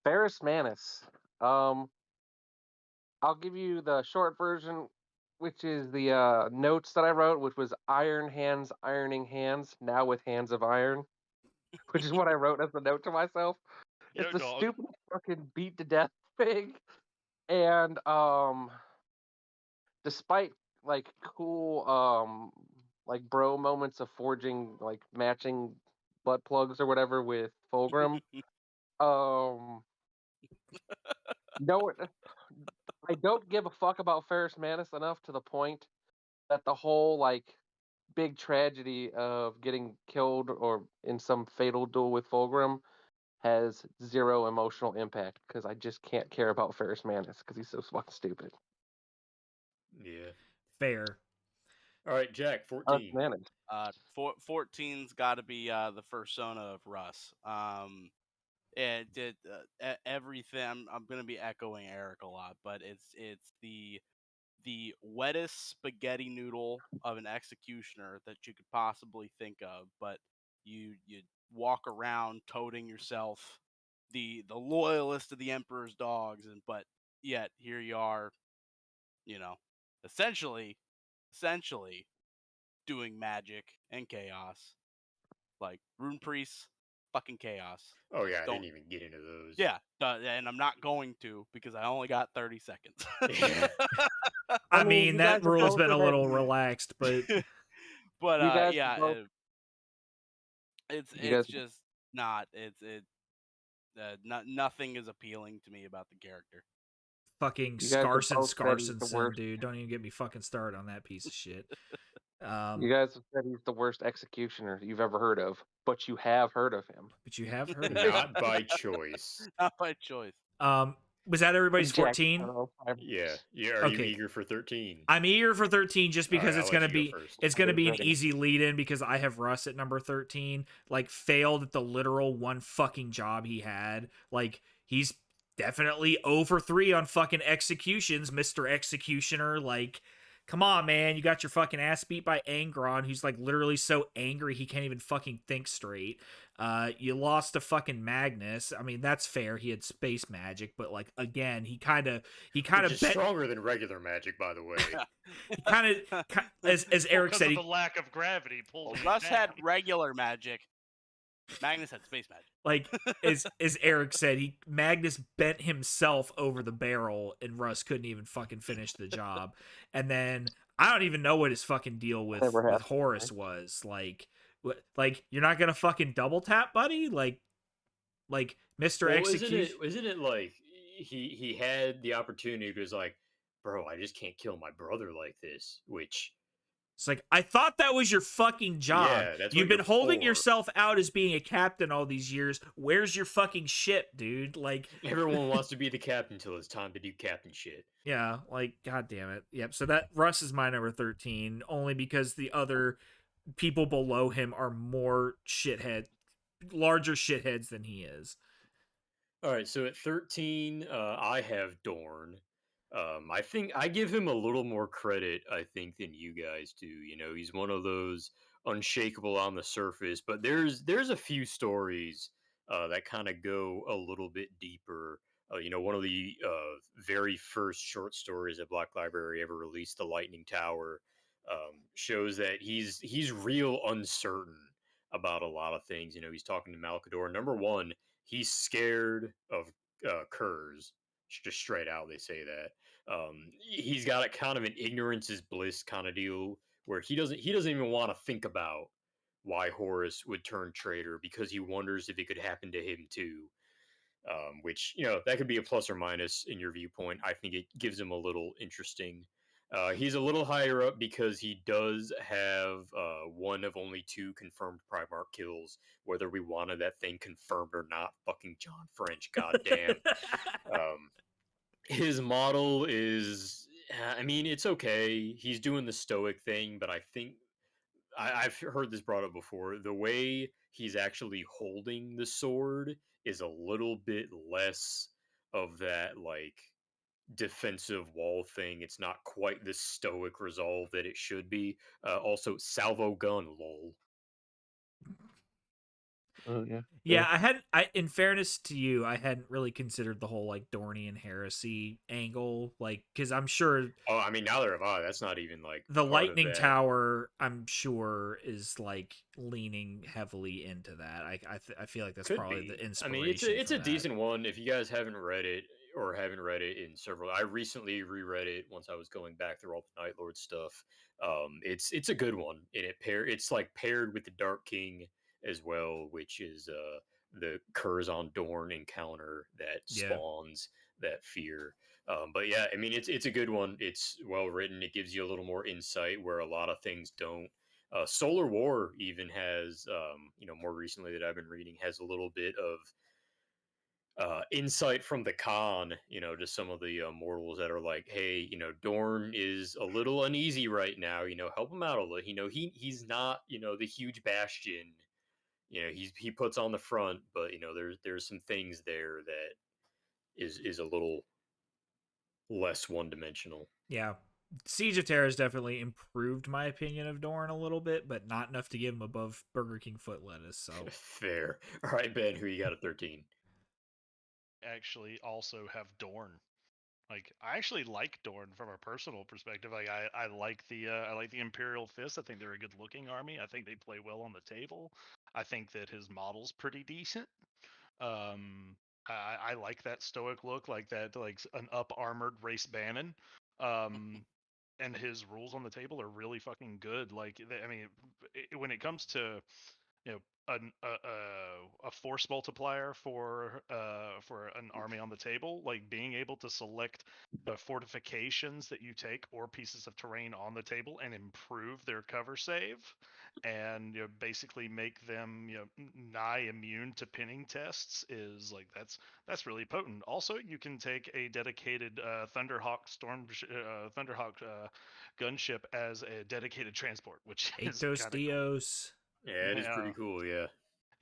Ferrus Manus. I'll give you the short version, which is the notes that I wrote, which was iron hands, ironing hands, now with hands of iron, which is what I wrote as the note to myself. It's Yo, the dog. stupid fucking beat to death thing. And despite like cool like bro moments of forging like matching butt plugs or whatever with Fulgrim, no, I don't give a fuck about Ferrus Manus enough to the point that the whole like big tragedy of getting killed or in some fatal duel with Fulgrim has zero emotional impact because I just can't care about Ferrus Manus because he's so fucking stupid. Yeah. Fair. All right, Jack, Ferrus 14. Manus. 14's got to be the persona of Russ. It did everything. I'm gonna be echoing Eric a lot, but it's the wettest spaghetti noodle of an executioner that you could possibly think of. But you walk around toting yourself, the loyalist of the Emperor's dogs, but yet here you are, essentially doing magic and chaos, like rune priests, fucking chaos. Oh, yeah, I Don't- didn't even get into those. Yeah, and I'm not going to because I only got 30 seconds. I mean, mean, you that guys are rule's both been a in it. little relaxed, but But You guys yeah, both- it's you guys- just not. Nothing is appealing to me about the character. fucking You guys are Scarson both said he's the Scarsonson, worst. dude. Don't even get me fucking started on that piece of shit. You guys have said he's the worst executioner you've ever heard of, but you have heard of him. But you have heard of it. Not by choice. Not by choice. Was that everybody's Jack 14? Sparrow, Yeah. Are you Okay. eager for 13? I'm eager for 13 just All right, because I'll it's let gonna you go be first. it's gonna be an Ready. easy lead in because I have Russ at number 13. Like failed at the literal one fucking job he had. Like he's definitely over 3 on fucking executions, Mr. Executioner. Like, come on, man, you got your fucking ass beat by Angron, who's like literally so angry he can't even fucking think straight. You lost to fucking Magnus. I mean, that's fair. He had space magic, but like again, he kind of Which is bet stronger than regular magic, by the way. kind of as Eric Because said, of the lack of gravity pulling Well, it Russ had down. regular magic. Magnus had space magic. like as Eric said, Magnus bent himself over the barrel and Russ couldn't even fucking finish the job. And then I don't even know what his fucking deal with Never happened. Horus was. Like you're not gonna fucking double tap, buddy? Like Mr. Well, Execution. isn't it like he had the opportunity, but was like, bro, I just can't kill my brother like this. Which, It's like, I thought that was your fucking job. Yeah, that's You've what been you're holding for. yourself out as being a captain all these years. Where's your fucking ship, dude? Like, everyone wants to be the captain until it's time to do captain shit. yeah, like, god damn it. Yep, so that Russ is my number 13, only because the other people below him are more larger shitheads than he is. All right, so at 13, I have Dorn. I think I give him a little more credit, I think, than you guys do. You know, he's one of those unshakable on the surface, but there's a few stories that kind of go a little bit deeper. You know, one of the very first short stories that Black Library ever released, "The Lightning Tower," shows that he's real uncertain about a lot of things. You know, he's talking to Malkador. Number one, he's scared of curs. Just straight out, they say that. He's got a kind of an ignorance is bliss kind of deal where he doesn't even want to think about why Horus would turn traitor because he wonders if it could happen to him too. Which, you know, that could be a plus or minus in your viewpoint. I think it gives him a little interesting. He's a little higher up because he does have one of only 2 confirmed Primarch kills, whether we wanted that thing confirmed or not. Fucking John French, goddamn. His model is, I mean, it's okay. He's doing the stoic thing, but I think I've heard this brought up before. The way he's actually holding the sword is a little bit less of that like defensive wall thing. It's not quite the stoic resolve that it should be. Also, salvo gun, lol. Oh yeah. Yeah, in fairness to you, I hadn't really considered the whole like Dornian heresy angle, like, because I'm sure Oh, I mean, neither have I. That's not even like the part of Lightning that. Tower, I'm sure, is like leaning heavily into that. I feel like that's Could probably be. the I inspiration. mean, it's for a that. decent one. If you guys haven't read it or haven't read it in several, I recently reread it once I was going back through all the Night Lord stuff. It's a good one, and it's like paired with the Dark King as well, which is the Curzon Dorn encounter that Yeah. spawns that fear. But yeah, I mean, it's a good one. It's well written. It gives you a little more insight where a lot of things don't. Solar War even has, you know, more recently that I've been reading, has a little bit of insight from the Khan, you know, to some of the mortals that are like, hey, you know, Dorn is a little uneasy right now. You know, help him out a little. You know, he's not, you know, the huge bastion. You know, he puts on the front, but you know, there's some things there that is a little less one dimensional. Yeah. Siege of Terror has definitely improved my opinion of Dorn a little bit, but not enough to give him above Burger King foot lettuce. So Fair. All right, Ben, who you got at 13? Actually, also have Dorn. Like, I actually like Dorn from a personal perspective. Like, I like the Imperial Fist. I think they're a good looking army. I think they play well on the table. I think that his model's pretty decent. I like that stoic look, like that, like an up armored race Bannon. And his rules on the table are really fucking good. Like, I mean, when it comes to, you know, a force multiplier for an army on the table, like being able to select the fortifications that you take or pieces of terrain on the table and improve their cover save, and basically make them nigh immune to pinning tests is like that's really potent. Also, you can take a dedicated Thunderhawk gunship as a dedicated transport, which is Atos kind of cool. Dios. Yeah, it is pretty Yeah. cool. Yeah.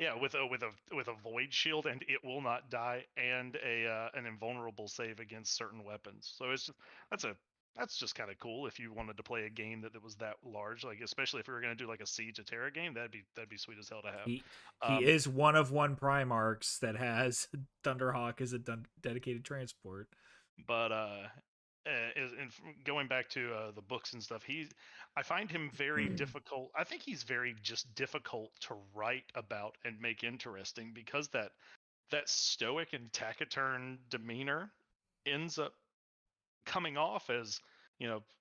Yeah, with a void shield, and it will not die, and an invulnerable save against certain weapons. So it's just that's just kind of cool if you wanted to play a game that was that large, like especially if we were going to do like a Siege of Terra game, that'd be sweet as hell to have. He is one of one Primarchs that has Thunderhawk as a dedicated transport. But going back to the books and stuff, I find him very difficult. I think he's very just difficult to write about and make interesting because that stoic and taciturn demeanor ends up coming off as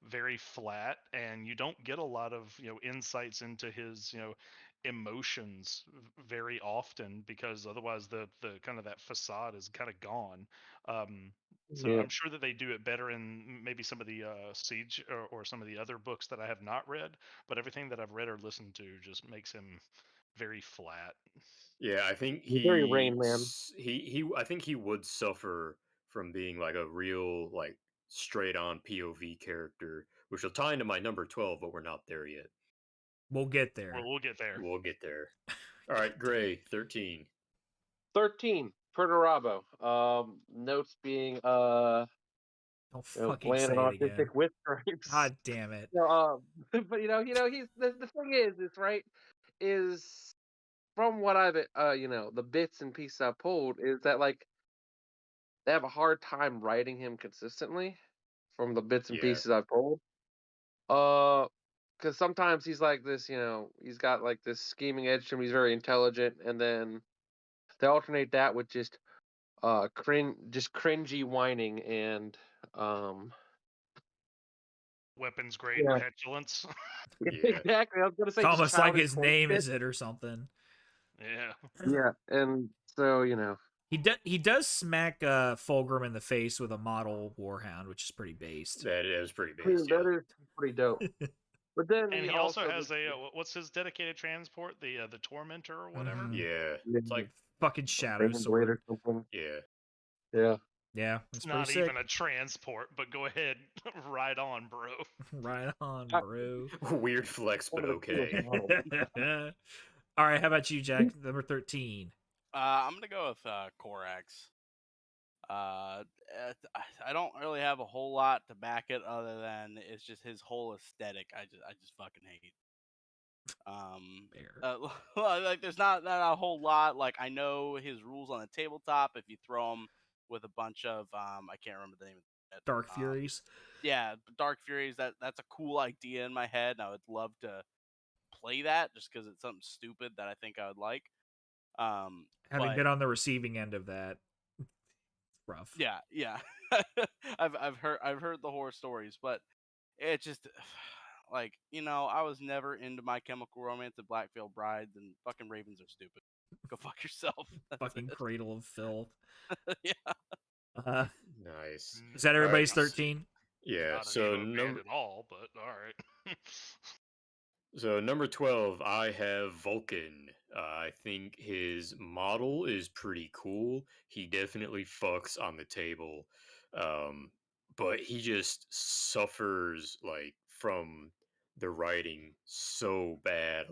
very flat, and you don't get a lot of insights into his emotions very often, because otherwise the kind of that facade is kind of gone. So Yeah. I'm sure that they do it better in maybe some of the Siege or some of the other books that I have not read, but everything that I've read or listened to just makes him very flat. Yeah, I think He's very Rain Man. I think he would suffer from being like a real like straight on POV character, which will tie into my number 12, but we're not there yet. We'll get there. We'll get there. We'll get there. All right, Gray, 13. 13, Perturabo. Notes being Don't fucking bland say and it again. autistic with stripes. God damn it. But he's the thing is right is from what I've the bits and pieces I've pulled is that like they have a hard time writing him consistently from the bits and Yeah. pieces I've pulled. Because sometimes he's like this, he's got like this scheming edge to him. He's very intelligent, and then they alternate that with just cringy whining and Weapons grade Yeah. petulance. Yeah. exactly. I was gonna say It's just almost like childish his name bullshit. is it or something. Yeah. Yeah, and so He does smack Fulgrim in the face with a model Warhound, which is pretty based. That is pretty I mean, based. that is pretty dope. But then And he also has a what's his dedicated transport? The Tormentor or whatever. Mhm. Yeah. It's like fucking Shadow Raven Blade Sword. or something. yeah. Yeah. Yeah, It's it's pretty not sick. even a transport, but go ahead, ride on, bro. Right on, bro. Weird flex, but One of the coolest okay. models. All right, how about you, Jack? Number 13. I'm gonna go with Korax. I don't really have a whole lot to back it other than it's just his whole aesthetic. I just fucking hate. Like there's not a whole lot. Like I know his rules on the tabletop. If you throw him with a bunch of I can't remember the name of it. Dark Furies. Yeah, Dark Furies. That's a cool idea in my head, and I would love to play that just because it's something stupid that I think I would like. Having but, been on the receiving end of that, it's rough. Yeah. I've heard the horror stories, but it just like I was never into My Chemical Romance and Black Veil Brides, and fucking ravens are stupid. Go fuck yourself. Fucking Cradle of Filth. Yeah. Nice. Is that everybody's All right. 13? Yeah. Not So an emo band at all, but all right. So number 12, I have Vulcan. I think his model is pretty cool. He definitely fucks on the table, but he just suffers like from the writing so bad.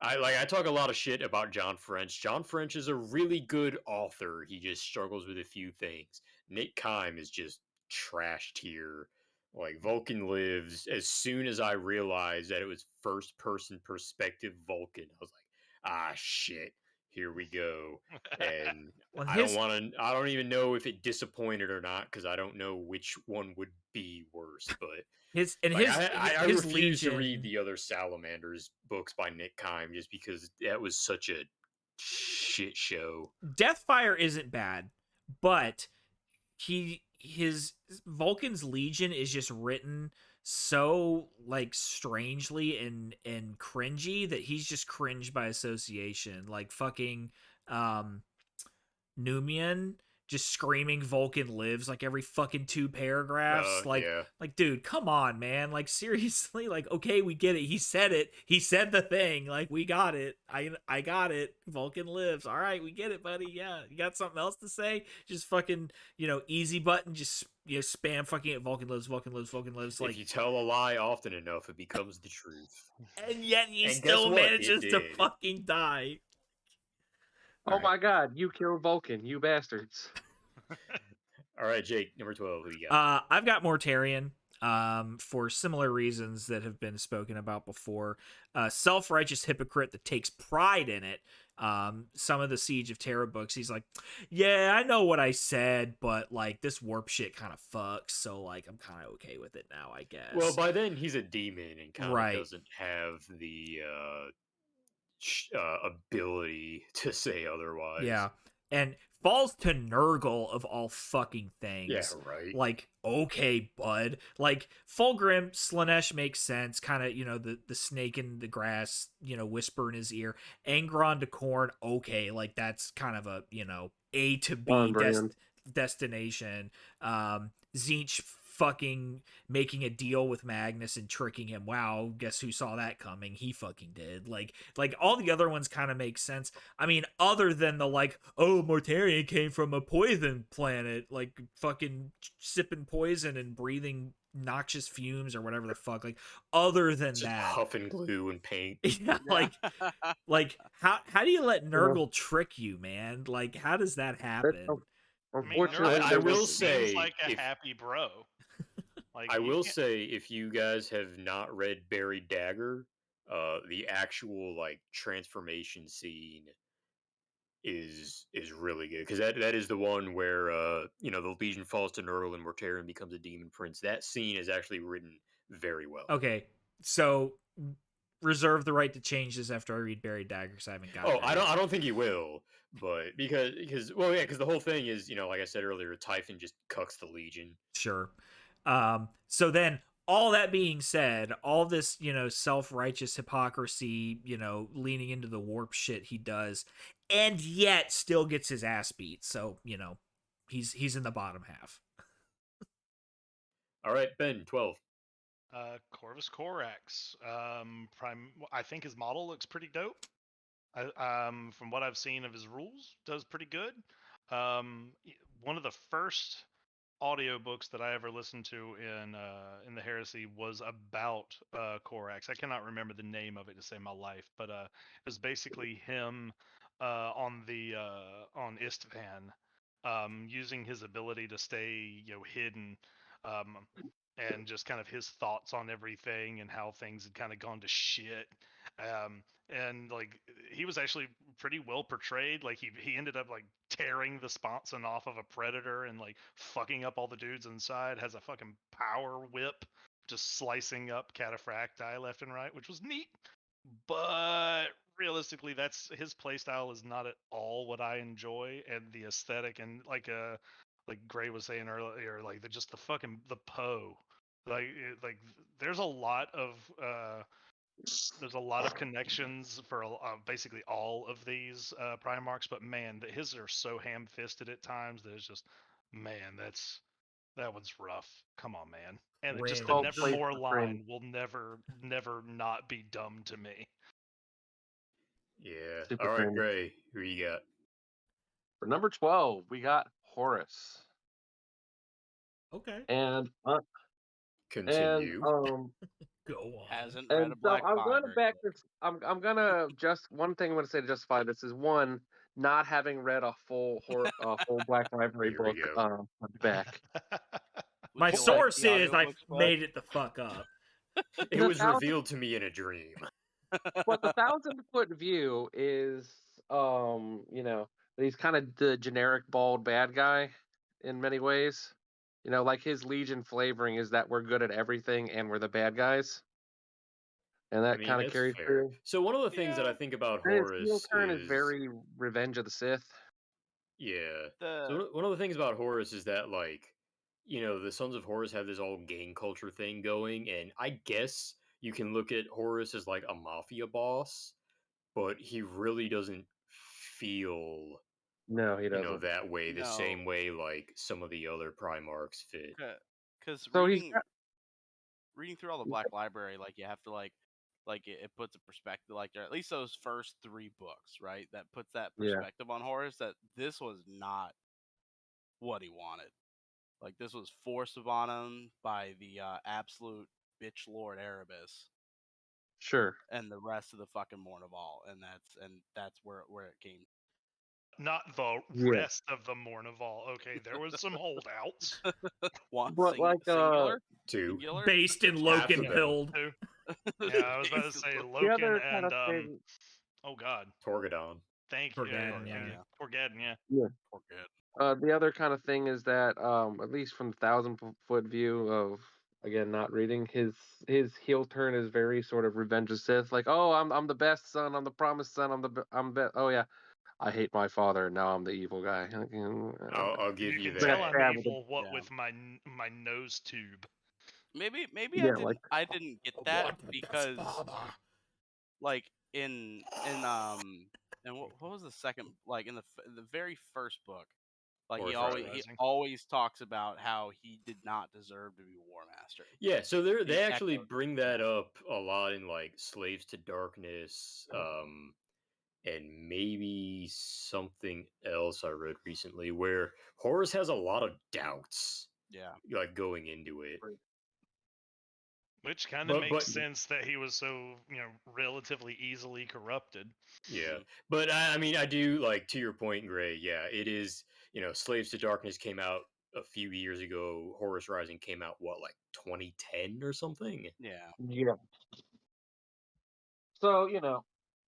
I talk a lot of shit about John French. John French is a really good author. He just struggles with a few things. Nick Kime is just trash tier. Like Vulcan Lives, as soon as I realized that it was first person perspective Vulcan, I was like, ah shit, here we go. And Well, I don't even know if it disappointed or not, because I don't know which one would be worse. But I his refuse Legion, to read the other Salamanders books by Nick Kime just because that was such a shit show. Deathfire isn't bad, but his Vulcan's Legion is just written so like strangely and cringy that he's just cringed by association. Like fucking Numian just screaming Vulcan lives like every fucking 2 paragraphs. Yeah. Like, dude, come on, man. Like, seriously, like, okay, we get it. He said it. He said the thing. Like, we got it. I got it. Vulcan lives. All right, we get it, buddy. Yeah. You got something else to say? Just fucking, easy button, just spam fucking Vulcan lives, Vulcan lives, Vulcan lives. Like, if you tell a lie often enough, it becomes the truth. and yet he And still guess what? manages It to did. fucking die. Oh All my god, you killed Vulcan, you bastards. All right, Jake, number 12. Who you got? I've got Mortarion for similar reasons that have been spoken about before. Self-righteous hypocrite that takes pride in it. Some of the Siege of Terra books, he's like, yeah, I know what I said, but like this warp shit kind of fucks, so like I'm kind of okay with it now, I guess. Well, by then he's a demon and kind of Right. doesn't have the ability to say otherwise. Yeah. And falls to Nurgle of all fucking things. Yeah, right. Like, okay, bud. Like, Fulgrim, Slanesh makes sense. Kind of, the snake in the grass, whisper in his ear. Angron to Korn, okay. Like, that's kind of a, A to B destination. Tzeentch fucking making a deal with Magnus and tricking him. Wow, guess who saw that coming? He fucking did. Like all the other ones kind of make sense. I mean, other than the Mortarion came from a poison planet, like fucking sipping poison and breathing noxious fumes or whatever the fuck. Like, other than just that, huffing glue and paint. yeah, like how do you let Nurgle trick you, man? Like, how does that happen? Unfortunately, I will seems say, like a happy bro. Like, I will say, if you guys have not read Buried Dagger, the actual like transformation scene is really good, because that is the one where the Legion falls to Nurgle and Mortarion becomes a demon prince. That scene is actually written very well. Okay, so reserve the right to change this after I read Buried Dagger, because I haven't got. I don't think he will, but because the whole thing is, like I said earlier, Typhon just cucks the Legion. Sure. So then, all that being said, all this, self-righteous hypocrisy, leaning into the warp shit he does, and yet still gets his ass beat. So, he's in the bottom half. All right, Ben, 12. Corvus Corax. I think his model looks pretty dope. From what I've seen of his rules, does pretty good. One of the first audiobooks that I ever listened to in the Heresy was about Corax. I cannot remember the name of it to save my life, but it was basically him on Istvan, using his ability to stay hidden, and just kind of his thoughts on everything and how things had kind of gone to shit. And like he was actually pretty well portrayed. Like he ended up like tearing the sponson off of a predator and like fucking up all the dudes inside. Has a fucking power whip, just slicing up cataphracti left and right, which was neat. But realistically, that's his playstyle is not at all what I enjoy, and the aesthetic and like Gray was saying earlier, like the Poe, like there's a lot of connections for basically all of these Primarchs, but man, his are so ham-fisted at times that it's just, man, that one's rough. Come on, man. And just the Nevermore line will never not be dumb to me. Yeah. Super all right, cringe. Gray, who you got? For number 12, we got Horus. Okay. And Continue. Go on. Hasn't read a so Black I'm going to Bond back this. I'm gonna just one thing I'm going to say to justify this is one, not having read a full Black Library Here we book go. back. My you like source the is I audiobooks, bud? made it the fuck up. It was revealed to me in a dream. But the 1,000-foot view is, he's kind of the generic bald bad guy in many ways. Like his Legion flavoring is that we're good at everything and we're the bad guys, and that kind of that's carries fair. through. So one of the things that I think about And his heel Horus turn is very Revenge of the Sith. yeah. So one of the things about Horus is that like the Sons of Horus have this all gang culture thing going, and I guess you can look at Horus as like a mafia boss, but he really doesn't feel, No, he doesn't. that way, the No. same way like some of the other Primarchs fit. Because So reading through all the Black Library, like you have to it puts a perspective, like at least those first 3 books, right? That puts that Yeah. perspective on Horus that this was not what he wanted. Like this was forced upon him by the absolute bitch lord Erebus Sure. and the rest of the fucking Mournival, and that's where it came. Not the Yeah. rest of the Mournival. Okay, there was some holdouts. One But like singular, 2. singular. Based in Half of Loken them. Pilled. Too. Yeah, I was about to say the Loken other kind and of thing. oh god, Torgadon. thank you. Torgadon, Thank yeah. you. Torgadon, yeah. Forget. The other kind of thing is that, at least from the 1,000-foot view of, again, not reading, his heel turn is very sort of Revenge of the Sith. Like, oh, I'm the best son, I'm the promised son, oh yeah, I hate my father, now I'm the evil guy. I'll give You you can that. tell I'm Yeah, with evil. What yeah. with my nose tube? Maybe Yeah, I didn't get that because like in and what was the second, like in the very first book, like he Horus Rising. always talks about how he did not deserve to be War Master. Yeah, so they He actually echoed- bring that up a lot in like Slaves to Darkness, and maybe something else I read recently where Horus has a lot of doubts, Yeah. like going into it. Which kind of But- makes sense that he was so, relatively easily corrupted. Yeah, Mhm. but I mean, I do like, to your point, Gray. Yeah, it is. Slaves to Darkness came out a few years ago. Horus Rising came out like 2010 or something. Yeah. Yeah. So,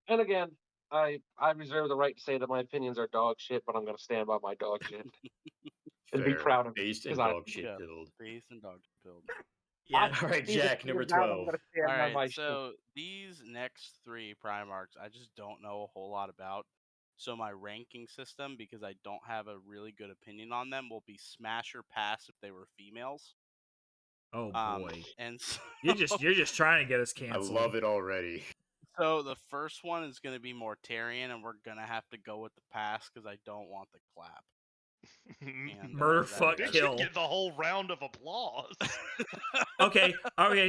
and again, I reserve the right to say that my opinions are dog shit, but I'm going to stand by my dog shit and be Fair. proud of it. Based and 'cause dog shit Yeah. pilled. Face and dog pilled. Yeah. All right, Even Jack, number that, I'm 12. going to stand All by right, my shit. so these next 3 Primarchs, I just don't know a whole lot about. So my ranking system, because I don't have a really good opinion on them, will be smash or pass if they were females. Oh boy. And so, You're just trying to get us I canceled. love it already. so the first one is going to be Mortarion, and we're going to have to go with the pass because I don't want the clap. And, Murder, that- fuck, Bitch, kill. you get the whole round of applause. Okay.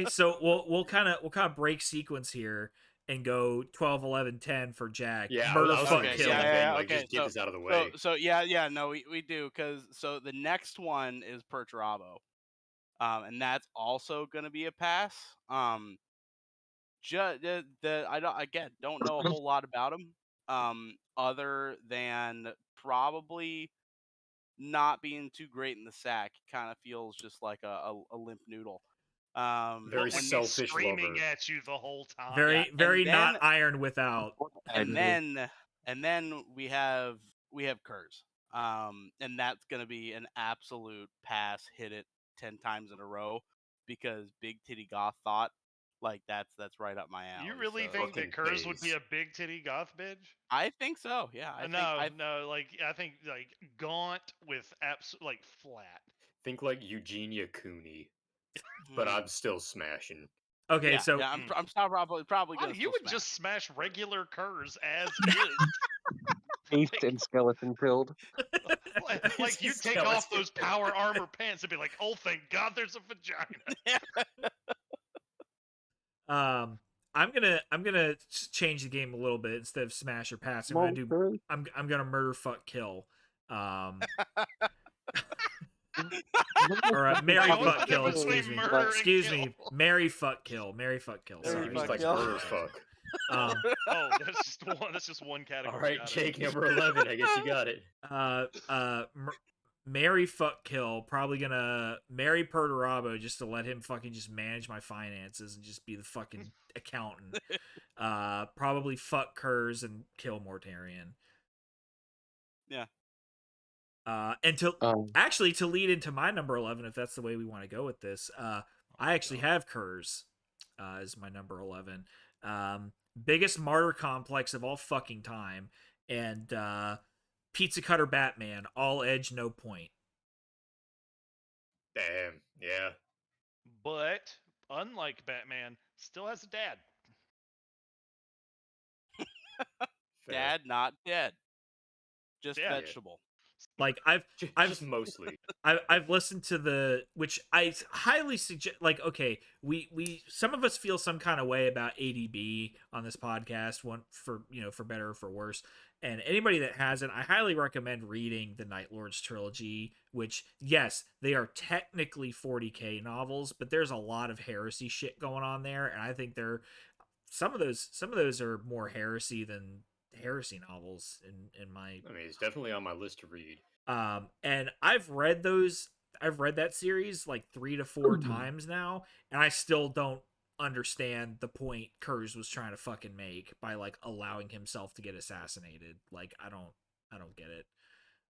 So we'll kind of break sequence here and go 12, 11, 10 for Jack. Yeah, Murder, I was fuck, gonna kill. say the same thing, like, okay, just get this out of the way. No, we do, because so the next one is Perturabo, and that's also going to be a pass. I don't know a whole lot about him, other than probably not being too great in the sack. Kind of feels just like a limp noodle. Very But with me selfish screaming lover. at you the whole time. Very, and very then- not iron without. and then we have Kurz, and that's gonna be an absolute pass. Hit it 10 times in a row because Big Titty Goth thought like that's right up my alley. You really so- think Fucking that Kurz would be pays. a big titty goth bitch? I think so. Yeah. I think like gaunt with like flat. Think like Eugenia Cooney, but I'm still smashing. Okay, yeah, so yeah, I'm probably Why, gonna. you still would smash. just smash regular Kurz as is. Faced and skeleton pilled. like you take off those power armor pants and be like, oh, thank God, there's a vagina. I'm gonna change the game a little bit. Instead of smash or pass, I'm gonna murder, fuck, kill. Or marry, fuck, kill. Excuse me. Excuse me. Marry, fuck, kill. Marry, fuck, kill. Marry, Sorry. Just like kill. murder fuck. Um, Oh, that's just one category. All right, Got it. Jake, number 11. I guess you got it. marry, fuck, kill. Probably gonna marry Perturabo just to let him fucking just manage my finances and just be the fucking accountant. Probably fuck Kurz and kill Mortarion. Yeah. And to lead into my number 11, if that's the way we want to go with this, I actually have Kurz as my number 11. Biggest martyr complex of all fucking time, and pizza cutter Batman, all edge, no point. Damn. Yeah. But unlike Batman, still has a dad. Fair. Dad not dead. Just Yeah. vegetable. Like I've Just mostly. I've listened to the, which I highly suggest. Like, okay, we some of us feel some kind of way about ADB on this podcast, one for for better or for worse. And anybody that hasn't, I highly recommend reading the Night Lords trilogy. Which, yes, they are technically 40K novels, but there's a lot of heresy shit going on there, and I think they're some of those are more heresy than heresy novels in my. I mean, it's definitely on my list to read. And I've read that series like 3 to 4 times now, and I still don't understand the point Kurz was trying to fucking make by like allowing himself to get assassinated. Like I don't get it.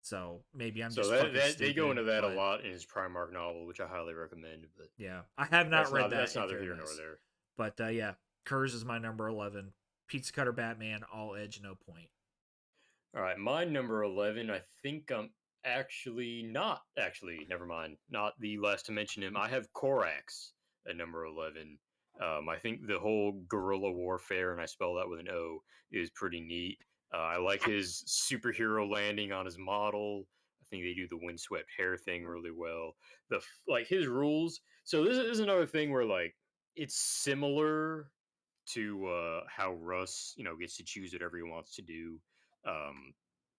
So maybe I'm So just that, fucking that stupid. they go into that a but lot in his Primarch novel, which I highly recommend. But Yeah, I have not read that. That's in neither here nor fairness. there. But yeah, Kurz is my number 11. Pizza Cutter Batman, all edge, no point. All right, my number 11. I think I'm actually. Never mind. Not the last to mention him. I have Korax at number 11. I think the whole guerrilla warfare, and I spell that with an O, is pretty neat. I like his superhero landing on his model. I think they do the windswept hair thing really well. Like his rules. So this is another thing where like it's similar to how Russ, gets to choose whatever he wants to do. Um,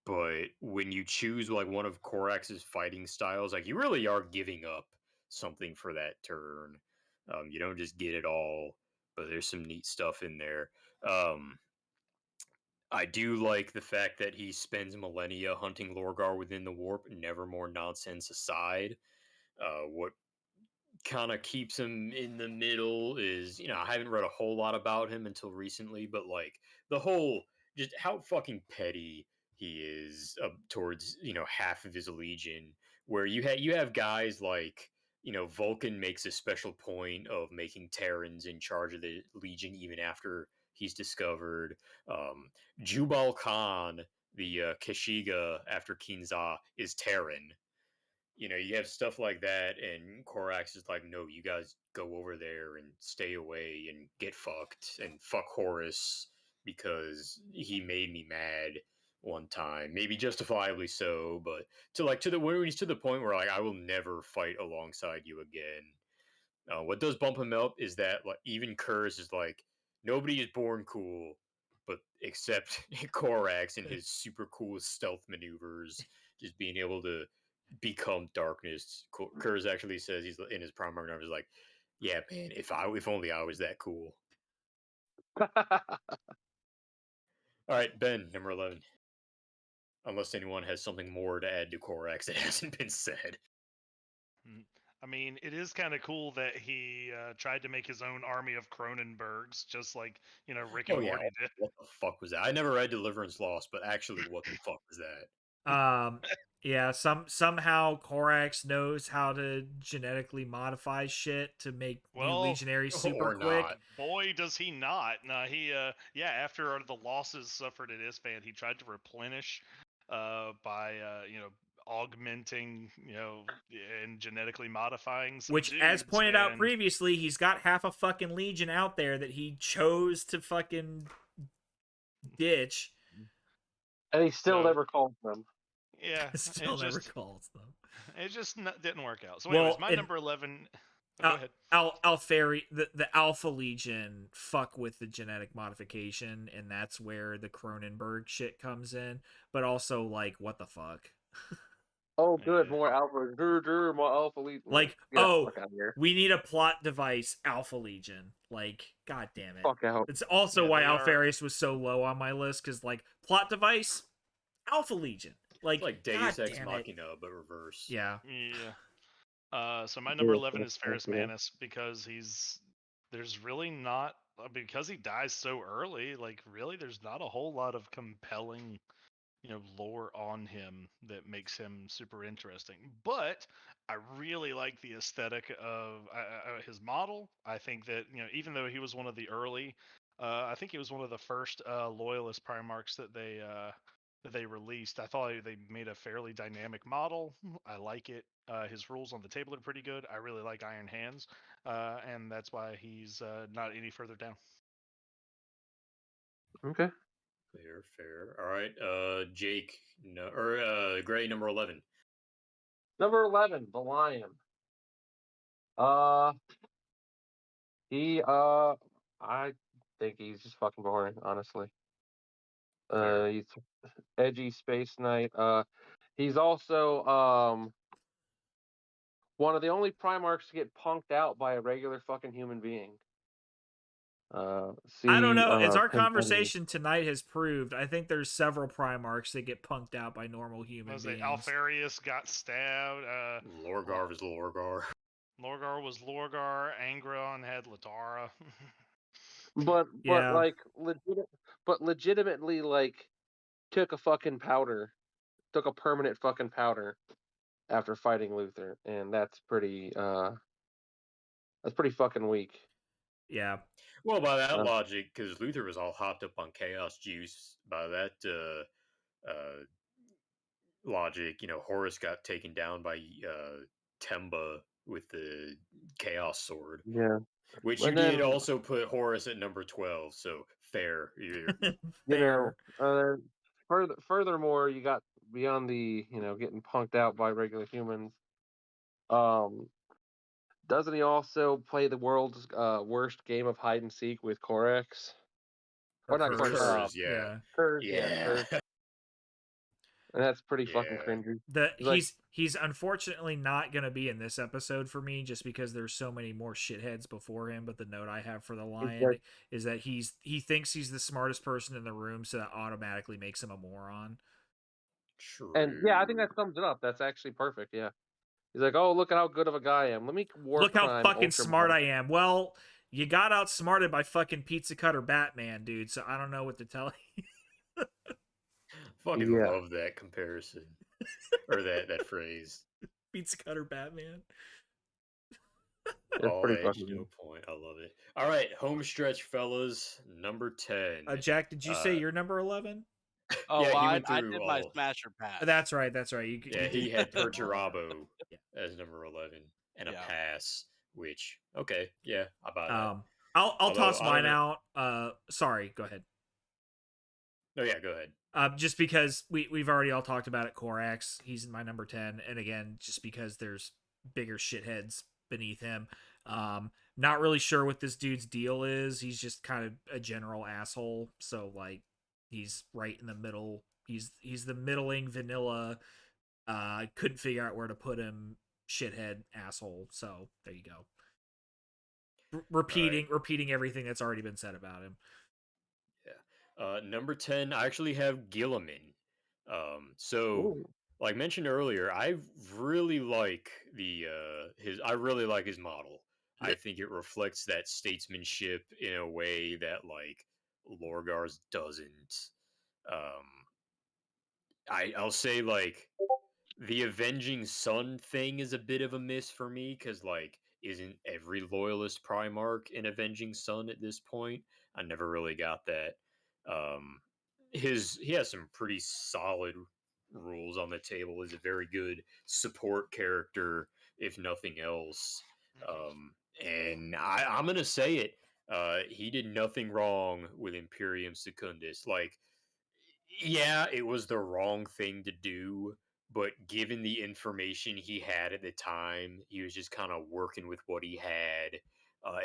but when you choose like one of Korax's fighting styles, like you really are giving up something for that turn. You don't just get it all, but there's some neat stuff in there. Um, I do like the fact that he spends millennia hunting Lorgar within the warp, nevermore nonsense aside. What kind of keeps him in the middle is, I haven't read a whole lot about him until recently, but like the whole just how fucking petty he is towards, half of his legion, where you have guys like, Vulcan makes a special point of making Terrans in charge of the legion even after he's discovered. um Jubal Khan, the Kashiga after Kinza, is Terran. You have stuff like that, and Korax is like, no, you guys go over there and stay away and get fucked and fuck Horus because he made me mad one time, maybe justifiably so, but when he's to the point where like I will never fight alongside you again. What does bump him up is that like even Kurz is like nobody is born cool, but except Korax and his super cool stealth maneuvers, just being able to become darkness. Kurz actually says he's in his Primarch numbers like, yeah, man, if only I was that cool. All right, Ben, number 11. Unless anyone has something more to add to Korax that hasn't been said. I mean, it is kind of cool that he tried to make his own army of Cronenbergs, just like Rick and Oh yeah, Morty did. what the fuck was that? I never read Deliverance Lost, but actually, what the fuck was that? Yeah, somehow Korax knows how to genetically modify shit to make new Well, legionaries super Or quick. not. Boy, does he not! No, he after the losses suffered at Isfan, he tried to replenish by augmenting and genetically modifying some Which, dudes, as pointed out and previously, he's got half a fucking legion out there that he chose to fucking ditch. And he still So- never called them. yeah, Still never calls them. it just didn't work out. So, Well, anyways, my and- number 11. Go ahead. Alfari, the Alpha Legion fuck with the genetic modification, and that's where the Cronenberg shit comes in. But also, like, what the fuck? Oh, good, Yeah. more Alpha, more Alpha Legion. Like, Get the oh, fuck out of here. we need a plot device, Alpha Legion. Like, god damn it. Fuck out. It's also Yeah, why they are- Alfarius was so low on my list, because, like, plot device, Alpha Legion. Like, It's like Deus god Ex damn it. Machina, but reverse. Yeah. Yeah. So my number Yeah, 11 is that's Ferris cool. Manus because there's really not because he dies so early. Like really, there's not a whole lot of compelling, lore on him that makes him super interesting. But I really like the aesthetic of his model. I think that even though he was one of the early, I think he was one of the first loyalist Primarchs that they they released. I thought they made a fairly dynamic model. I like it. His rules on the table are pretty good. I really like Iron Hands, and that's why he's not any further down. Okay. Fair. All right. Jake, Gray, number 11. Number 11, the Lion. I think he's just fucking boring, honestly. Fair. He's edgy space knight. He's also one of the only Primarchs to get punked out by a regular fucking human being. I don't know. As our Tim Henry. conversation tonight has proved, I think there's several Primarchs that get punked out by normal human Was beings. it Alfarius got stabbed? Lorgar was Lorgar. Lorgar was Lorgar. Angron had Latara. But Yeah. like legitimately like took a permanent fucking powder after fighting Luther, and that's pretty fucking weak. Yeah. Well, by that logic, because Luther was all hopped up on chaos juice, by that logic, Horus got taken down by Temba with the chaos sword. Yeah. Which And you did then, also put Horus at number 12, so fair. Fair. Furthermore, you got beyond the getting punked out by regular humans. Doesn't he also play the world's worst game of hide and seek with Corax? Or not Corax? Curse, yeah. Curse, Curse. And that's pretty fucking Yeah. cringy. He's unfortunately not going to be in this episode for me just because there's so many more shitheads before him. But the note I have for the Lion is that he thinks he's the smartest person in the room, so that automatically makes him a moron. True. And yeah, I think that sums it up. That's actually perfect. Yeah. He's like, oh, look at how good of a guy I am. Let me look how fucking smart I am. Well, you got outsmarted by fucking Pizza Cutter Batman, dude. So I don't know what to tell you. Fucking love that comparison or that phrase. Pizza Cutter Batman. All age, no point. I love it. All right, home stretch, fellas. Number 10. Jack, did you say you're number 11? Oh, yeah, well, he went I through did all. my smasher pass. That's right. He had Perturabo as number 11 and a pass, which okay, yeah, I buy that. I'll toss mine out. Sorry, go ahead. No, yeah, go ahead. Just because we've already all talked about it, Corax, he's my number 10, and again, just because there's bigger shitheads beneath him. Not really sure what this dude's deal is. He's just kind of a general asshole. So like, he's right in the middle. He's the middling vanilla. Couldn't figure out where to put him. Shithead asshole. So there you go. Repeating everything that's already been said about him. Yeah. Number 10, I actually have Gilliman. Like mentioned earlier, I really like his model. I think it reflects that statesmanship in a way that like Lorgar's doesn't. I'll say like the avenging sun thing is a bit of a miss for me because like isn't every loyalist Primarch an avenging sun at this point? I never really got that. He has some pretty solid rules on the table. Is a very good support character, if nothing else. And I'm gonna say it. He did nothing wrong with Imperium Secundus. Like, yeah, it was the wrong thing to do, but given the information he had at the time, he was just kind of working with what he had.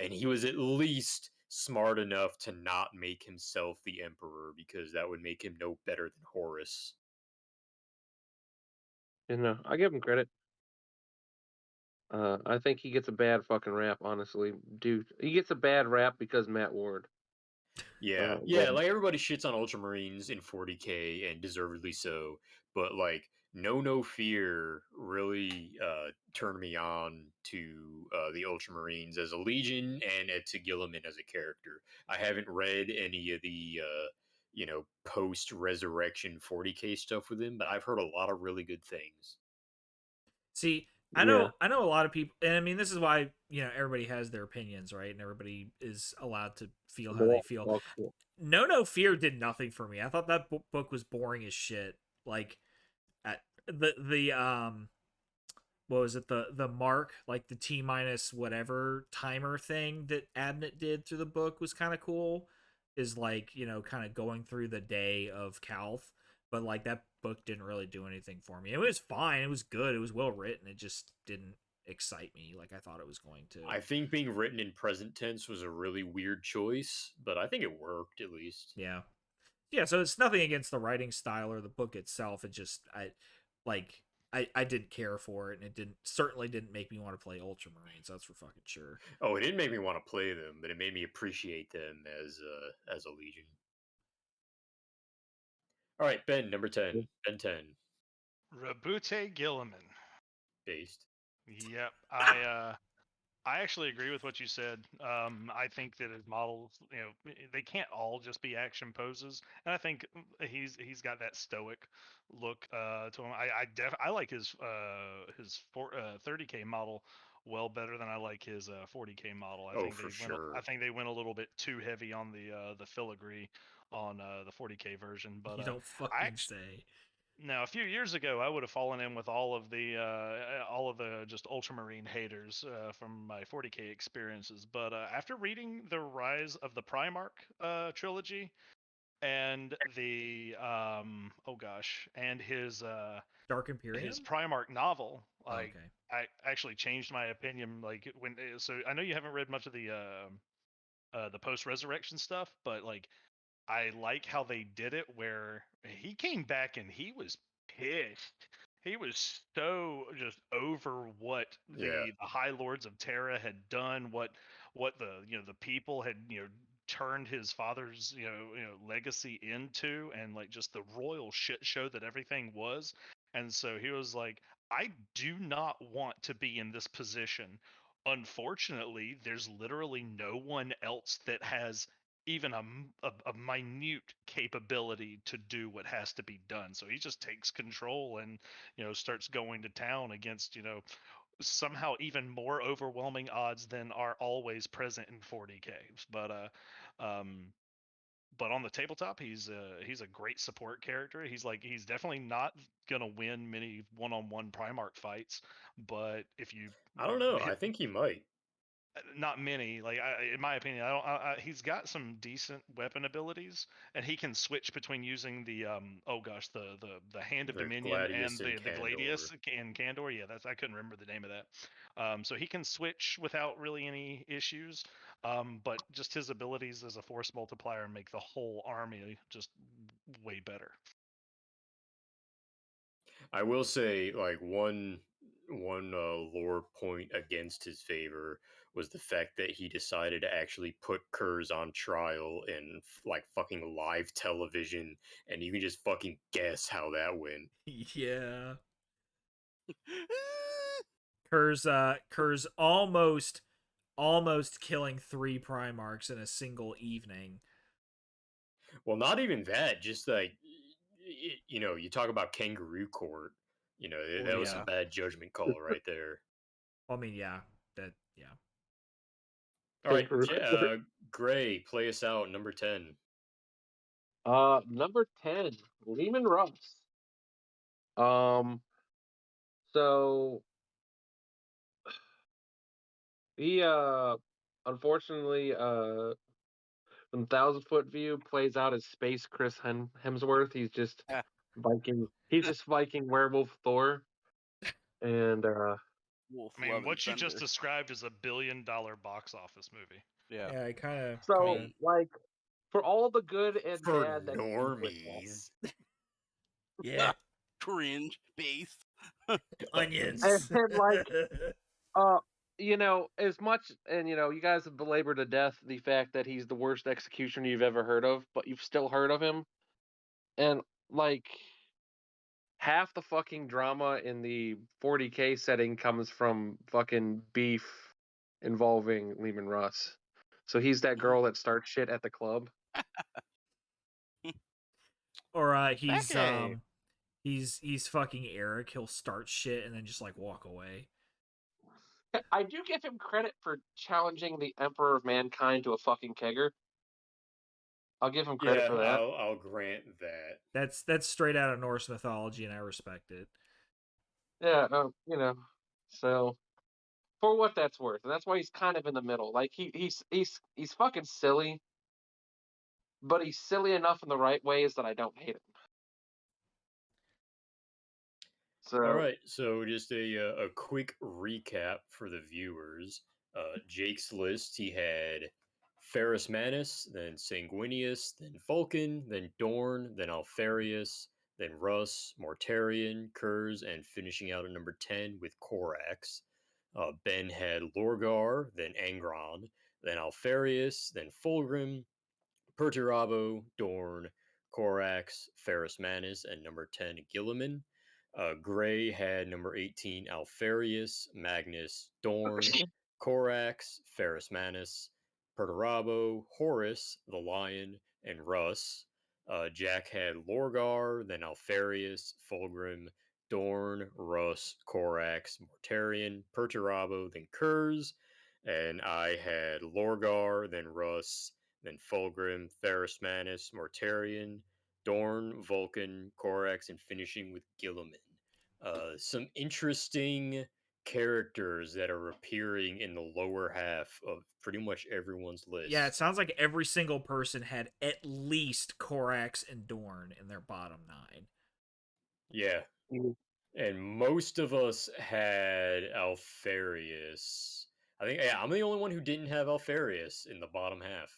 And he was at least smart enough to not make himself the emperor because that would make him no better than Horus. I give him credit. I think he gets a bad fucking rap, honestly. Dude, he gets a bad rap because Matt Ward. Yeah, like everybody shits on Ultramarines in 40K, and deservedly so. But like, No Fear really turned me on to the Ultramarines as a legion and to Gilliman as a character. I haven't read any of the post resurrection 40K stuff with him, but I've heard a lot of really good things. See, I know a lot of people, and I mean, this is why, everybody has their opinions, right? And everybody is allowed to feel how they feel. Well, cool. No Fear did nothing for me. I thought that book was boring as shit. Like, at the what was it, the mark, like the T minus whatever timer thing that Abnett did through the book was kind of cool. Is like, kind of going through the day of Calth, but like that book didn't really do anything for me. It was fine, it was good, it was well written, it just didn't excite me like I thought it was going to. I think being written in present tense was a really weird choice, but I think it worked at least. Yeah, so it's nothing against the writing style or the book itself. It just I didn't care for it, and it certainly didn't make me want to play Ultramarines. That's for fucking sure. Oh, it didn't make me want to play them, but it made me appreciate them as a legion. All right, Ben, number 10. Ben 10. Rabute Gilliman. Based. Yep, I actually agree with what you said. I think that his models, they can't all just be action poses, and I think he's got that stoic look to him. I like his 30K model well better than I like his 40K model. I think they went a little bit too heavy on the filigree on the 40K version, but You don't fucking say. now, a few years ago, I would have fallen in with all of the just Ultramarine haters from my 40K experiences. But after reading the Rise of the Primarch trilogy and the and his Dark Imperium, his Primarch novel, like okay. I actually changed my opinion. Like so I know you haven't read much of the post resurrection stuff, but like I like how they did it where he came back and he was pissed. He was so just over what the High Lords of Terra had done, what the people had turned his father's legacy into, and like just the royal shit show that everything was. And so he was like, I do not want to be in this position. Unfortunately, there's literally no one else that has even a minute capability to do what has to be done. So he just takes control and starts going to town against somehow even more overwhelming odds than are always present in 40K. But on the tabletop, he's a great support character. He's definitely not gonna win many one-on-one Primarch fights, but if you I don't know. I think he might. not many. Like in my opinion, he's got some decent weapon abilities, and he can switch between using the the Hand of The Dominion and Gladius and the Gladius Candor. and Candor. Yeah, I couldn't remember the name of that. So he can switch without really any issues. But just his abilities as a force multiplier make the whole army just way better. I will say, like one lore point against his favor was the fact that he decided to actually put Kurz on trial in like fucking live television, and you can just fucking guess how that went. Yeah. Kurz almost killing 3 Primarchs in a single evening. Well, not even that. Just like you talk about Kangaroo Court. That was some bad judgment call right there. I mean, yeah, yeah. All right, Gray, play us out. Number 10. Number 10, Lehman Russ. So he unfortunately from 1,000-foot view plays out as Space Chris Hemsworth. He's just Viking. He's just Viking werewolf Thor, and Wolf I mean, Love what you and just Thunder. described is a $1 billion box office movie. Yeah. I kind of so like for all the good and For bad that normies. yeah, Cringe base. onions. and like as much, and you guys have belabored to death the fact that he's the worst executioner you've ever heard of, but you've still heard of him, and like half the fucking drama in the 40K setting comes from fucking beef involving Lehman Russ. So he's that girl that starts shit at the club. Or Becky. he's fucking Eric. He'll start shit and then just like walk away. I do give him credit for challenging the Emperor of Mankind to a fucking kegger. I'll give him credit Yeah, for that. I'll grant that. That's straight out of Norse mythology, and I respect it. Yeah, so for what that's worth, and that's why he's kind of in the middle. Like he's fucking silly, but he's silly enough in the right ways that I don't hate him. So All right, so just a quick recap for the viewers. Jake's list, he had Ferrus Manus, then Sanguinius, then Vulcan, then Dorn, then Alfarius, then Russ, Mortarion, Kurz, and finishing out at number 10 with Korax. Ben had Lorgar, then Angron, then Alfarius, then Fulgrim, Perturabo, Dorn, Korax, Ferrus Manus, and number 10, Gilliman. Gray had number 18, Alfarius, Magnus, Dorn, Korax, Ferrus Manus, Perturabo, Horus, the Lion, and Russ. Jack had Lorgar, then Alfarius, Fulgrim, Dorn, Russ, Korax, Mortarion, Perturabo, then Kurz. And I had Lorgar, then Russ, then Fulgrim, Ferrus Manus, Mortarion, Dorn, Vulcan, Korax, and finishing with Gilliman. Some interesting characters that are appearing in the lower half of pretty much everyone's list. Yeah, it sounds like every single person had at least Korax and Dorn in their bottom 9. Yeah. And most of us had Alfarius. I think, yeah, I'm the only one who didn't have Alfarius in the bottom half.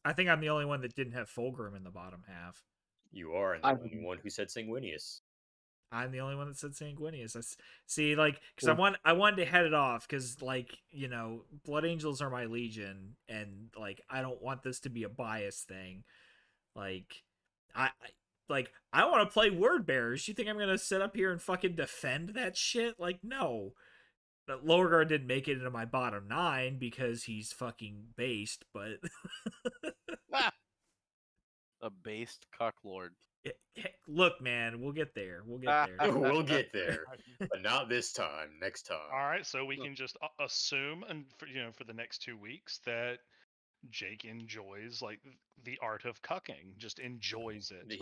I think I'm the only one that didn't have Fulgrim in the bottom half. You are, and the only one who said Sanguinius. I'm the only one that said Sanguinius. See, like, because I wanted to head it off because, like, Blood Angels are my legion, and like, I don't want this to be a bias thing. Like, I want to play Word Bearers. You think I'm gonna sit up here and fucking defend that shit? Like, no. But Lorgar didn't make it into my bottom 9 because he's fucking based, but A based cucklord. look, man, we'll get there. We'll get there. We'll get there, but not this time. Next time. All right, so we can just assume, and for the next 2 weeks, that Jake enjoys like the art of cucking, just enjoys it.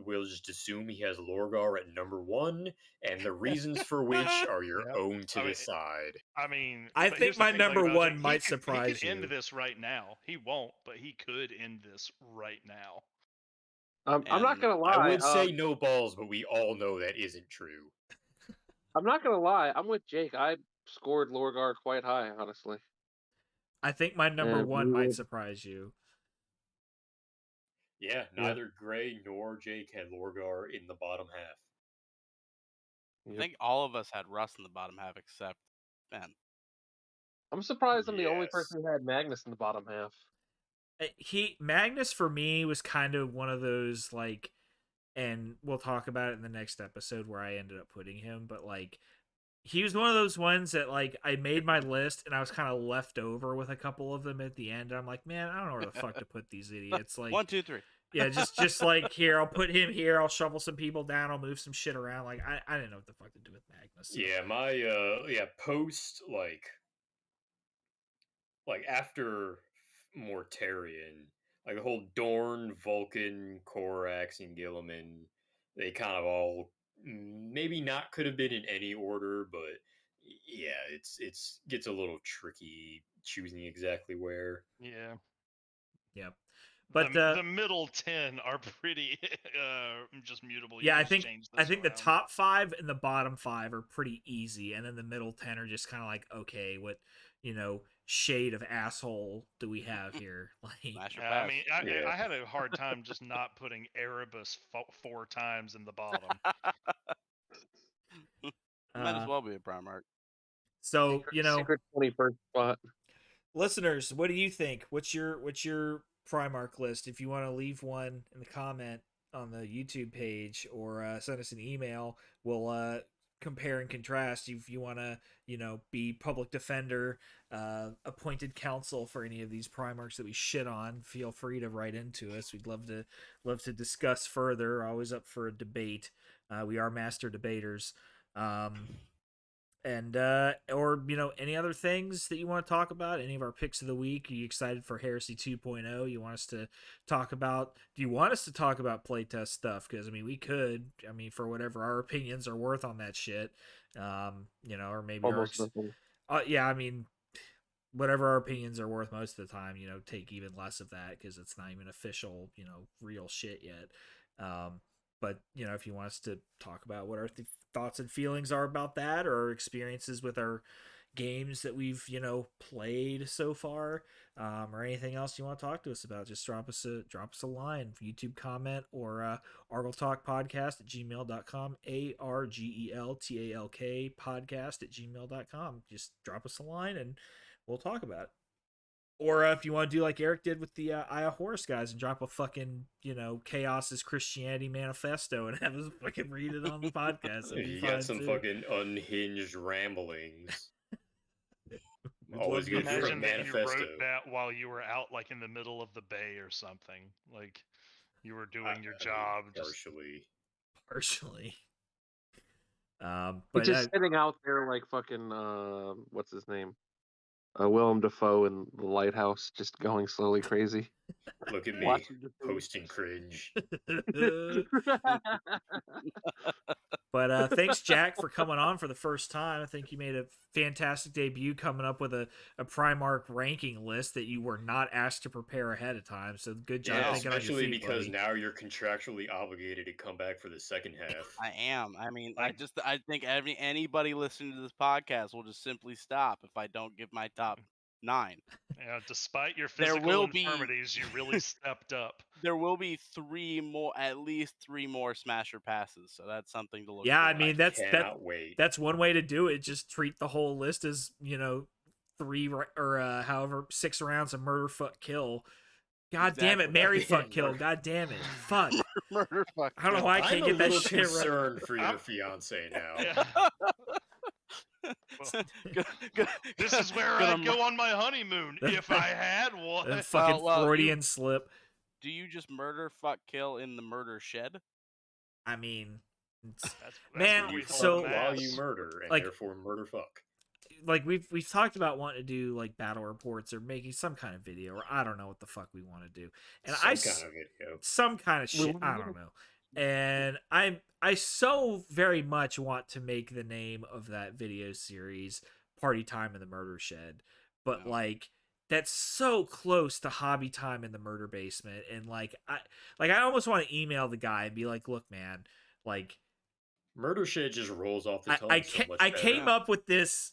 We'll just assume he has Lorgar at number 1, and the reasons for which are your Yep. own to I mean, decide. I mean, I but think here's the my thing, number about 1 Jake, might he surprise could end you. this right now. He won't, but he could end this right now. I'm not gonna lie. I would say no balls, but we all know that isn't true. I'm not gonna lie. I'm with Jake. I scored Lorgar quite high, honestly. I think my number 1 might surprise you. Yeah, neither Gray nor Jake had Lorgar in the bottom half. I think all of us had Russ in the bottom half except Ben. I'm surprised I'm the only person who had Magnus in the bottom half. Magnus for me was kind of one of those, like, and we'll talk about it in the next episode where I ended up putting him, but like, he was one of those ones that, like, I made my list and I was kind of left over with a couple of them at the end. I'm like, man, I don't know where the fuck to put these idiots. Like, 1, 2, 3. Yeah, just like, here, I'll put him here. I'll shuffle some people down. I'll move some shit around. Like, I didn't know what the fuck to do with Magnus. So. Yeah, my post like after Mortarion, like the whole Dorn, Vulcan, Korax, and Gilliman, they kind of all maybe not could have been in any order, but yeah, it's gets a little tricky choosing exactly where. Yeah. Yep. But the middle 10 are pretty just mutable. Yeah, I think the top 5 and the bottom 5 are pretty easy, and then the middle 10 are just kind of like, okay, what shade of asshole do we have here? Like, I mean, I had a hard time just not putting Erebus 4 times in the bottom. Might as well be a Primarch. So secret 21st spot. Listeners, what do you think? What's your Primarch list? If you want to leave one in the comment on the YouTube page or send us an email, we'll compare and contrast. If you want to, be public defender, appointed counsel for any of these Primarchs that we shit on, feel free to write into us. We'd love to discuss further. Always up for a debate. We are master debaters. And or any other things that you want to talk about, any of our picks of the week. Are you excited for Heresy 2.0? You want us to talk about, do you want us to talk about playtest stuff? Because we could, for whatever our opinions are worth on that shit. Or maybe Almost nothing. yeah, whatever our opinions are worth most of the time, take even less of that because it's not even official, real shit yet. But if you want us to talk about what our thoughts and feelings are about that, or experiences with our games that we've played so far, or anything else you want to talk to us about, just drop us a line, YouTube comment, or argeltalkpodcast@gmail.com, ARGELTALK podcast@gmail.com. Just drop us a line and we'll talk about it. Or if you want to do like Eric did with the Eye of Horus guys and drop a fucking, Chaos is Christianity manifesto and have us fucking read it on the podcast. You got some fucking unhinged ramblings. Always good for a Imagine that you manifesto. wrote that while you were out, like in the middle of the bay or something. Like you were doing your job. Partially. But just sitting out there like fucking what's his name? Willem Dafoe in The Lighthouse, just going slowly crazy. Look at me, posting cringe. But thanks, Jack, for coming on for the first time. I think you made a fantastic debut coming up with a Primarch ranking list that you were not asked to prepare ahead of time. So good job thinking on your especially feet, because buddy. now you're contractually obligated to come back for the second half. I am. I think anybody listening to this podcast will just simply stop if I don't give my top 9. Yeah, despite your physical infirmities, you really stepped up. There will be at least 3 more Smasher passes, so that's something to look Yeah, forward cannot wait. That's one way to do it. Just treat the whole list as 3 or however 6 rounds of murder, fuck, kill. God damn it, Mary, fuck, kill. God damn it, fuck. Murder, fuck. I don't know why I can't get that shit right. I'm concerned for your fiance now. Yeah. This is where I'd go on my honeymoon if I had one. That fucking Freudian slip. Do you just murder, fuck, kill in the murder shed? That's man, so while you murder and therefore murder fuck. Like we've talked about wanting to do like battle reports or making some kind of video, or I don't know what the fuck we want to do. And some kind of shit, I don't know. And I so very much want to make the name of that video series Party Time in the Murder Shed, but that's so close to Hobby Time in the Murder Basement, and I almost want to email the guy and be like, look, man, like Murder Shed just rolls off the tongue. I came up with this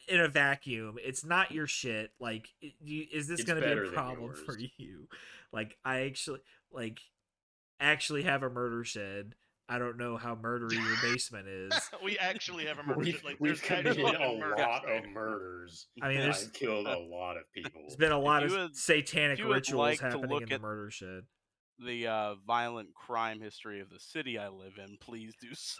in a vacuum. It's not your shit. Like, is this going to be a problem for you? Like, I actually have a murder shed. I don't know how murdery your basement is. We actually have a murder shed. Like, we've committed a lot of murders. I've killed a lot of people. There's been a lot of satanic rituals happening in the murder shed. The violent crime history of the city I live in, please do so.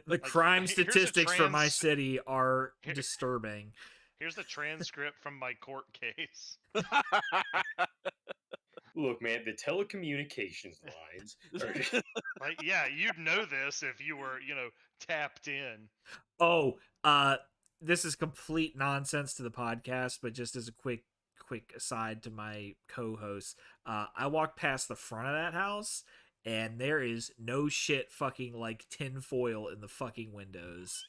The crime statistics for my city are disturbing. Here's the transcript from my court case. Look, man, the telecommunications lines are yeah, you'd know this if you were, tapped in. Oh, this is complete nonsense to the podcast, but just as a quick aside to my co-hosts, I walked past the front of that house and there is no shit fucking like tin foil in the fucking windows.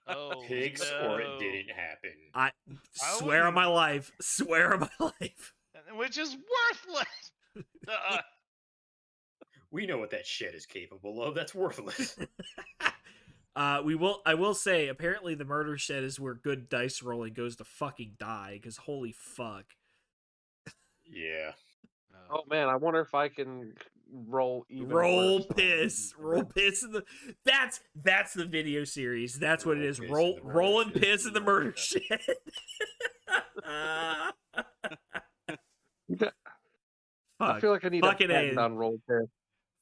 Oh, pigs, no. or it didn't happen. I swear on my life. Which is worthless. We know what that shit is capable of. That's worthless. I will say, apparently the murder shed is where good dice rolling goes to fucking die, because holy fuck. Yeah. Oh man, I wonder if I can roll piss. Roll piss in the that's the video series. That's what it is. Roll and piss in the murder shed. I feel like I need a patent on roll piss.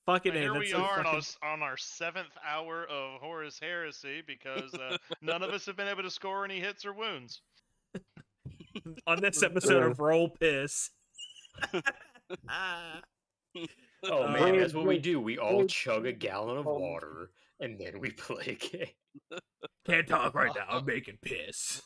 Fucking here we are on our 7th hour of Horus Heresy because none of us have been able to score any hits or wounds. On this episode of Roll Piss. Oh man, Wait, that's what we wait, do. We all wait. chug a gallon of Um, water and then we play a game. Can't talk right now. I'm making piss.